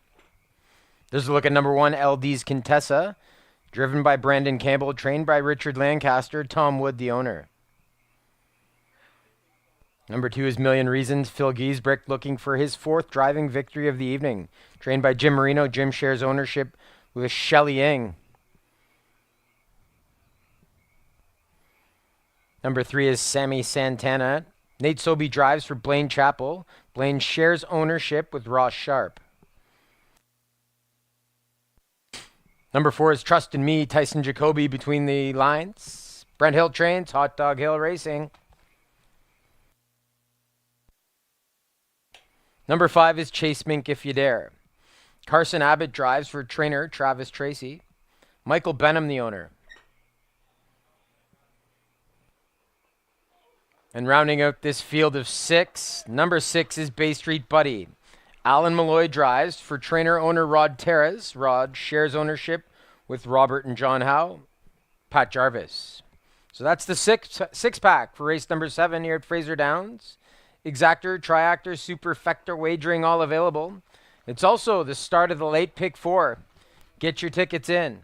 There's a look at number 1, LD's Contessa, driven by Brandon Campbell, trained by Richard Lancaster, Tom Wood, the owner. Number 2 is Million Reasons, Phil Giesbrick, looking for his 4th driving victory of the evening, trained by Jim Marino. Jim shares ownership with Shelly Yang. Number 3 is Sammy Santana. Nate Sobey drives for Blaine Chappell. Blaine shares ownership with Ross Sharp. Number 4 is Trust in Me, Tyson Jacoby between the lines. Brent Hill trains, Hot Dog Hill Racing. Number 5 is Chase Mink If You Dare. Carson Abbott drives for trainer Travis Tracy. Michael Benham, the owner. And rounding out this field of 6, number 6 is Bay Street Buddy. Alan Malloy drives for trainer-owner Rod Terras. Rod shares ownership with Robert and John Howe. Pat Jarvis. So that's the six-pack for race number 7 here at Fraser Downs. Exactor, Triactor, Superfecta wagering all available. It's also the start of the late pick 4. Get your tickets in.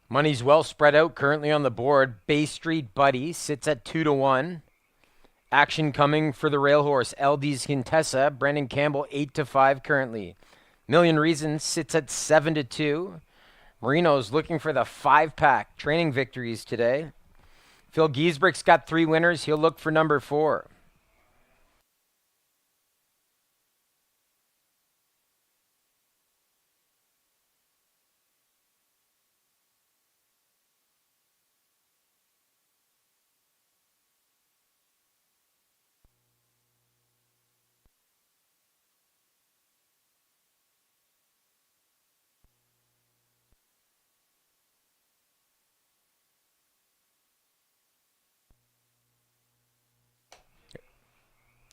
Money's well spread out currently on the board. Bay Street Buddy sits at 2-1. Action coming for the rail horse, LD's Contessa. Brandon Campbell 8-5 currently. Million Reasons sits at 7-2. Marino's looking for the 5-pack training victories today. Phil Giesbrick's got 3 winners. He'll look for number 4.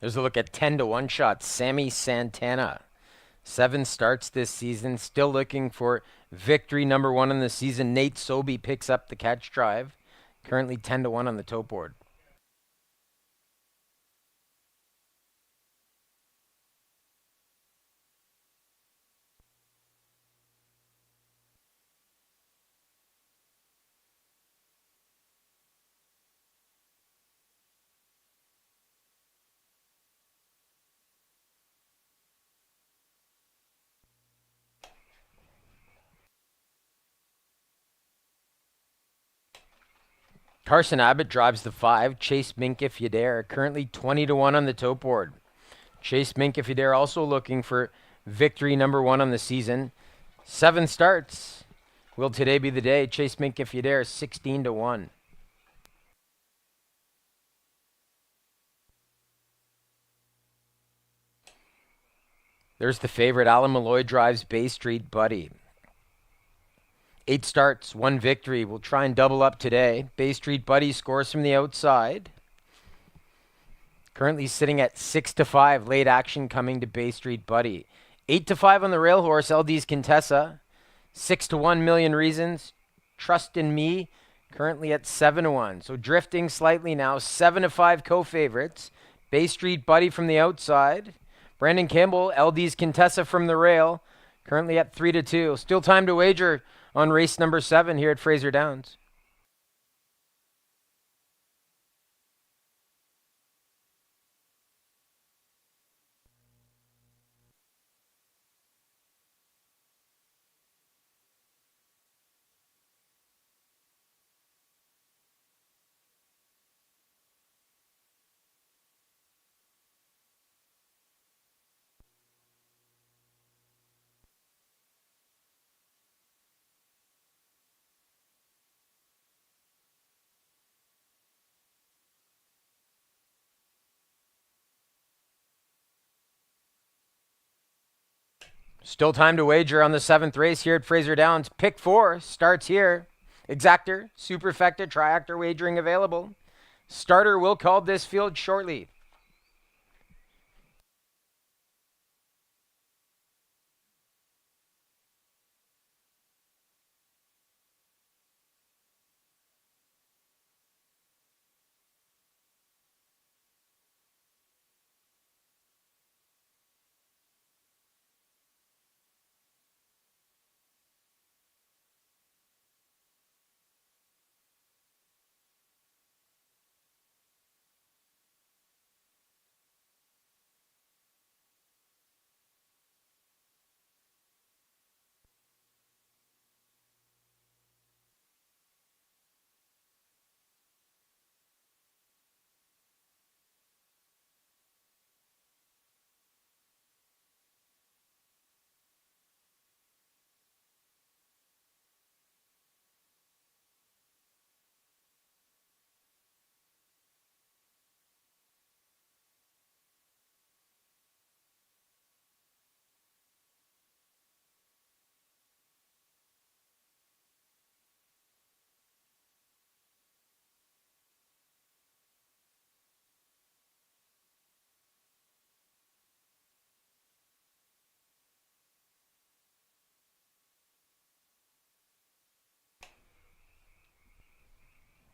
There's a look at 10-1 shots. Sammy Santana. 7 starts this season. Still looking for victory number 1 in the season. Nate Sobey picks up the catch drive. Currently 10-1 on the tote board. Carson Abbott drives the 5. Chase Mink If You Dare. Currently 20-1 on the tote board. Chase Mink If You Dare also looking for victory number 1 on the season. 7 starts. Will today be the day? Chase Mink If You Dare 16-1. There's the favorite. Alan Malloy drives Bay Street Buddy. 8 starts, 1 victory. We'll try and double up today. Bay Street Buddy scores from the outside. Currently sitting at 6-5. Late action coming to Bay Street Buddy. 8-5 on the rail horse, LD's Contessa. 6-1 Million Reasons. Trust in Me. Currently at 7-1. So drifting slightly now. 7-5 co-favorites. Bay Street Buddy from the outside. Brandon Campbell, LD's Contessa from the rail. Currently at 3-2. Still time to wager on race number 7 here at Fraser Downs. Still time to wager on the 7th race here at Fraser Downs. Pick 4 starts here. Exactor, Superfecta, Triactor wagering available. Starter will call this field shortly.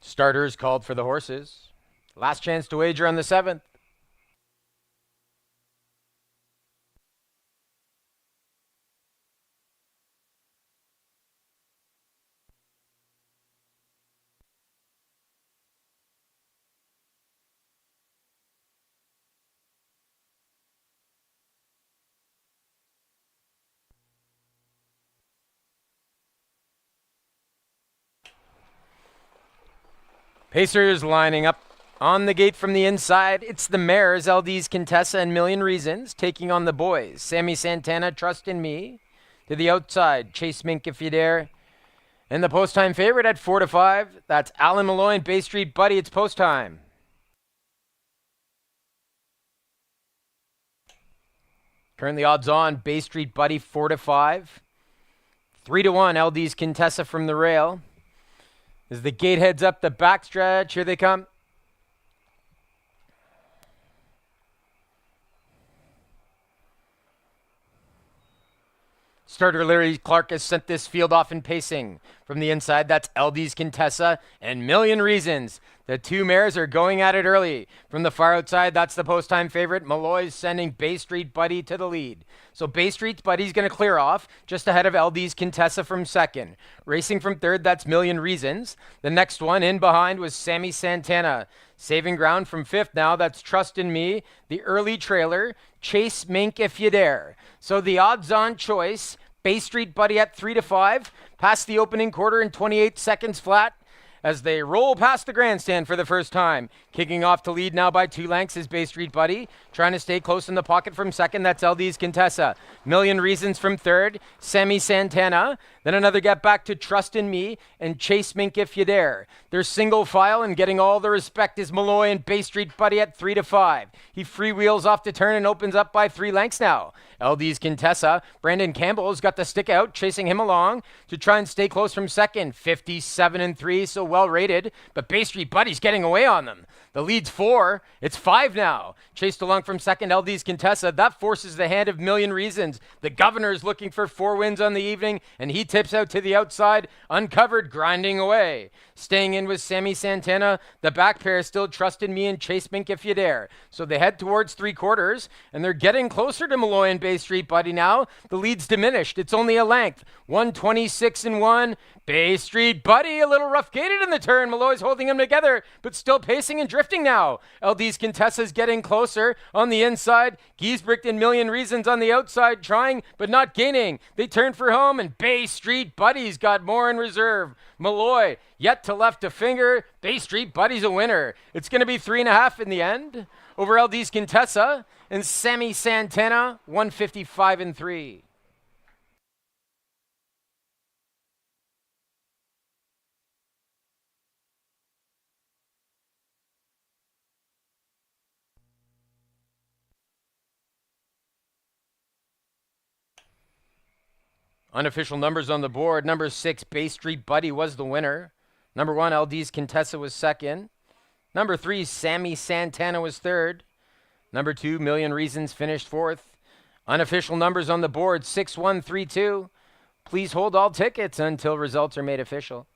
Starters called for the horses. Last chance to wager on the 7th. Pacers lining up on the gate from the inside. It's the mares, LD's Contessa and Million Reasons, taking on the boys. Sammy Santana, Trust in Me. To the outside, Chase Mink If You Dare. And the post time favorite at 4-5. That's Alan Malloy and Bay Street Buddy. It's post time. Currently odds on Bay Street Buddy 4-5. 3-1 LD's Contessa from the rail. As the gate heads up the backstretch, here they come. Starter Larry Clark has sent this field off in pacing. From the inside, that's LD's Contessa and Million Reasons. The two mares are going at it early. From the far outside, that's the post-time favorite. Malloy's sending Bay Street Buddy to the lead. So Bay Street Buddy's going to clear off just ahead of LD's Contessa from second. Racing from third, that's Million Reasons. The next one in behind was Sammy Santana. Saving ground from fifth now, that's Trust in Me. The early trailer, Chase Mink If You Dare. So the odds-on choice, Bay Street Buddy at 3-5, past the opening quarter in 28 seconds flat as they roll past the grandstand for the first time. Kicking off to lead now by 2 lengths is Bay Street Buddy. Trying to stay close in the pocket from second, that's LD's Contessa. Million Reasons from third, Sammy Santana. Then another get back to Trust in Me and Chase Mink If You Dare. Their single file and getting all the respect is Malloy and Bay Street Buddy at 3-5. He freewheels off the turn and opens up by 3 lengths now. LD's Contessa, Brandon Campbell's got the stick out, chasing him along to try and stay close from second. 57-3, so well rated, but Bay Street Buddy's getting away on them. The lead's 4. It's 5 now. Chased along from second, LD's Contessa. That forces the hand of Million Reasons. The governor's looking for 4 wins on the evening, and he tips out to the outside, uncovered, grinding away. Staying in with Sammy Santana. The back pair still Trust in Me and Chase Mink If You Dare. So they head towards 3/4, and they're getting closer to Malloy and Bay Street Buddy now. The lead's diminished. It's only a length. 126-1. Bay Street Buddy a little rough gated in the turn. Malloy's holding them together, but still pacing and drifting now. LD's Contessa's getting closer on the inside. Giesbrecht and Million Reasons on the outside, trying but not gaining. They turn for home, and Bay Street Buddy's got more in reserve. Malloy yet to left a finger. Bay Street Buddy's a winner. It's going to be 3.5 in the end over LD's Contessa and Sammy Santana, 155-3. Unofficial numbers on the board. Number 6, Bay Street Buddy was the winner. Number 1, LD's Contessa was second. Number 3, Sammy Santana was third. Number 2, Million Reasons finished fourth. Unofficial numbers on the board, 6132. Please hold all tickets until results are made official.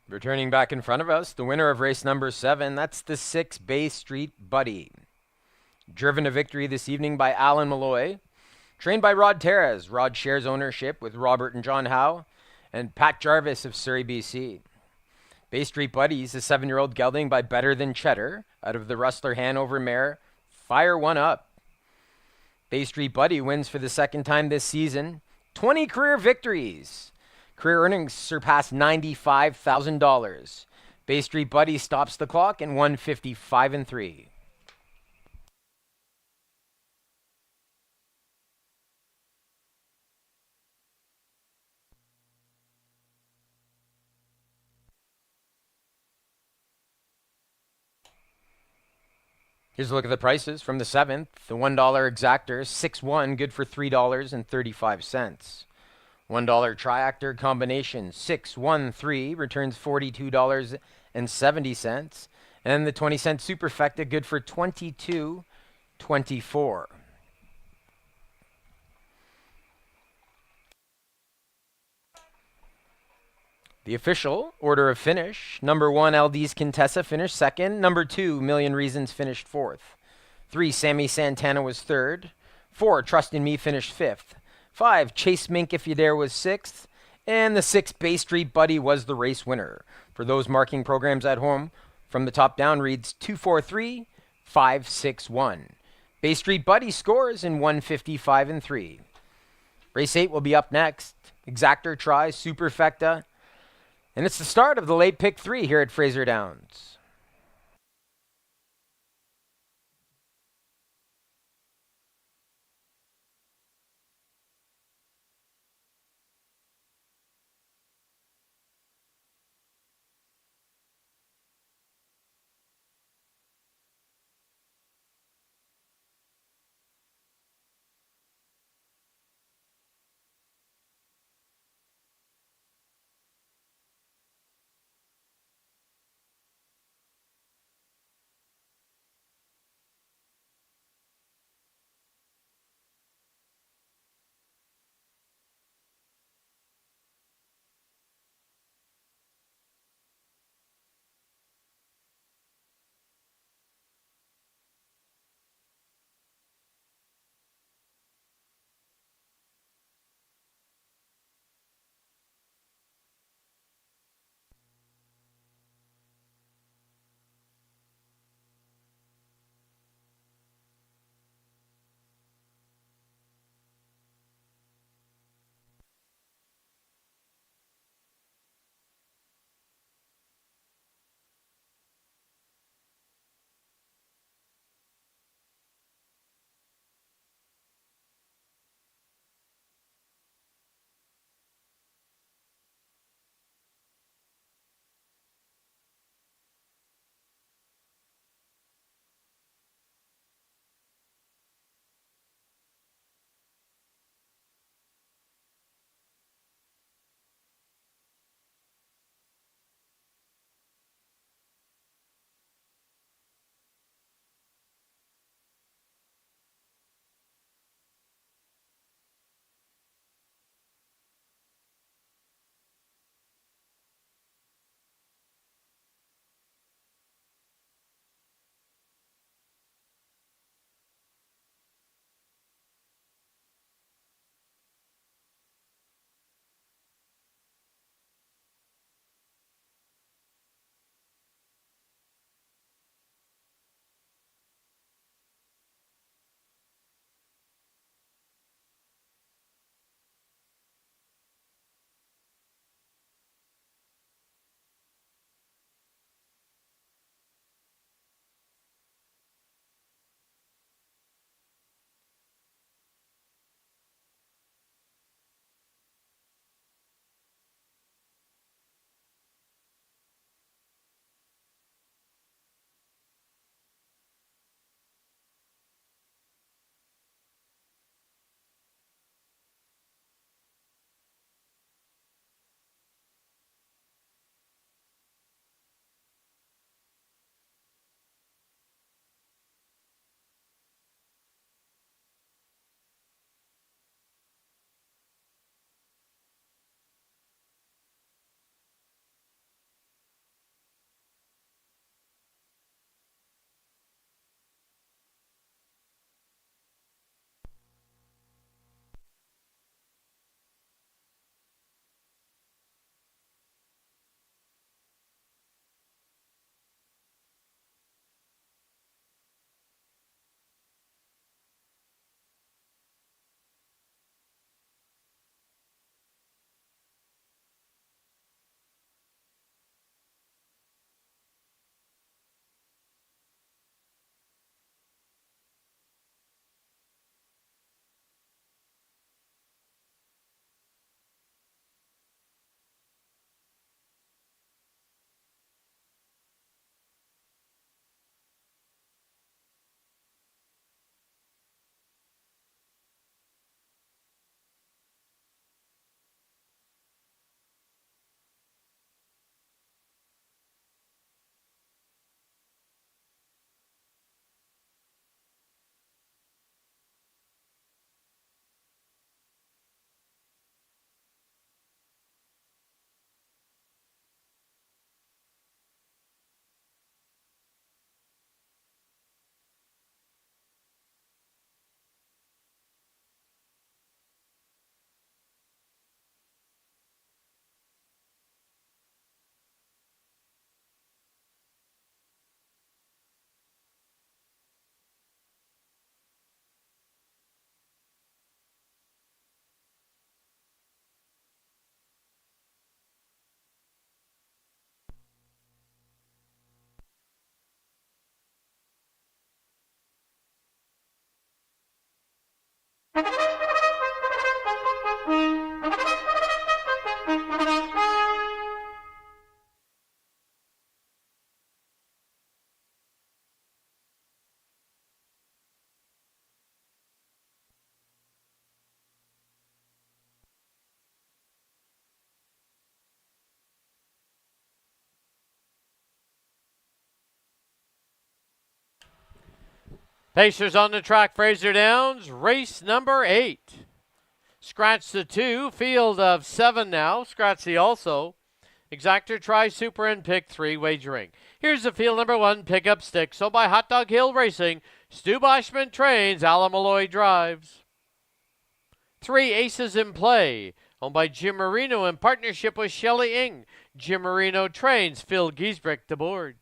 Returning back in front of us, the winner of race number 7, that's the 6, Bay Street Buddy. Driven to victory this evening by Alan Malloy. Trained by Rod Terres. Rod shares ownership with Robert and John Howe and Pat Jarvis of Surrey, BC. Bay Street Buddies, a 7-year-old gelding by Better Than Cheddar out of the Rustler Hanover mare. Fire One Up. Bay Street Buddy wins for the second time this season. 20 career victories. Career earnings surpass $95,000. Bay Street Buddy stops the clock and won 55-3. Here's a look at the prices from the 7th. The $1 exactor, 6-1, good for $3.35. $1 triactor combination, 6-1-3, returns $42.70. And the 20-cent superfecta, good for $22.24. The official order of finish. Number 1, LD's Contessa finished second. Number 2, Million Reasons finished fourth. 3, Sammy Santana was third. 4, Trust in Me finished fifth. 5, Chase Mink If You Dare was sixth. And the 6, Bay Street Buddy was the race winner. For those marking programs at home, from the top down reads 2-4-3, 5-6-1. Bay Street Buddy scores in 155-3. Race 8 will be up next. Exactor try, superfecta. And it's the start of the late pick 3 here at Fraser Downs. Pacers on the track, Fraser Downs, race number 8. Scratch the 2, field of 7 now. Scratch the also. Exactor, Tri, Super, and Pick 3 wagering. Here's the field number 1, Pickup Stick. So by Hot Dog Hill Racing, Stu Boschman trains, Alan Malloy drives. 3, Aces in Play. Owned by Jim Marino in partnership with Shelley Ing. Jim Marino trains, Phil Giesbrick the board.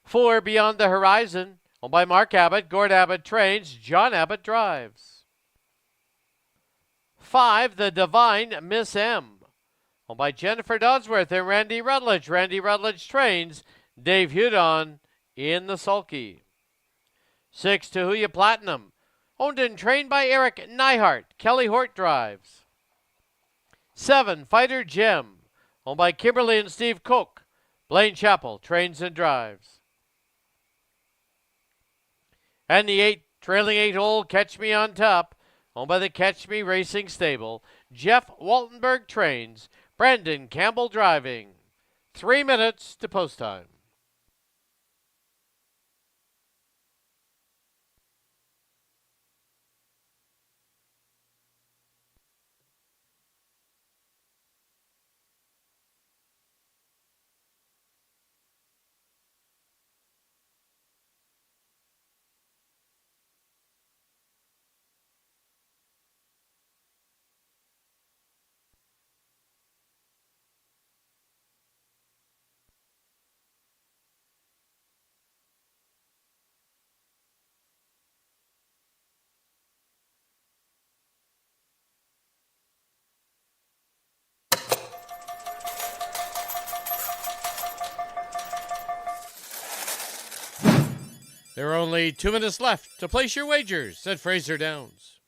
4, Beyond the Horizon. Owned by Mark Abbott. Gord Abbott trains, John Abbott drives. 5, The Divine Miss M. Owned by Jennifer Dodsworth and Randy Rutledge. Randy Rutledge trains, Dave Hudon in the sulky. 6, Tahuya Platinum. Owned and trained by Eric Neihart. Kelly Hort drives. 7, Fighter Gem. Owned by Kimberly and Steve Cook. Blaine Chappell trains and drives. And the 8, trailing 8-hole Catch Me on Top. Owned by the Catch Me Racing Stable. Jeff Waltenberg trains. Brandon Campbell driving. 3 minutes to post time. There are only 2 minutes left to place your wagers at Fraser Downs.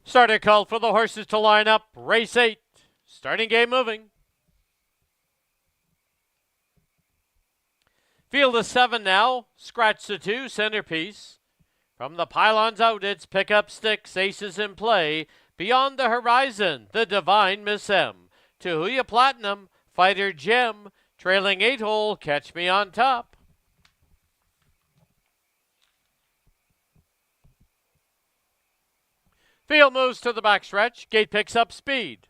Starter called for the horses to line up. Race 8. Starting game moving. Field of 7 now. Scratch the 2. Centerpiece. From the pylons out, it's Pickup Sticks. Aces in play. Beyond the Horizon, the Divine Miss M. Tahuya Platinum. Fighter Gem. Trailing 8 hole. Catch Me on Top. Field moves to the backstretch. Gate picks up speed.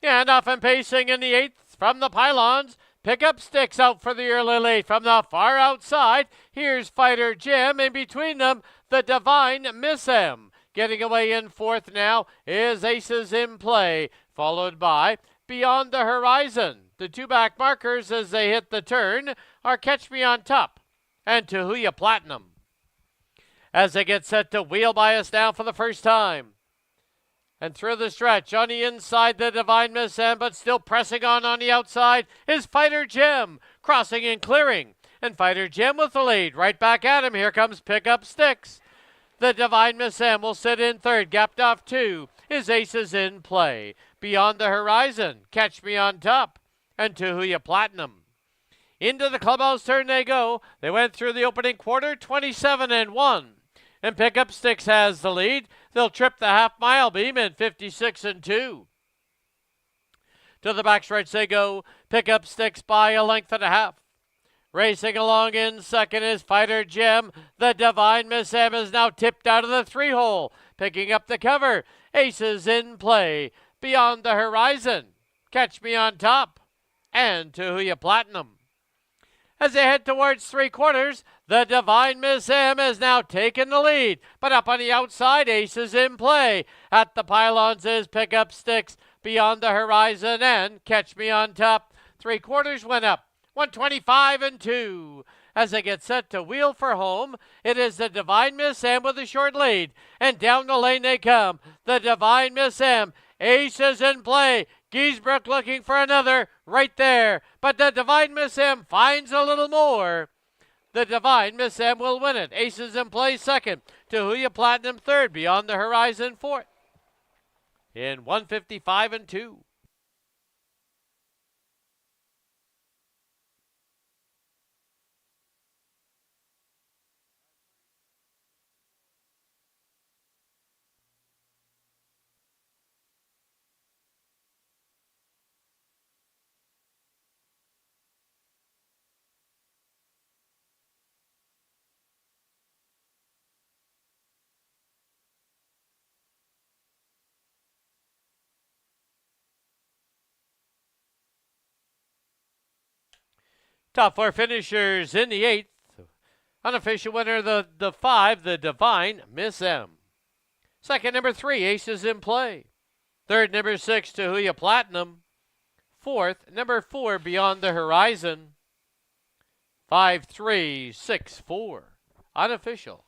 And off and pacing in the 8th from the pylons. Pickup Sticks out for the early late from the far outside. Here's Fighter Jim. In between them, the Divine Miss M. Getting away in 4th now is Aces in Play, followed by Beyond the Horizon. The 2 back markers as they hit the turn are Catch Me on Top and Tahuya Platinum. As they get set to wheel by us now for the first time. And through the stretch, on the inside, the Divine Miss M, but still pressing on the outside, is Fighter Gem, crossing and clearing. And Fighter Gem with the lead, right back at him. Here comes Pickup Sticks. The Divine Miss M will sit in 3rd, gapped off 2, is Aces in Play. Beyond the Horizon, Catch Me on Top, and Tahuya Platinum. Into the clubhouse turn they go. They went through the opening quarter, 27-1. And Pickup Sticks has the lead. They'll trip the half-mile beam in 56-2. To the backstretch they go. Pickup Sticks by a length and a half. Racing along in 2nd is Fighter Gem. The Divine Miss M is now tipped out of the 3-hole. Picking up the cover. Aces in Play. Beyond the Horizon. Catch Me on Top. And Tahuya Platinum. As they head towards 3/4, the Divine Miss M has now taken the lead. But up on the outside, Aces in Play. At the pylons is Pickup Sticks. Beyond the Horizon and Catch Me on Top. 3/4 went up. 125-2. As they get set to wheel for home, it is the Divine Miss M with a short lead. And down the lane they come. The Divine Miss M. Aces in Play. Giesbrook looking for another right there. But the Divine Miss M finds a little more. The Divine Miss M will win it. Aces in Play 2nd. Tahuya Platinum 3rd. Beyond the Horizon 4th. In 155-2. Top 4 finishers in the 8th. Unofficial winner, the 5, the Divine Miss M. 2nd, number 3, Aces in Play. 3rd, number 6, Tahuya Platinum. 4th, number 4, Beyond the Horizon. 5, 3, 6, 4. Unofficial.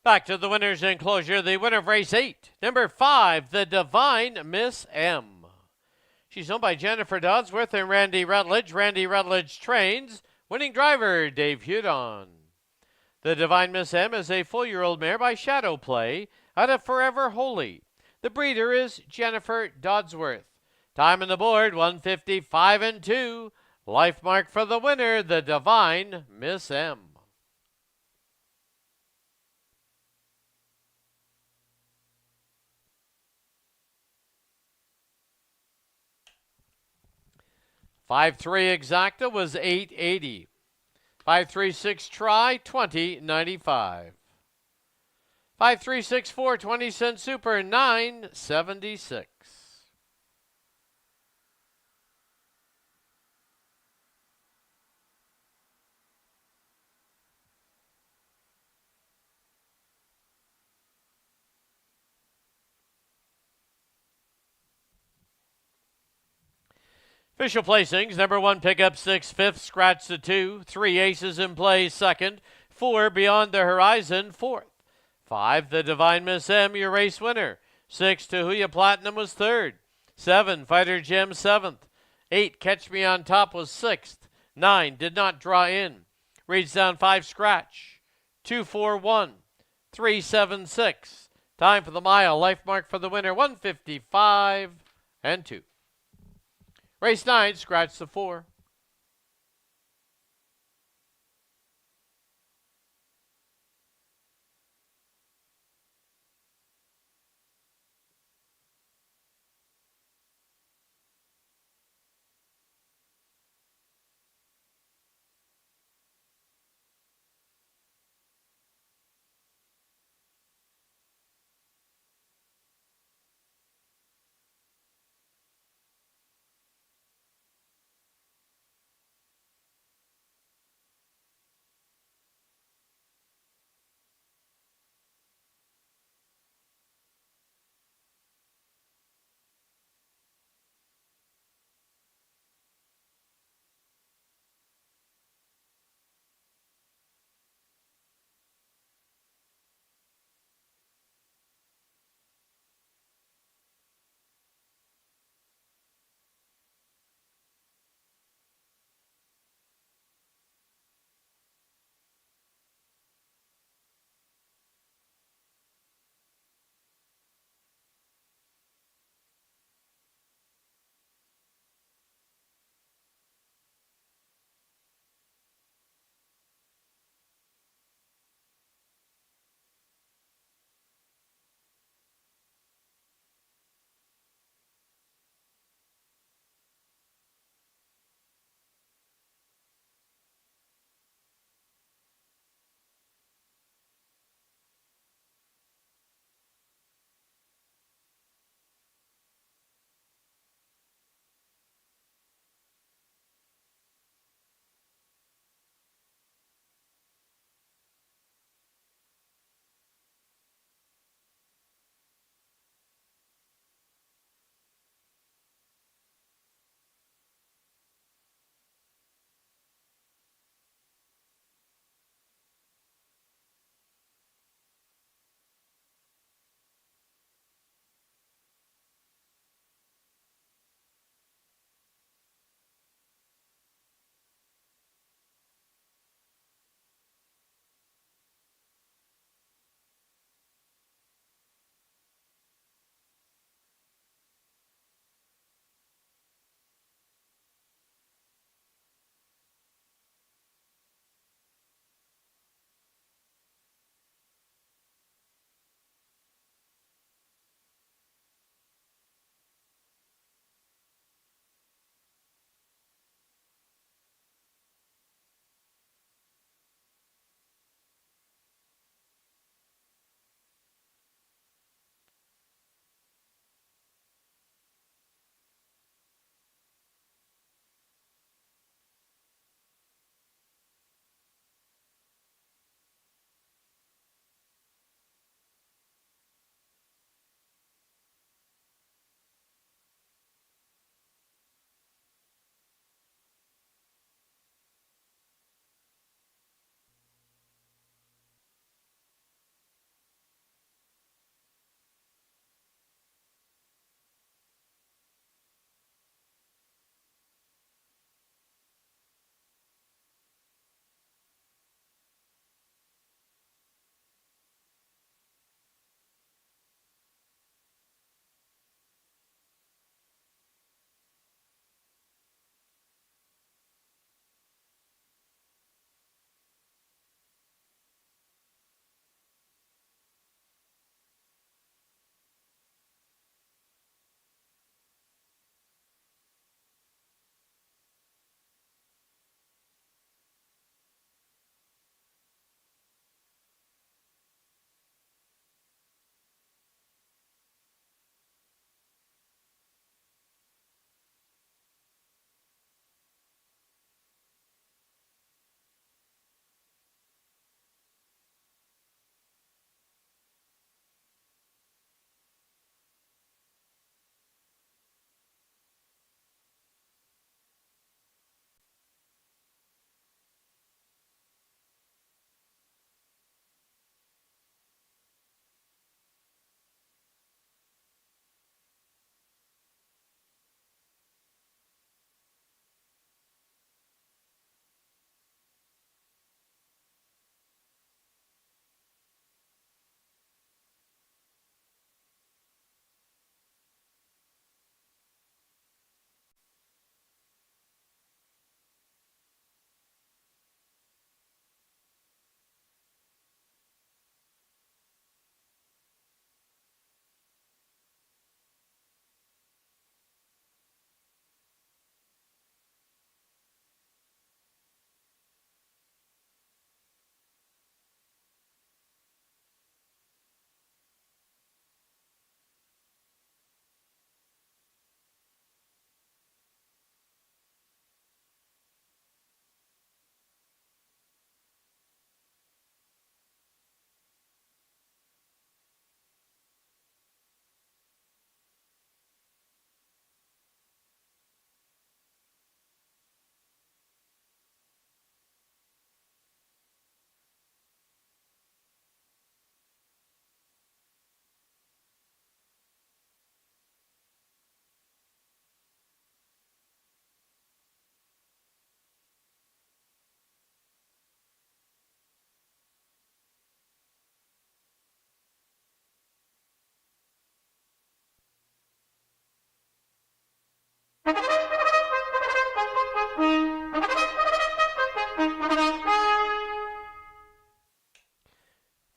Back to the winner's enclosure, the winner of race 8, number 5, the Divine Miss M. She's owned by Jennifer Dodsworth and Randy Rutledge. Randy Rutledge trains. Winning driver, Dave Hudon. The Divine Miss M is a 4-year-old mare by Shadow Play out of Forever Holy. The breeder is Jennifer Dodsworth. Time on the board, 155 and 2. Life mark for the winner, the Divine Miss M. $5-3 exacta was $8.80. 5-3-6 try, $20.95. 5-3-6-4 20-cent super, $9.76. Official placings, number 1 pickup 6, 5th scratch the 2, 3 aces in play 2nd, 4 beyond the horizon 4th, 5 the Divine Miss M, your race winner, 6 Tahuya Platinum was 3rd, 7 Fighter Gem 7th, 8 Catch Me on Top was 6th, 9 did not draw in, reads down 5 scratch, 2-4-1, 3-7-6. Time for the mile, life mark for the winner, 155 and 2. Race 9, scratch the 4.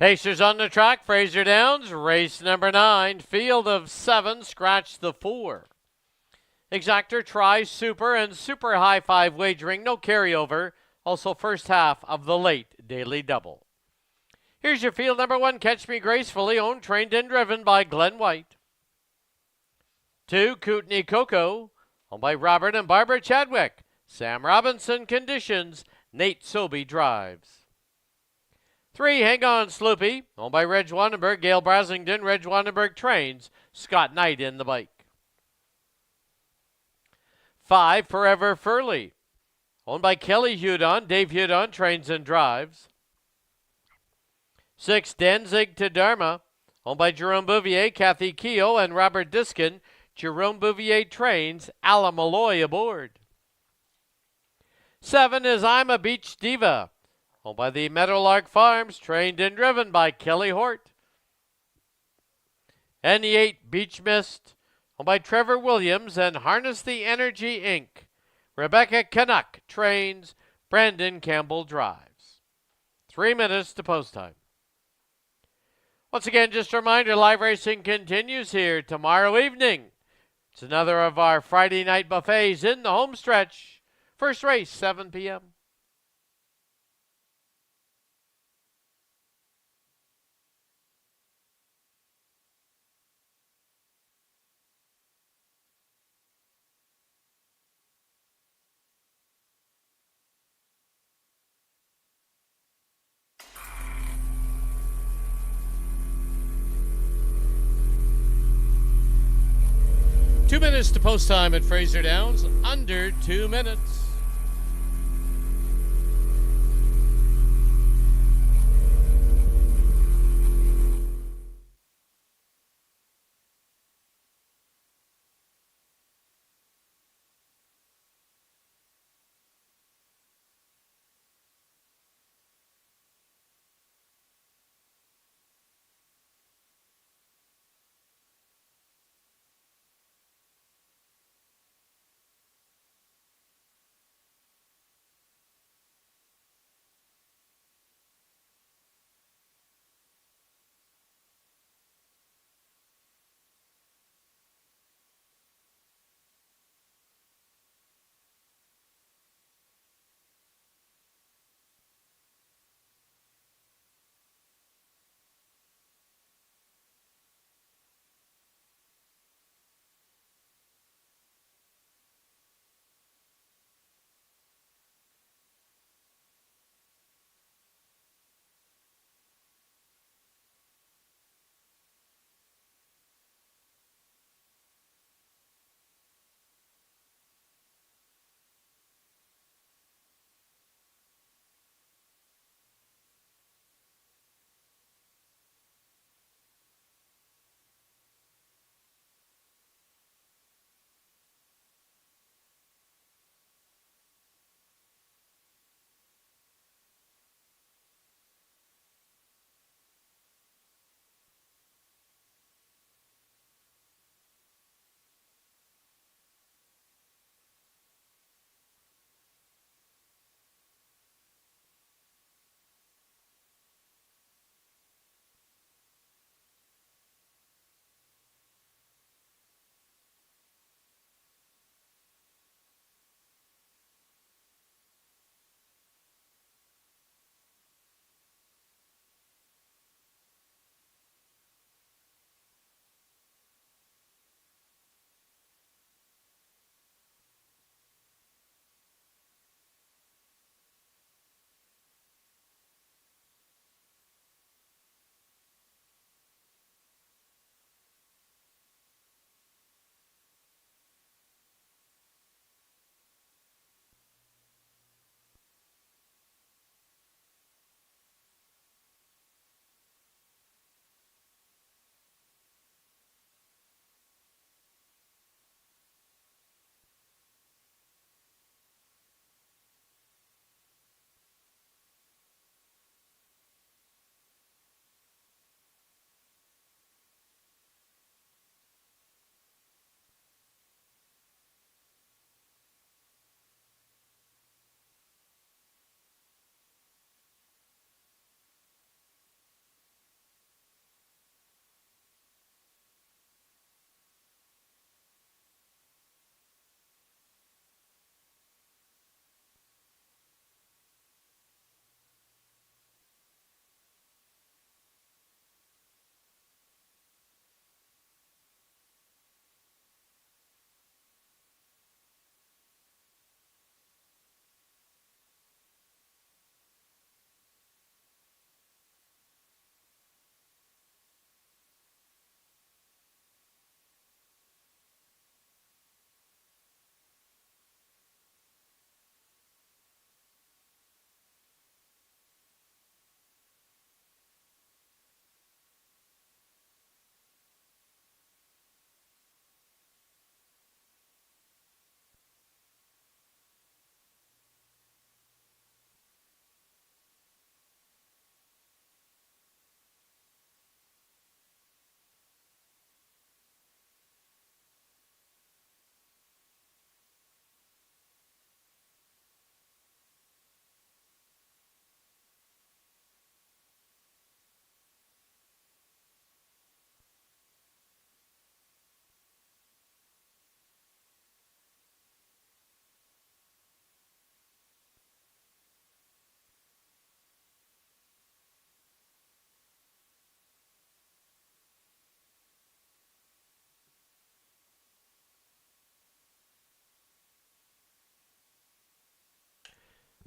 Pacers on the track, Fraser Downs, race number 9, field of 7, scratch the 4. Exactor, Tri, Super, and Super High 5 wagering, no carryover. Also first half of the late daily double. Here's your field number 1, Catch Me Gracefully, owned, trained, and driven by Glenn White. 2, Kootenai Coco, owned by Robert and Barbara Chadwick. Sam Robinson conditions, Nate Sobey drives. 3, Hang On Sloopy, owned by Reg Wandenberg, Gail Brasington. Reg Wandenberg trains, Scott Knight in the bike. 5, Forever Furley, owned by Kelly Hudon. Dave Hudon trains and drives. 6, Danzig to Dharma, owned by Jerome Bouvier, Kathy Keogh, and Robert Diskin. Jerome Bouvier trains, Ala Malloy aboard. 7 is I'm a Beach Diva, owned by the Meadowlark Farms, trained and driven by Kelly Hort. And the 8, Beach Mist, owned by Trevor Williams and Harness the Energy Inc. Rebecca Canuck trains, Brandon Campbell drives. 3 minutes to post time. Once again, just a reminder, live racing continues here tomorrow evening. It's another of our Friday night buffets in the home stretch. First race, 7 p.m. Two minutes to post time at Fraser Downs, under 2 minutes.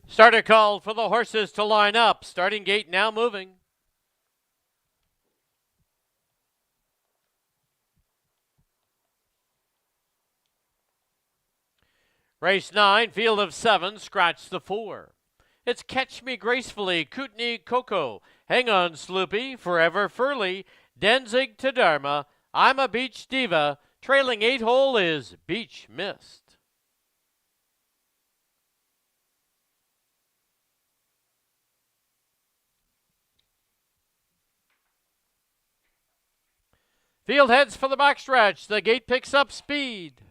Starter called for the horses to line up. Starting gate now moving. Race 9, field of 7, scratch the 4. It's Catch Me Gracefully, Kootenai Coco, Hang On Sloopy, Forever Furley, Danzig to Dharma, I'm a Beach Diva, trailing 8 hole is Beach Mist. Field heads for the backstretch. The gate picks up speed.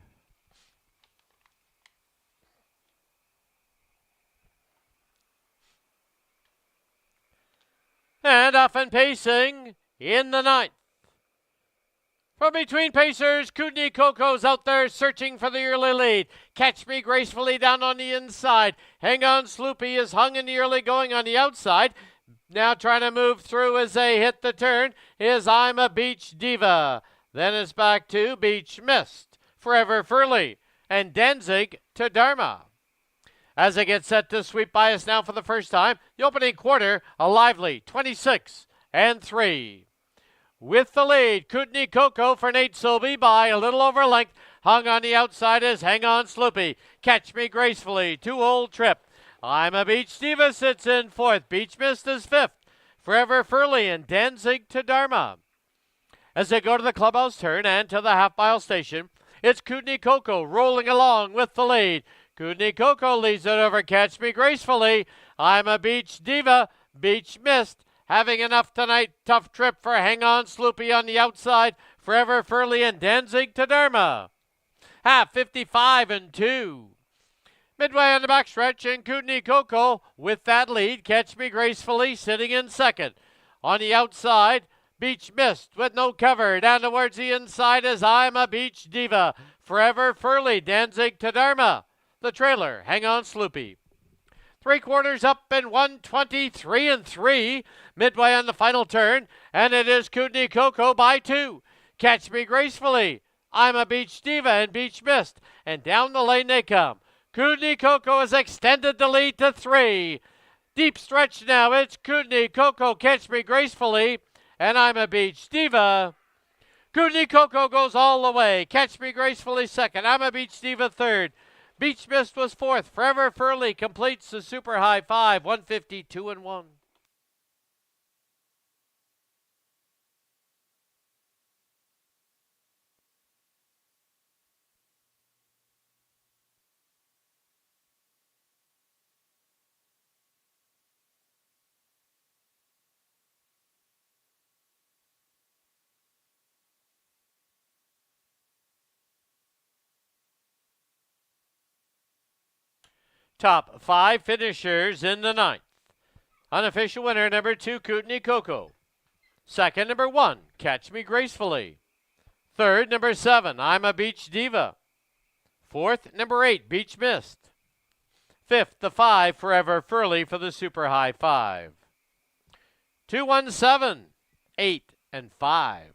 And off and pacing in the 9th. From between pacers, Kootenai Coco's out there searching for the early lead. Catch Me Gracefully down on the inside. Hang On Sloopy is hung in the early going on the outside. Now trying to move through as they hit the turn is I'm a Beach Diva. Then it's back to Beach Mist, Forever Furley, and Danzig to Dharma. As they get set to sweep by us now for the first time, the opening quarter, a lively 26-3. With the lead, Kootenai Coco for Nate Sobey by a little over length. Hung on the outside is Hang On Sloopy. Catch Me Gracefully, 2-hole trip. I'm a Beach Diva sits in 4th. Beach Mist is 5th. Forever Furley and Danzig to Dharma. As they go to the clubhouse turn and to the half-mile station, it's Kootenai Coco rolling along with the lead. Kootenai Coco leads it over Catch Me Gracefully. I'm a Beach Diva. Beach Mist having enough tonight. Tough trip for Hang On Sloopy on the outside. Forever Furley and Danzig to Dharma. Half 55-2. Midway on the backstretch, and Kootenai Coco with that lead. Catch Me Gracefully sitting in 2nd. On the outside, Beach Mist with no cover. Down towards the inside is I'm a Beach Diva. Forever Furley, Danzig to Dharma. The trailer, Hang On Sloopy. 3/4 up and 123-3. Midway on the final turn, and it is Kootenai Coco by 2. Catch Me Gracefully, I'm a Beach Diva and Beach Mist. And down the lane they come. Kootenai Coco has extended the lead to 3. Deep stretch now. It's Kootenai Coco, Catch Me Gracefully, and I'm a Beach Diva. Kootenai Coco goes all the way. Catch Me Gracefully 2nd. I'm a Beach Diva 3rd. Beach Mist was 4th. Forever Furley completes the super high 5, 152-1. Top 5 finishers in the 9th. Unofficial winner, number 2, Kootenai Coco. 2nd, number 1, Catch Me Gracefully. 3rd, number 7, I'm a Beach Diva. 4th, number 8, Beach Mist. 5th, the 5, Forever Furley for the super high 5. 217, 8, and 5.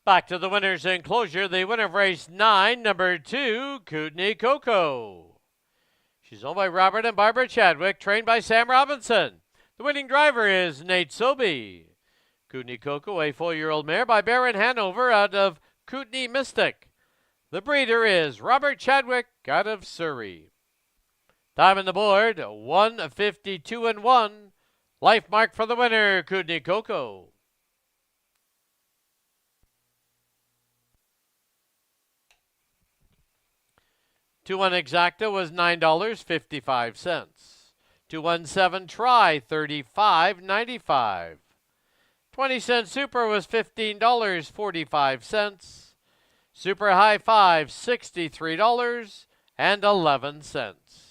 Back to the winner's enclosure, the winner of race 9, number 2, Kootenai Coco. She's owned by Robert and Barbara Chadwick, trained by Sam Robinson. The winning driver is Nate Sobey. Kootenai Coco, a 4-year-old mare by Baron Hanover out of Kootenai Mystic. The breeder is Robert Chadwick out of Surrey. Time on the board, 1:52.1. Life mark for the winner, Kootenai Coco. 2-1 exacta was $9.55. 217 try, $35.95. 20-cent super was $15.45. Super high five, $63.11.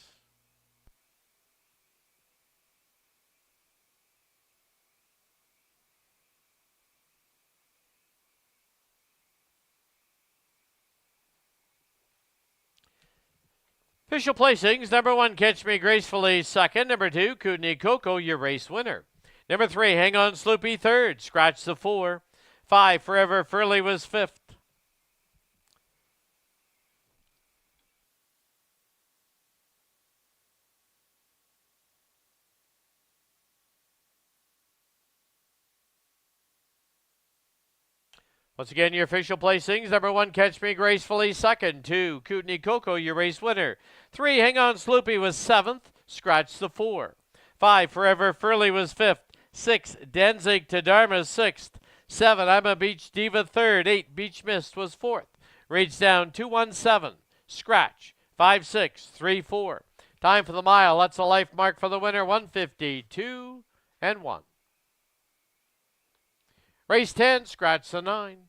Official placings, number 1, Catch Me Gracefully, second. Number 2, Kootenai Coco, your race winner. Number 3, Hang On Sloopy, third. Scratch the 4. 5, Forever Furley was fifth. Once again, your official placings. Number 1, Catch Me Gracefully, second. 2, Kootenai Coco, your race winner. 3, Hang On Sloopy was seventh. Scratch the 4. 5, Forever Furley was fifth. 6, Danzig to Dharma, sixth. 7, I'm a Beach Diva, third. 8, Beach Mist was fourth. Reads down 217. Scratch 5634. Time for the mile. That's a life mark for the winner, 1:52.1. Race 10, scratch the 9.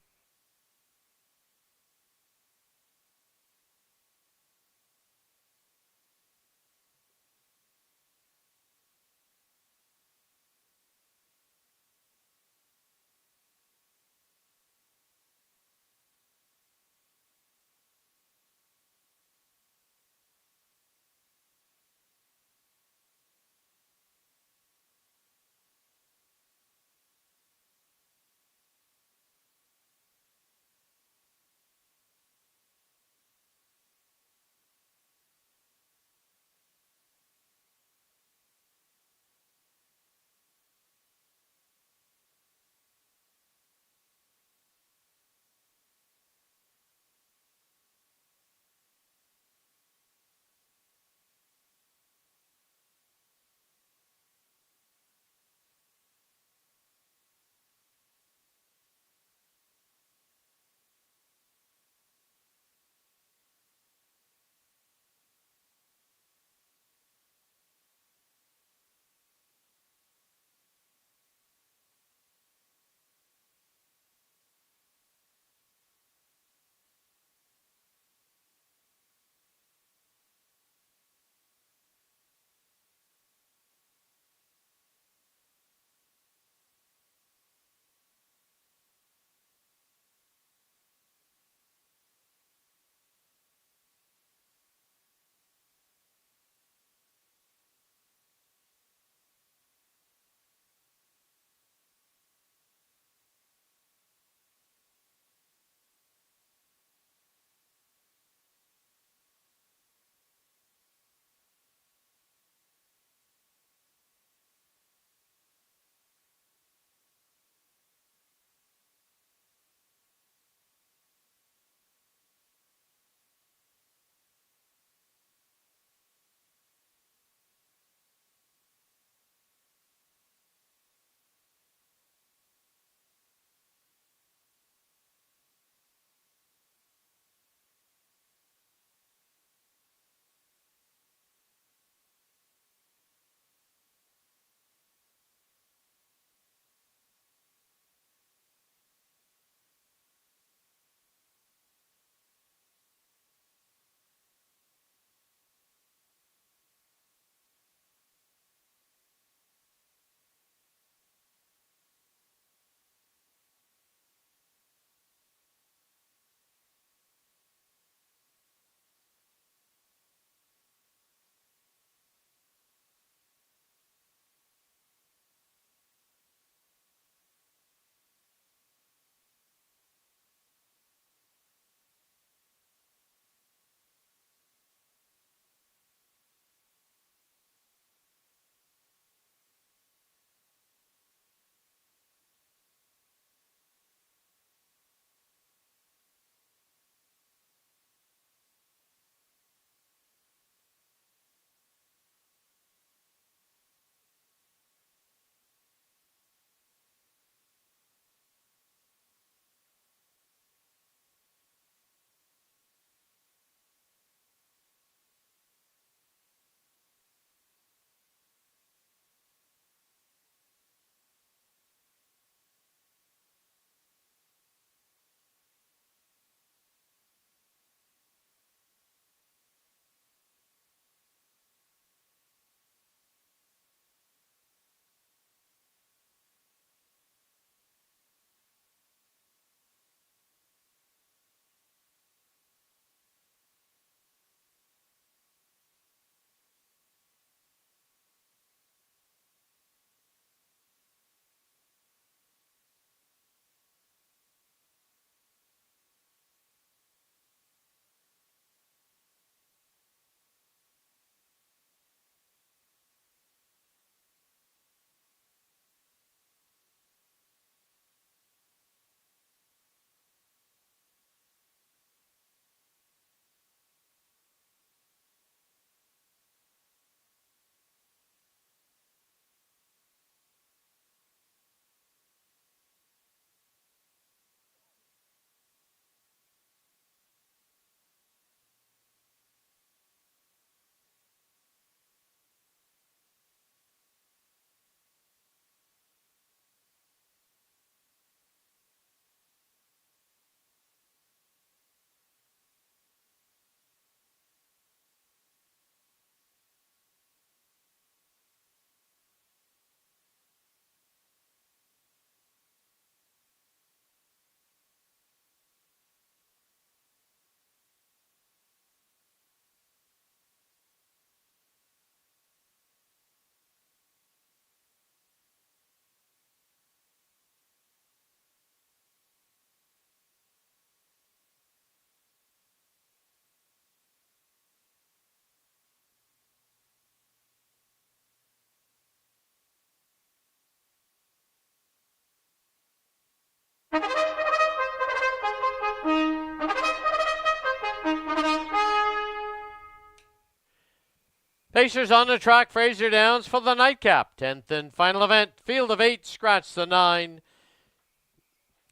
Pacers on the track, Fraser Downs for the nightcap. 10th and final event, field of 8, scratch the 9.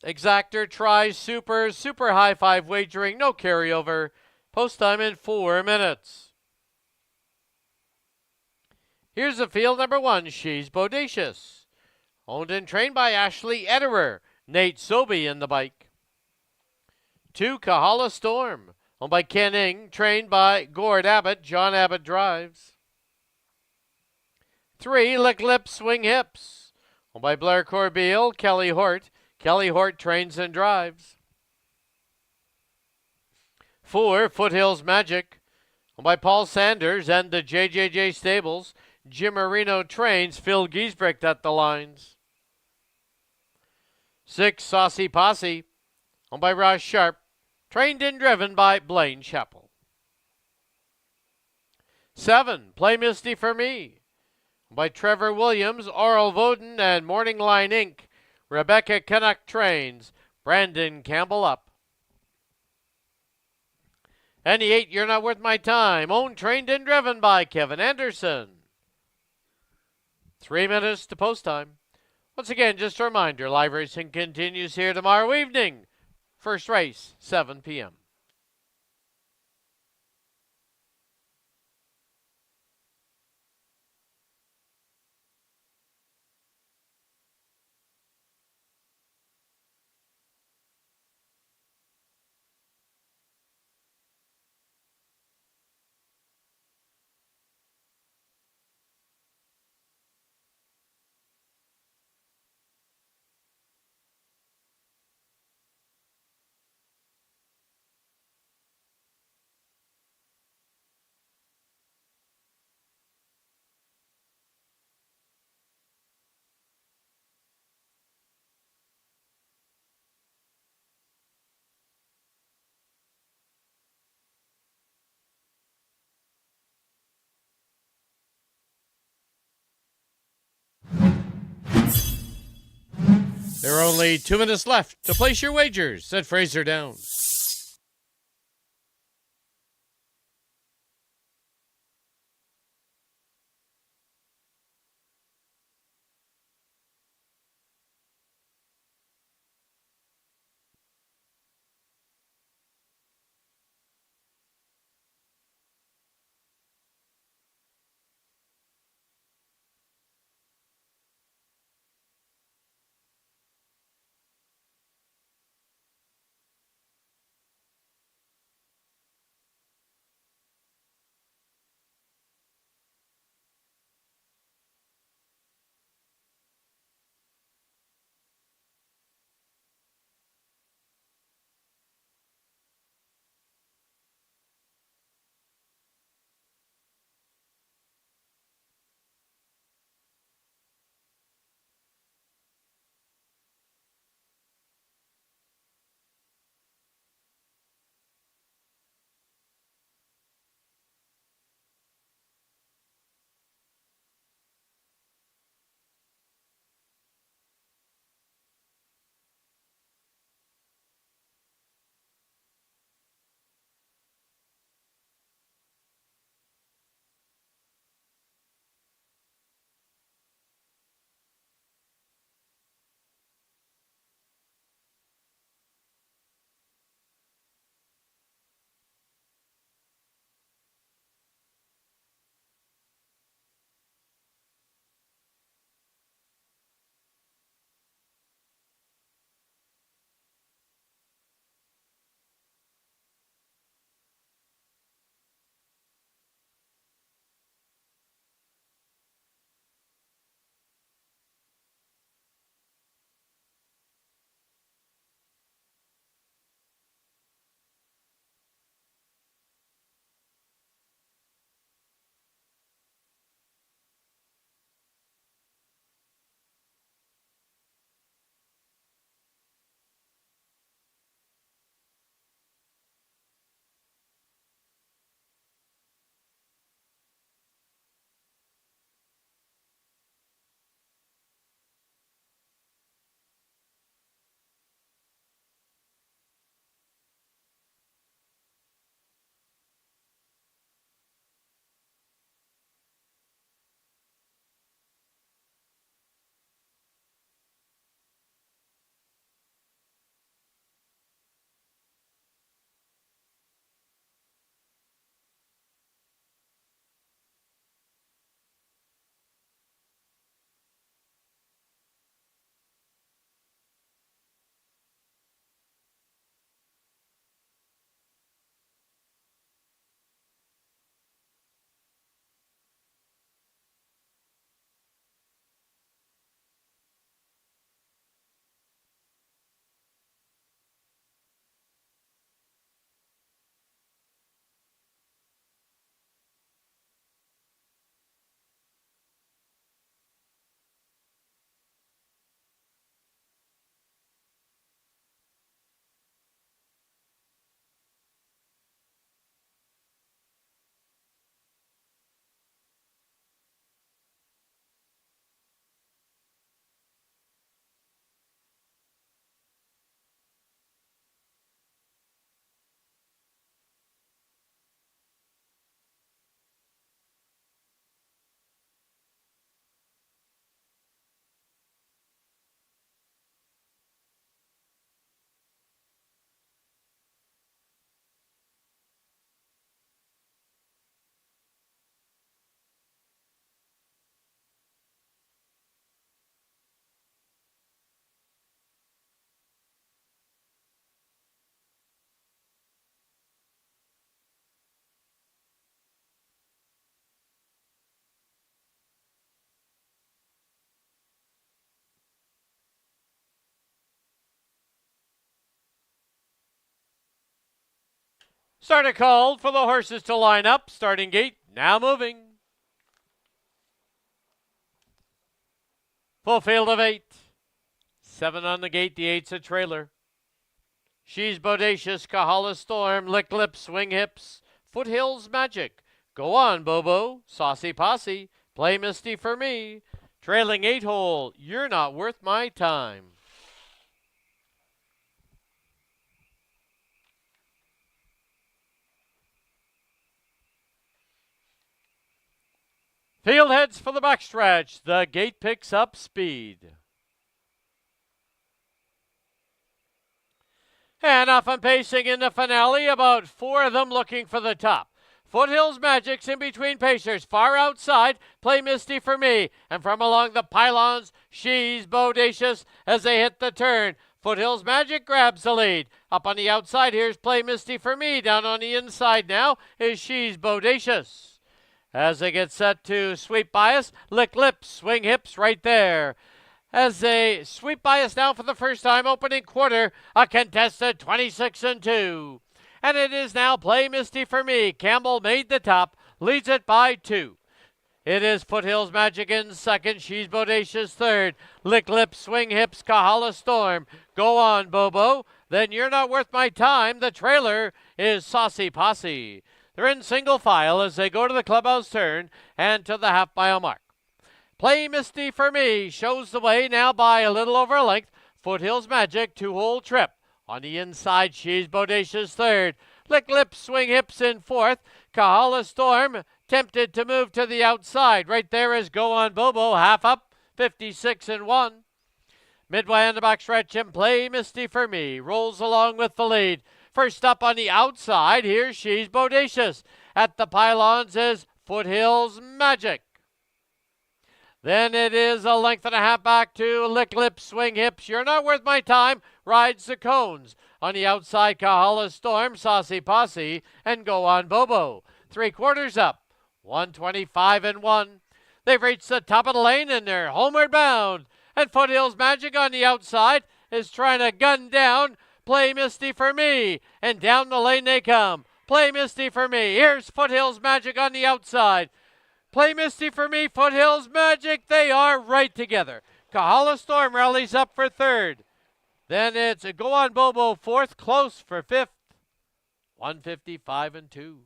Exactor tries super high 5 wagering, no carryover. Post time in 4 minutes. Here's the field number 1, She's Bodacious. Owned and trained by Ashley Ederer, Nate Sobey in the bike. 2, Kahala Storm. Owned by Ken Ing, trained by Gord Abbott, John Abbott drives. 3, Lick Lips, Swing Hips. Owned by Blair Corbeil, Kelly Hort. Kelly Hort trains and drives. 4, Foothills Magic. Owned by Paul Sanders and the JJJ Stables. Jim Marino trains, Phil Giesbrecht at the lines. 6, Saucy Posse. Owned by Ross Sharp. Trained and driven by Blaine Chappell. 7, Play Misty for Me. By Trevor Williams, Oral Voden, and Morning Line Inc. Rebecca Canuck trains. Brandon Campbell up. And the 8, You're Not Worth My Time. Owned, trained, and driven by Kevin Anderson. 3 minutes to post time. Once again, just a reminder, live racing continues here tomorrow evening. First race, 7 p.m. There are only 2 minutes left to place your wagers at Fraser Downs. Starter called for the horses to line up. Starting gate now moving. Full field of 8. 7 on the gate, the 8's a trailer. She's Bodacious, Kahala Storm, Lick Lips, Swing Hips, Foothills Magic. Go on, Bobo, Saucy Posse, Play Misty for me. Trailing 8 hole, You're Not Worth My Time. Field heads for the backstretch. The gate picks up speed. And off and pacing in the finale, about 4 of them looking for the top. Foothills Magic's in between pacers, far outside, Play Misty for me. And from along the pylons, She's Bodacious as they hit the turn. Foothills Magic grabs the lead. Up on the outside, here's Play Misty for me. Down on the inside now is She's Bodacious. As they get set to sweep bias, Lick Lips, Swing Hips right there. As they sweep bias now for the first time, opening quarter, a contested 26-2. And it is now Play Misty for me. Campbell made the top, leads it by 2. It is Foothills Magic in second. She's Bodacious third. Lick Lips, Swing Hips, Kahala Storm. Go on, Bobo. Then You're Not Worth My Time. The trailer is Saucy Posse. They're in single file as they go to the clubhouse turn and to the half-mile mark. Play Misty for me shows the way now by a little over a length. Foothills Magic, 2-hole trip. On the inside, She's Bodacious third. Lick Lips, Swing Hips in fourth. Kahala Storm tempted to move to the outside. Right there is Go On Bobo, half up, 56-1. Midway on the backstretch and Play Misty for me rolls along with the lead. First up on the outside, here She's Bodacious. At the pylons is Foothills Magic. Then it is a length and a half back to Lick Lips, Swing Hips. You're Not Worth My Time. Rides the cones. On the outside, Kahala Storm, Saucy Posse, and Go On Bobo. 3/4 up. 125-1. They've reached the top of the lane and they're homeward bound. And Foothills Magic on the outside is trying to gun down Play Misty for me. And down the lane they come. Play Misty for me. Here's Foothills Magic on the outside. Play Misty for me, Foothills Magic. They are right together. Kahala Storm rallies up for third. Then it's a Go On Bobo fourth, close for fifth. 155-2.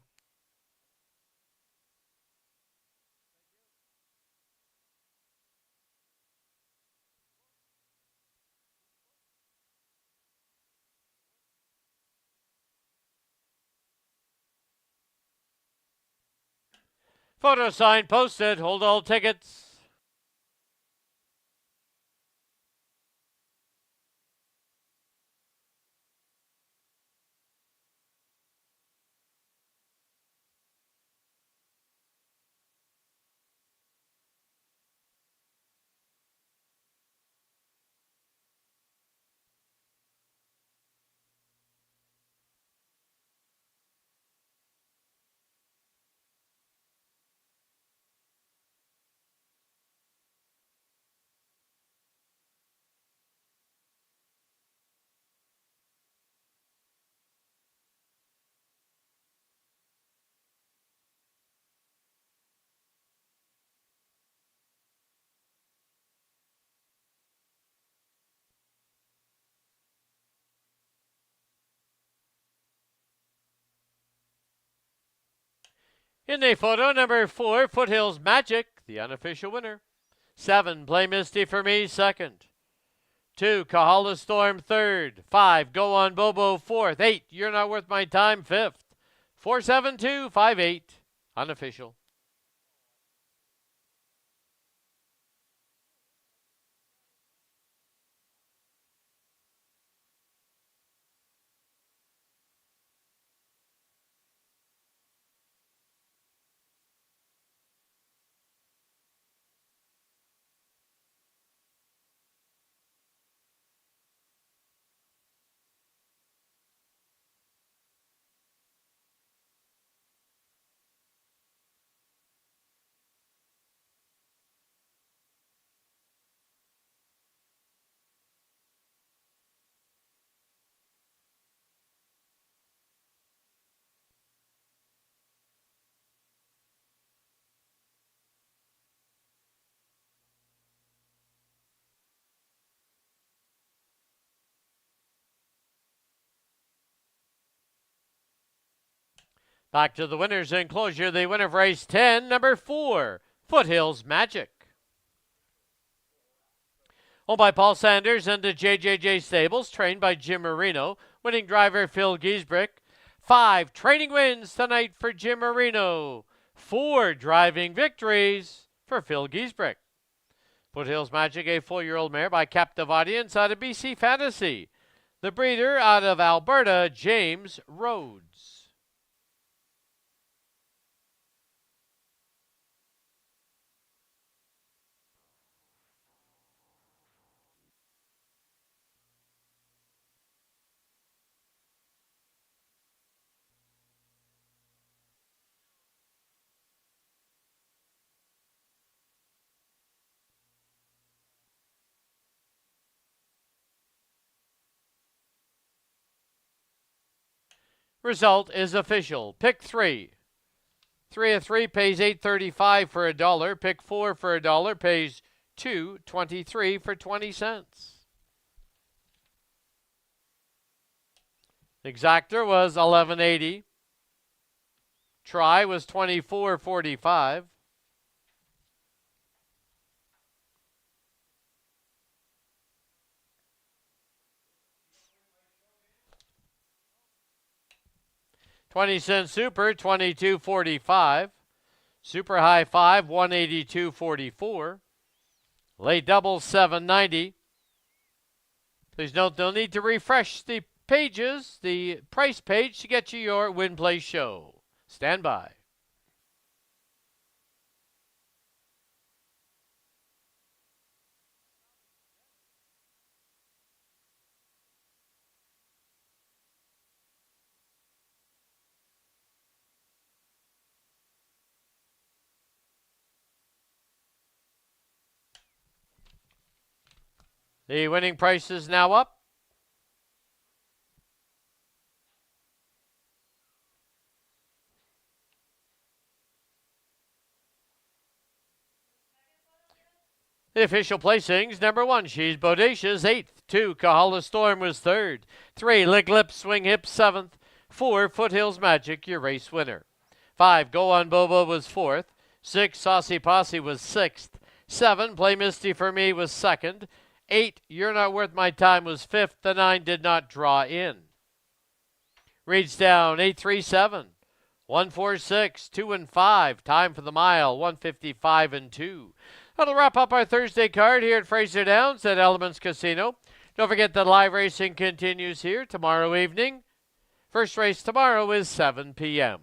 Photo sign posted. Hold all tickets. In the photo, number 4, Foothills Magic, the unofficial winner. 7, Play Misty for me, second. 2, Kahala Storm, third. 5, Go On Bobo, fourth. 8, You're Not Worth My Time, fifth. 4-7-2-5-8, unofficial. Back to the winner's enclosure, the winner of race 10, number 4, Foothills Magic. Owned by Paul Sanders and the JJJ Stables, trained by Jim Marino. Winning driver Phil Giesbrick. 5 training wins tonight for Jim Marino. 4 driving victories for Phil Giesbrick. Foothills Magic, a 4-year-old mare by captive audience out of BC Fantasy. The breeder out of Alberta, James Rhodes. Result is official. Pick 3. 3 of 3 pays $8.35 for $1. Pick 4 for $1 pays $2.23 for 20 cents. Exactor was $11.80. Try was $24.45. $0.20 Super, $22.45. Super High 5, $182.44. Late double, $7.90. Please note they'll need to refresh the pages, the price page, to get you your win play show. Stand by. The winning price is now up. The official placings, number 1, She's Bodacious, 8th. 2, Kahala Storm was 3rd. 3, Lick Lips, Swing Hips, 7th. 4, Foothills Magic, your race winner. 5, Go On Boba was 4th. 6, Saucy Posse was 6th. 7, Play Misty for Me was 2nd. 8, You're Not Worth My Time was 5th. The 9 did not draw in. Reads down 837, 146, 2 and 5. Time for the mile 155 and 2. That'll wrap up our Thursday card here at Fraser Downs at Elements Casino. Don't forget that live racing continues here tomorrow evening. First race tomorrow is 7 p.m.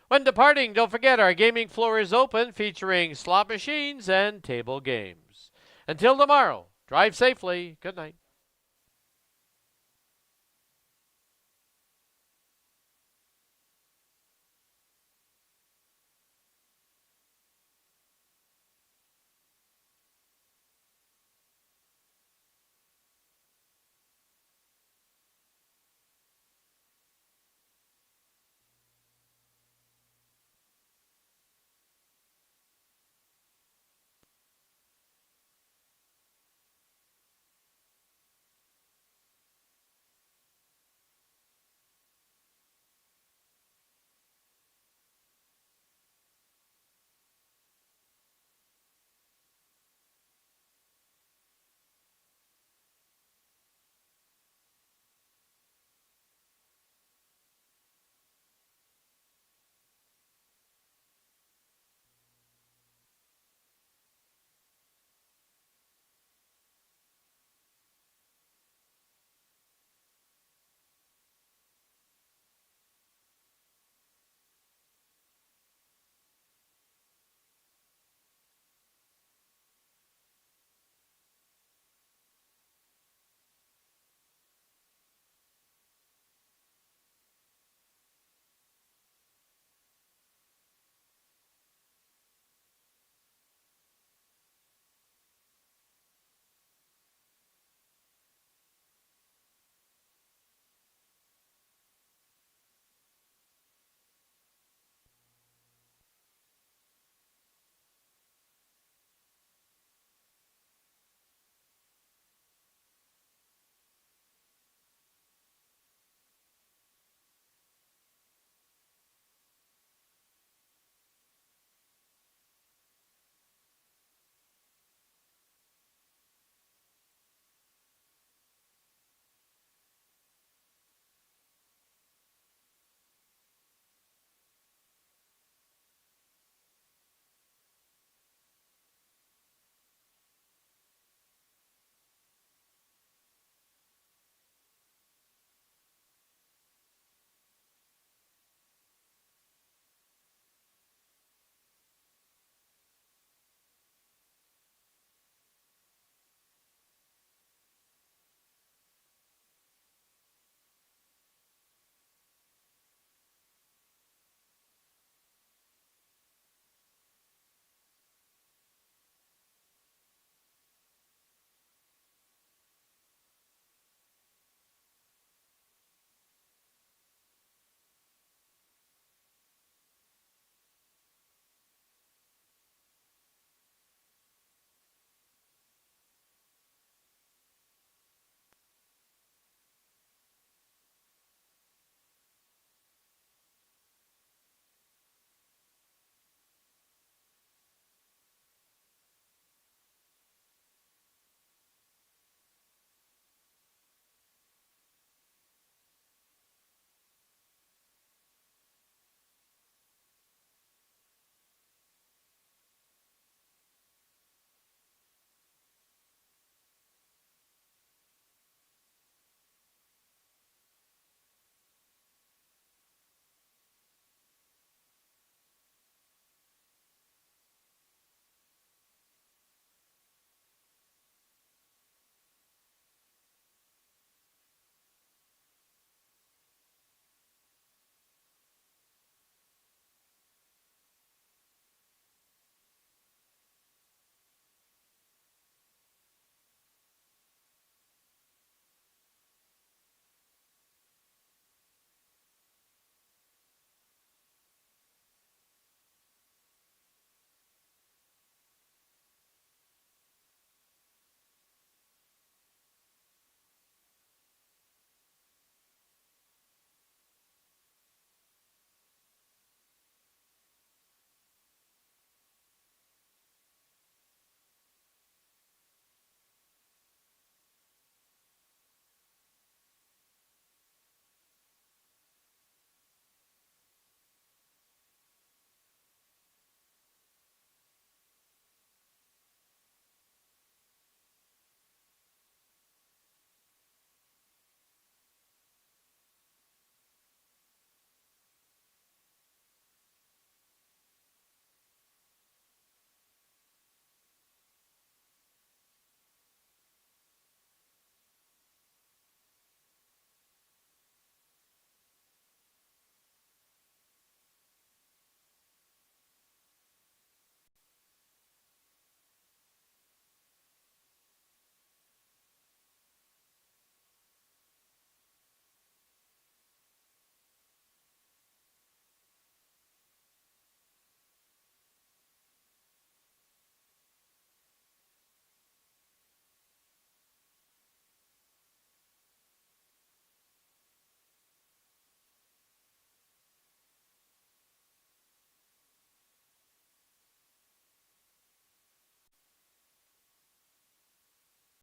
When departing, don't forget our gaming floor is open, featuring slot machines and table games. Until tomorrow, drive safely. Good night.